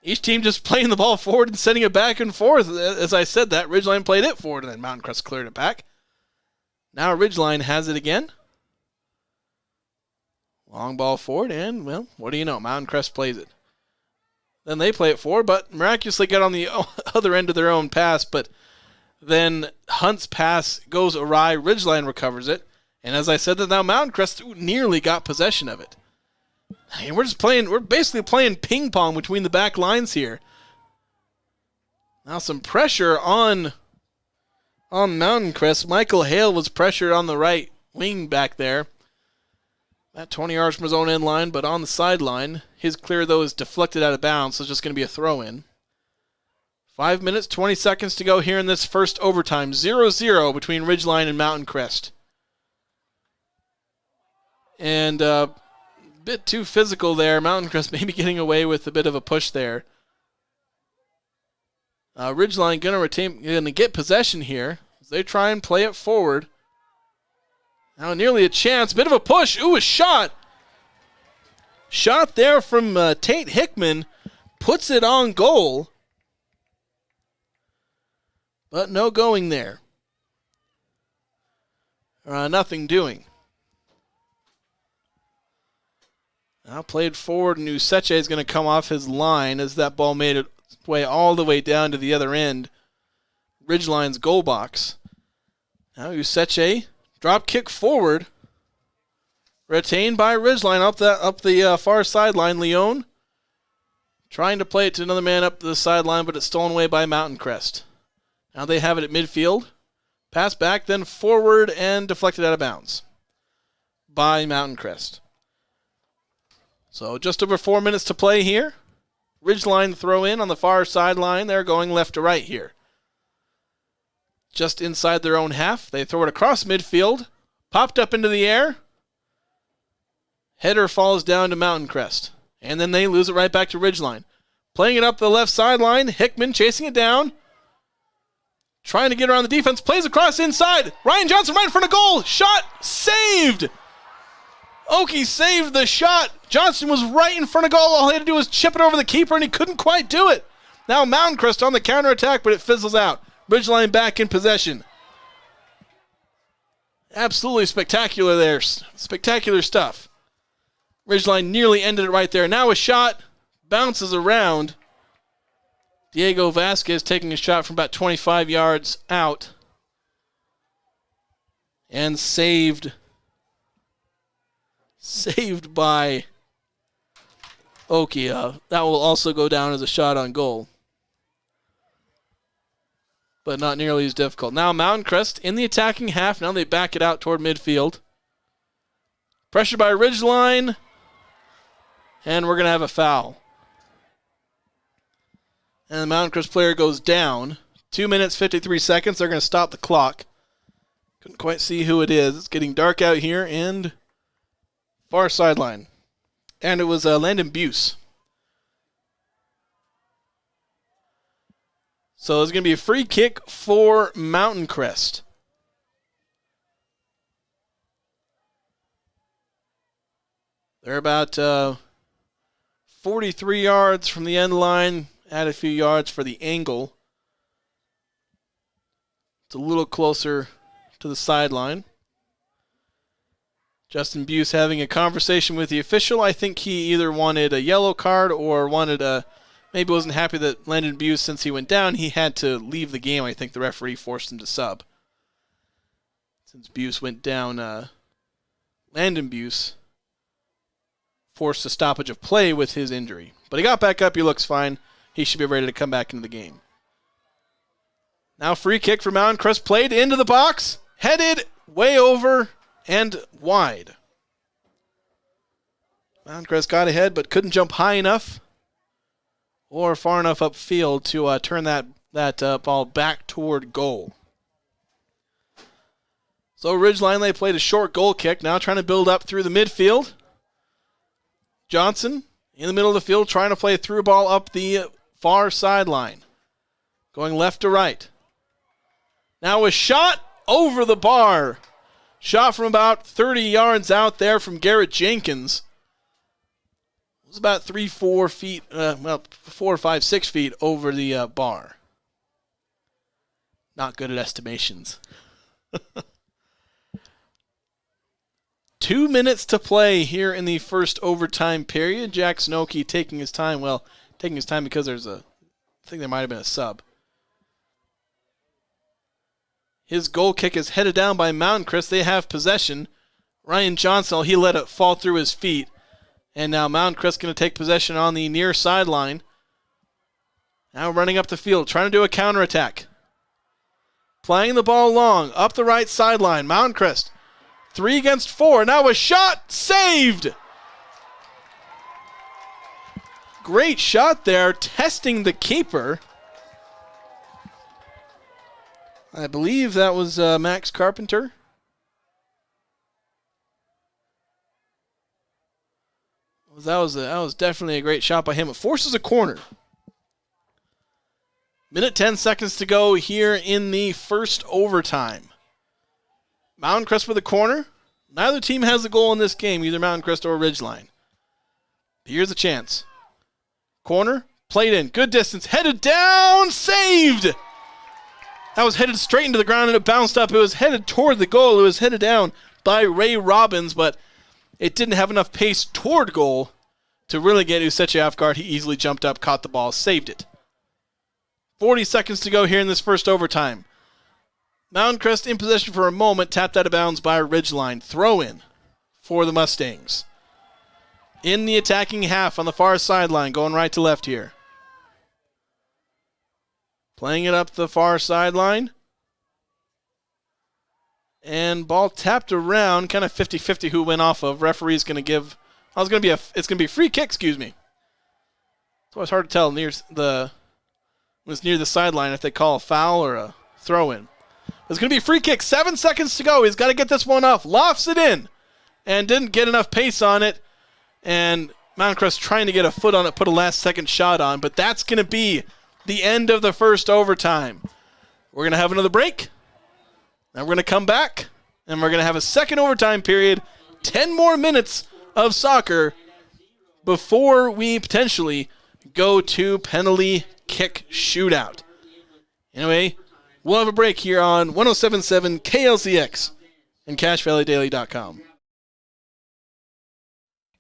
Each team just playing the ball forward and sending it back and forth. As I said that, Ridgeline played it forward, and then Mountain Crest cleared it back. Now Ridgeline has it again. Long ball forward, and, well, what do you know? Mountain Crest plays it. Then they play it forward, but miraculously get on the other end of their own pass, but then Hunt's pass goes awry. Ridgeline recovers it. And as I said, that now Mountain Crest nearly got possession of it. And we're basically playing ping pong between the back lines here. Now some pressure on Mountain Crest. Michael Hale was pressured on the right wing back there. At 20 yards from his own end line, but on the sideline. His clear, though, is deflected out of bounds, so it's just going to be a throw-in. 5 minutes, 20 seconds to go here in this first overtime. 0-0 between Ridgeline and Mountain Crest. And bit too physical there. Mountain Crest maybe getting away with a bit of a push there. Ridgeline gonna get possession here as they try and play it forward. Now nearly a chance. Bit of a push. Ooh, a shot. Shot there from Tate Hickman. Puts it on goal. But no going there. Nothing doing. Now played forward, and Useche is going to come off his line as that ball made its way all the way down to the other end. Ridgeline's goal box. Now Useche, drop kick forward. Retained by Ridgeline up the far sideline. Leone trying to play it to another man up the sideline, but it's stolen away by Mountain Crest. Now they have it at midfield. Pass back, then forward, and deflected out of bounds by Mountain Crest. So just over 4 minutes to play here. Ridgeline throw in on the far sideline. They're going left to right here. Just inside their own half. They throw it across midfield. Popped up into the air. Header falls down to Mountain Crest. And then they lose it right back to Ridgeline. Playing it up the left sideline. Hickman chasing it down. Trying to get around the defense. Plays across inside. Ryan Johnson right in front of goal. Shot saved. Okie saved the shot. Johnson was right in front of goal. All he had to do was chip it over the keeper, and he couldn't quite do it. Now Mountain Crest on the counterattack, but it fizzles out. Ridgeline back in possession. Absolutely spectacular there. Spectacular stuff. Ridgeline nearly ended it right there. Now a shot. Bounces around. Diego Vasquez taking a shot from about 25 yards out. And saved by Okia. That will also go down as a shot on goal. But not nearly as difficult. Now Mountain Crest in the attacking half. Now they back it out toward midfield. Pressure by Ridgeline. And we're going to have a foul. And the Mountain Crest player goes down. 2 minutes, 53 seconds. They're going to stop the clock. Couldn't quite see who it is. It's getting dark out here. And far sideline. And it was Landon Buse. So it's going to be a free kick for Mountain Crest. They're about 43 yards from the end line. Add a few yards for the angle. It's a little closer to the sideline. Justin Buse having a conversation with the official. I think he either wanted a yellow card or maybe wasn't happy that Landon Buse, since he went down, he had to leave the game. I think the referee forced him to sub. Since Buse went down, Landon Buse forced a stoppage of play with his injury. But he got back up. He looks fine. He should be ready to come back into the game. Now free kick for Mountain Crest, played into the box, headed way over and wide. Mountain Crest got ahead but couldn't jump high enough or far enough upfield to turn that ball back toward goal. So Ridgeline, they played a short goal kick, now trying to build up through the midfield. Johnson in the middle of the field trying to play a through ball up the far sideline. Going left to right. Now a shot over the bar. Shot from about 30 yards out there from Garrett Jenkins. It was about 4 feet, 4, 5, 6 feet over the bar. Not good at estimations. 2 minutes to play here in the first overtime period. Jack Snokey taking his time. Well, taking his time because I think there might have been a sub. His goal kick is headed down by Mountain Crest. They have possession. Ryan Johnson, he let it fall through his feet. And now Mountain Crest going to take possession on the near sideline. Now running up the field, trying to do a counterattack. Playing the ball long, up the right sideline. Mountain Crest, 3 against 4. Now a shot, saved! Great shot there, testing the keeper. I believe that was Max Carpenter. That was definitely a great shot by him. It forces a corner. Minute 10 seconds to go here in the first overtime. Mountain Crest with a corner. Neither team has a goal in this game, either Mountain Crest or Ridgeline. Here's a chance. Corner, played in, good distance, headed down, saved! That was headed straight into the ground and it bounced up. It was headed toward the goal. It was headed down by Ray Robbins, but it didn't have enough pace toward goal to really get Useche off guard. He easily jumped up, caught the ball, saved it. 40 seconds to go here in this first overtime. Mountain Crest in possession for a moment, tapped out of bounds by Ridgeline. Throw in for the Mustangs. In the attacking half on the far sideline, going right to left here. Playing it up the far sideline. And ball tapped around, kind of 50-50 who went off of. Referee's going to give, it's going to be a free kick, excuse me. So it's hard to tell when it's near the sideline if they call a foul or a throw-in. It's going to be a free kick. 7 seconds to go. He's got to get this one off. Lofts it in. And didn't get enough pace on it. And Mountain Crest trying to get a foot on it, put a last-second shot on. But that's going to be the end of the first overtime. We're going to have another break. Now we're going to come back. And we're going to have a second overtime period. 10 more minutes of soccer before we potentially go to penalty kick shootout. Anyway, we'll have a break here on 107.7 KLCX and CashValleyDaily.com.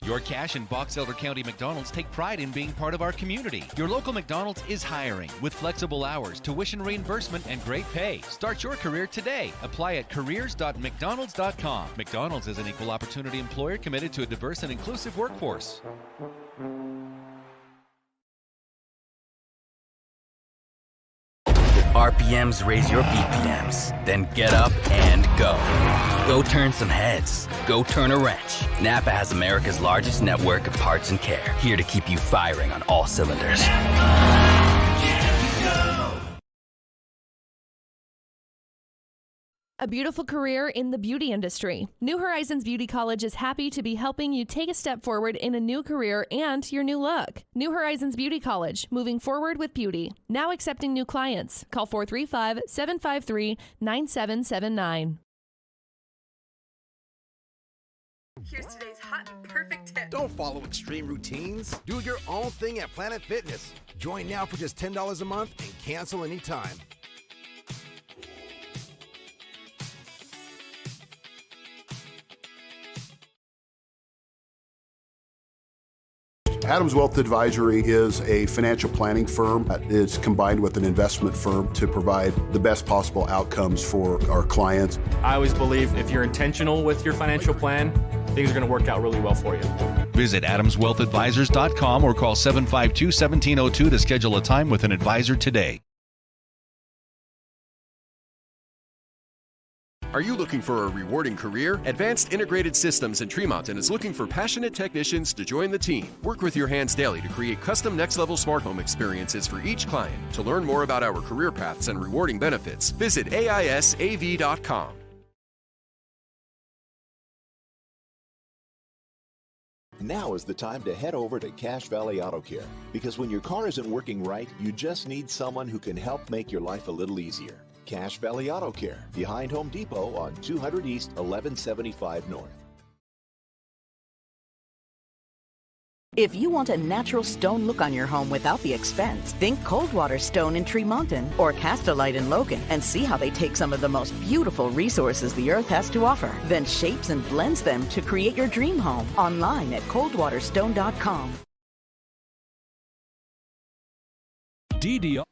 Your Cache and Box Elder County McDonald's take pride in being part of our community. Your local McDonald's is hiring with flexible hours, tuition reimbursement, and great pay. Start your career today. Apply at careers.mcdonalds.com. McDonald's is an equal opportunity employer committed to a diverse and inclusive workforce. RPMs raise your BPMs. Then get up and go. Go turn some heads. Go turn a wrench. Napa has America's largest network of parts and care, here to keep you firing on all cylinders. A beautiful career in the beauty industry. New Horizons Beauty College is happy to be helping you take a step forward in a new career and your new look. New Horizons Beauty College, moving forward with beauty. Now accepting new clients. Call 435-753-9779. Here's today's hot and perfect tip. Don't follow extreme routines. Do your own thing at Planet Fitness. Join now for just $10 a month and cancel anytime. Adams Wealth Advisory is a financial planning firm that is combined with an investment firm to provide the best possible outcomes for our clients. I always believe if you're intentional with your financial plan, things are going to work out really well for you. Visit adamswealthadvisors.com or call 752-1702 to schedule a time with an advisor today. Are you looking for a rewarding career? Advanced Integrated Systems in Tremont is looking for passionate technicians to join the team. Work with your hands daily to create custom next-level smart home experiences for each client. To learn more about our career paths and rewarding benefits, visit AISAV.com. Now is the time to head over to Cache Valley Auto Care, because when your car isn't working right, you just need someone who can help make your life a little easier. Cache Valley Auto Care, behind Home Depot on 200 East, 1175 North. If you want a natural stone look on your home without the expense, think Coldwater Stone in Tremonton or Castolite in Logan and see how they take some of the most beautiful resources the earth has to offer, then shapes and blends them to create your dream home. Online at coldwaterstone.com. DDR.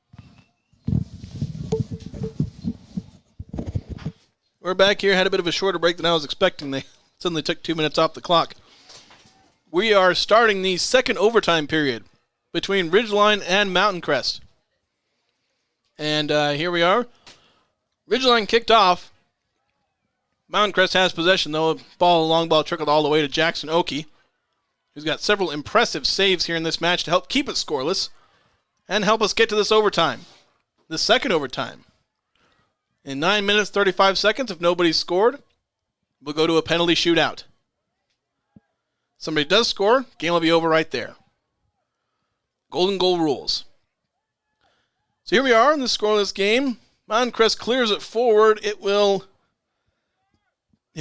We're back here. Had a bit of a shorter break than I was expecting. They suddenly took 2 minutes off the clock. We are starting the second overtime period between Ridgeline and Mountain Crest. And here we are. Ridgeline kicked off. Mountain Crest has possession, though. A long ball trickled all the way to Jackson Oakey, who's got several impressive saves here in this match to help keep it scoreless and help us get to this overtime, the second overtime. In 9 minutes, 35 seconds, if nobody's scored, we'll go to a penalty shootout. Somebody does score, game will be over right there. Golden goal rules. So here we are in the scoreless game. Mountain Crest clears it forward. It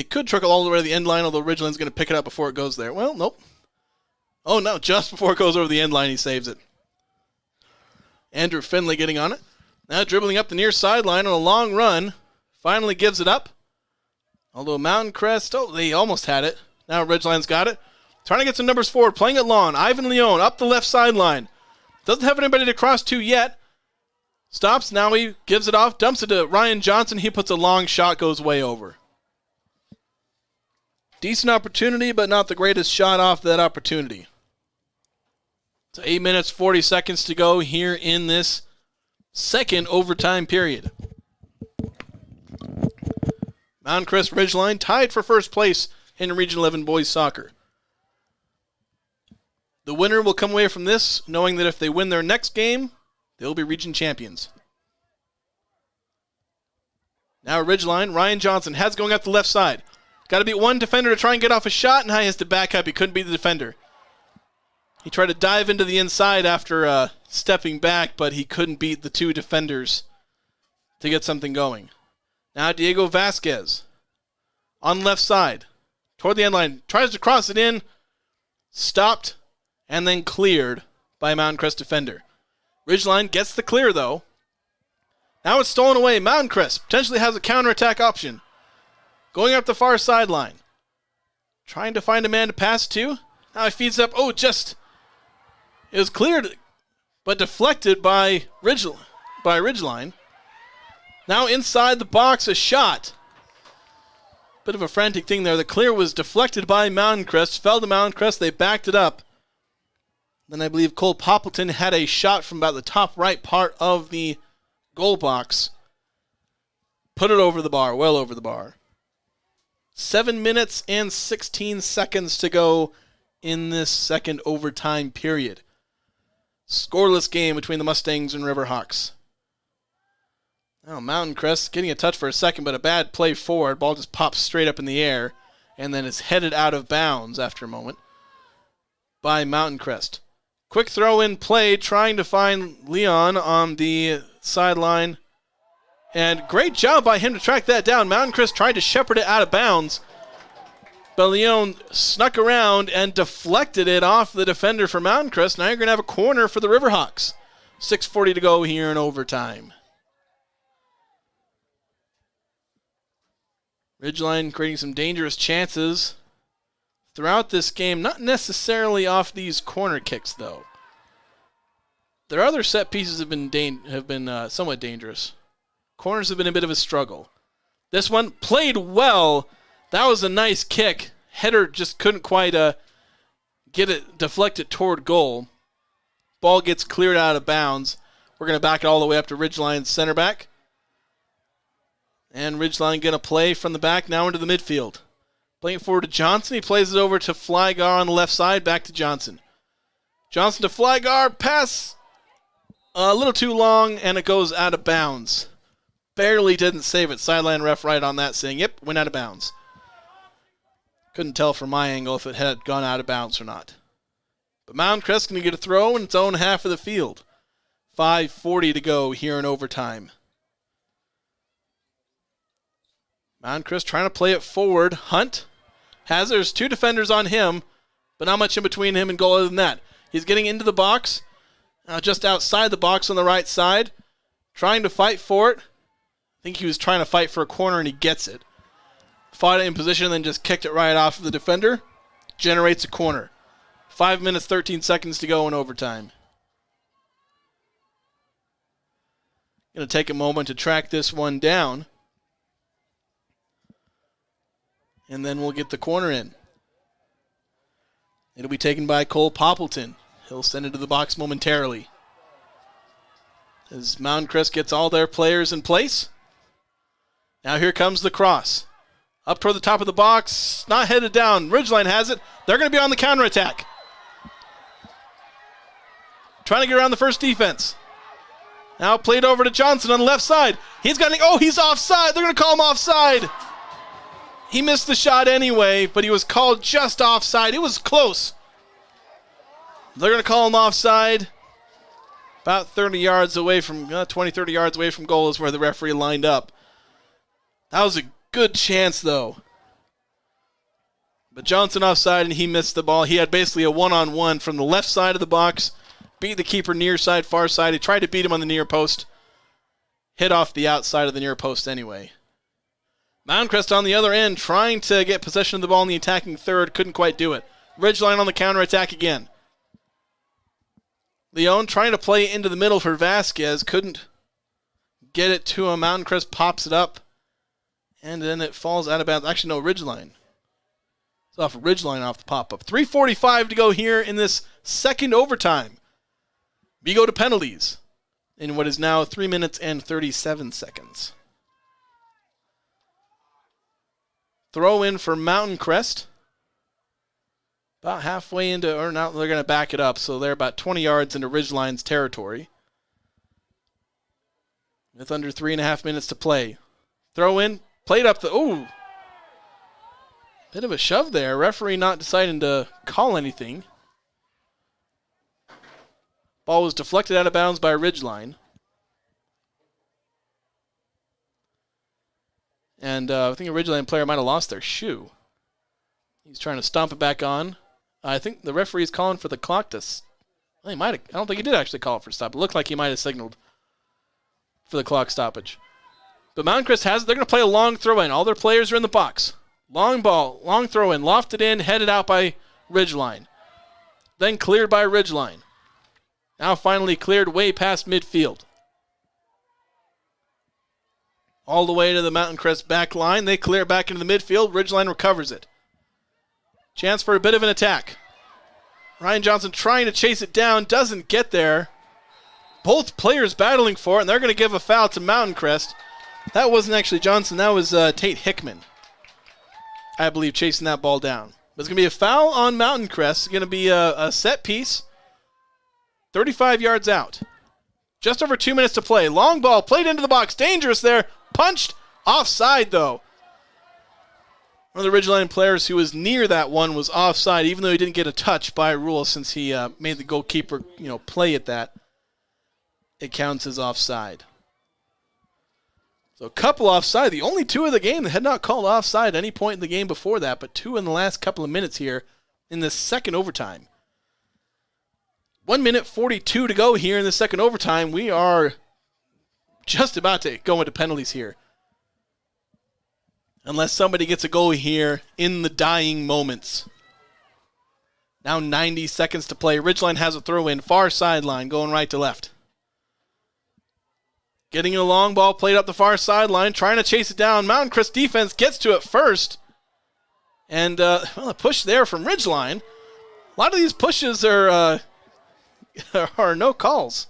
could trickle all the way to the end line, although Ridgeline's going to pick it up before it goes there. Well, nope. Oh, no, just before it goes over the end line, he saves it. Andrew Finley getting on it. Now dribbling up the near sideline on a long run. Finally gives it up. Although Mountain Crest, they almost had it. Now Ridgeline's got it. Trying to get some numbers forward, playing it long. Ivan Leone up the left sideline. Doesn't have anybody to cross to yet. Stops, now he gives it off, dumps it to Ryan Johnson. He puts a long shot, goes way over. Decent opportunity, but not the greatest shot off that opportunity. So 8 minutes, 40 seconds to go here in this second overtime period. Mountain Crest Ridgeline tied for first place in Region 11 boys soccer. The winner will come away from this knowing that if they win their next game, they'll be region champions. Now Ridgeline, Ryan Johnson has going up the left side. Got to beat one defender to try and get off a shot, and he has to back up. He couldn't beat the defender. He tried to dive into the inside after stepping back, but he couldn't beat the two defenders to get something going. Now Diego Vasquez on the left side, toward the end line, tries to cross it in, stopped, and then cleared by a Mountain Crest defender. Ridgeline gets the clear, though. Now it's stolen away. Mountain Crest potentially has a counterattack option. Going up the far sideline. Trying to find a man to pass to. Now he feeds up. It was cleared, but deflected by Ridgeline. Now inside the box, a shot. Bit of a frantic thing there. The clear was deflected by Mountain Crest. Fell to Mountain Crest. They backed it up. Then I believe Cole Poppleton had a shot from about the top right part of the goal box. Put it over the bar, well over the bar. 7 minutes and 16 seconds to go in this second overtime period. Scoreless game between the Mustangs and Riverhawks. Now Mountain Crest getting a touch for a second, but a bad play forward. Ball just pops straight up in the air and then is headed out of bounds after a moment by Mountain Crest. Quick throw-in play, trying to find Leon on the sideline. And great job by him to track that down. Mountain Crest tried to shepherd it out of bounds, but Leon snuck around and deflected it off the defender for Mountain Crest. Now you're going to have a corner for the Riverhawks. 6:40 to go here in overtime. Ridgeline creating some dangerous chances throughout this game, not necessarily off these corner kicks, though. Their other set pieces have been somewhat dangerous. Corners have been a bit of a struggle. This one played well. That was a nice kick. Header just couldn't quite get it deflected toward goal. Ball gets cleared out of bounds. We're going to back it all the way up to Ridgeline's center back. And Ridgeline going to play from the back now into the midfield. Playing forward to Johnson. He plays it over to Flygar on the left side. Back to Johnson. Johnson to Flygar. Pass a little too long, and it goes out of bounds. Barely didn't save it. Sideline ref right on that saying, yep, went out of bounds. Couldn't tell from my angle if it had gone out of bounds or not. But Mountain Crest going to get a throw in its own half of the field. 5:40 to go here in overtime. Mountain Crest trying to play it forward. Hunt there's two defenders on him, but not much in between him and goal other than that. He's getting into the box, just outside the box on the right side, trying to fight for it. I think he was trying to fight for a corner and he gets it. Fought it in position and then just kicked it right off of the defender. Generates a corner. 5 minutes, 13 seconds to go in overtime. Going to take a moment to track this one down. And then we'll get the corner in. It'll be taken by Cole Poppleton. He'll send it to the box momentarily. As Mountain Crest gets all their players in place. Now here comes the cross. Up toward the top of the box. Not headed down. Ridgeline has it. They're going to be on the counterattack. Trying to get around the first defense. Now played over to Johnson on the left side. He's offside. They're going to call him offside. He missed the shot anyway, but he was called just offside. It was close. They're going to call him offside. About 30 yards away from, 20, 30 yards away from goal is where the referee lined up. That was a good chance, though. But Johnson offside, and he missed the ball. He had basically a one-on-one from the left side of the box. Beat the keeper near side, far side. He tried to beat him on the near post. Hit off the outside of the near post anyway. Mountain Crest on the other end, trying to get possession of the ball in the attacking third. Couldn't quite do it. Ridgeline on the counterattack again. Leon trying to play into the middle for Vasquez. Couldn't get it to him. Mountain Crest pops it up. And then it falls out of bounds. Actually, no, Ridgeline. It's off Ridgeline off the pop-up. 3:45 to go here in this second overtime. We go to penalties in what is now 3 minutes and 37 seconds. Throw in for Mountain Crest. About halfway into, or now they're going to back it up, so they're about 20 yards into Ridgeline's territory. With under 3.5 minutes to play. Throw in, played up the, ooh. Bit of a shove there. Referee not deciding to call anything. Ball was deflected out of bounds by Ridgeline. And I think a Ridgeline player might have lost their shoe. He's trying to stomp it back on. I think the referee is calling for the clock to... Well, he might have, I don't think he did actually call for a stop. It looked like he might have signaled for the clock stoppage. But Mountain Crest has it. They're going to play a long throw-in. All their players are in the box. Long ball, long throw-in, lofted in, headed out by Ridgeline. Then cleared by Ridgeline. Now finally cleared way past midfield. All the way to the Mountain Crest back line. They clear back into the midfield. Ridgeline recovers it. Chance for a bit of an attack. Ryan Johnson trying to chase it down. Doesn't get there. Both players battling for it, and they're going to give a foul to Mountain Crest. That wasn't actually Johnson. That was Tate Hickman, I believe, chasing that ball down. But it's going to be a foul on Mountain Crest. It's going to be a set piece. 35 yards out. Just over 2 minutes to play. Long ball played into the box. Dangerous there. Punched. Offside, though. One of the Ridgeline players who was near that one was offside, even though he didn't get a touch by rule since he made the goalkeeper play at that. It counts as offside. So a couple offside. The only two of the game that had not called offside at any point in the game before that, but two in the last couple of minutes here in the second overtime. 1 minute 42 to go here in the second overtime. We are just about to go into penalties here. Unless somebody gets a goal here in the dying moments. Now 90 seconds to play. Ridgeline has a throw in. Far sideline going right to left. Getting a long ball played up the far sideline. Trying to chase it down. Mountain Crest defense gets to it first. And a push there from Ridgeline. A lot of these pushes are no calls.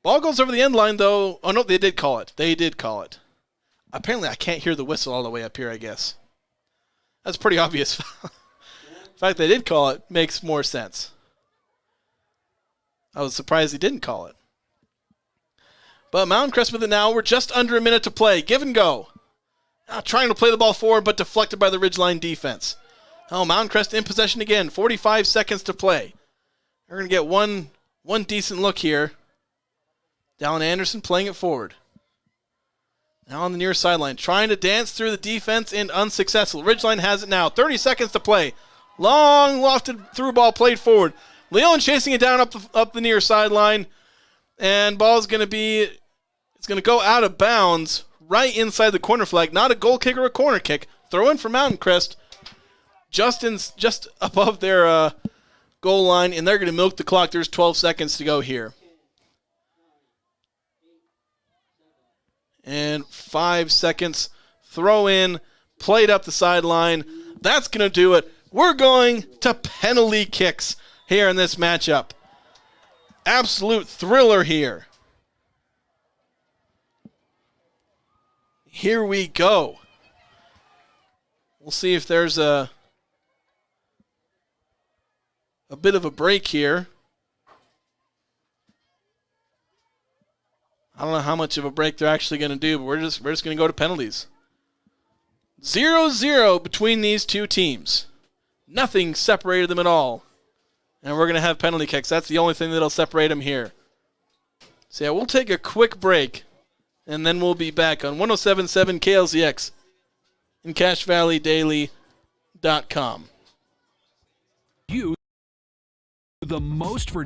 Ball goes over the end line, though. Oh, no, they did call it. They did call it. Apparently, I can't hear the whistle all the way up here, I guess. That's pretty obvious. The fact they did call it makes more sense. I was surprised they didn't call it. But Mountain Crest with it now. We're just under a minute to play. Give and go. Trying to play the ball forward, but deflected by the Ridgeline defense. Oh, Mountain Crest in possession again. 45 seconds to play. We're going to get one decent look here. Dallin Anderson playing it forward. Now on the near sideline, trying to dance through the defense and unsuccessful. Ridgeline has it now. 30 seconds to play. Long lofted through ball played forward. Leon chasing it down up the near sideline. And ball's going to go out of bounds right inside the corner flag. Not a goal kick or a corner kick. Throw in for Mountain Crest. Just above their goal line, and they're going to milk the clock. There's 12 seconds to go here. And 5 seconds. Throw in. Played up the sideline. That's going to do it. We're going to penalty kicks here in this matchup. Absolute thriller here. Here we go. We'll see if there's a bit of a break here. I don't know how much of a break they're actually going to do, but we're just going to go to penalties. 0-0 between these two teams. Nothing separated them at all. And we're going to have penalty kicks. That's the only thing that'll separate them here. So yeah, we'll take a quick break, and then we'll be back on 107.7 KLZX and CashValleyDaily.com. You the most for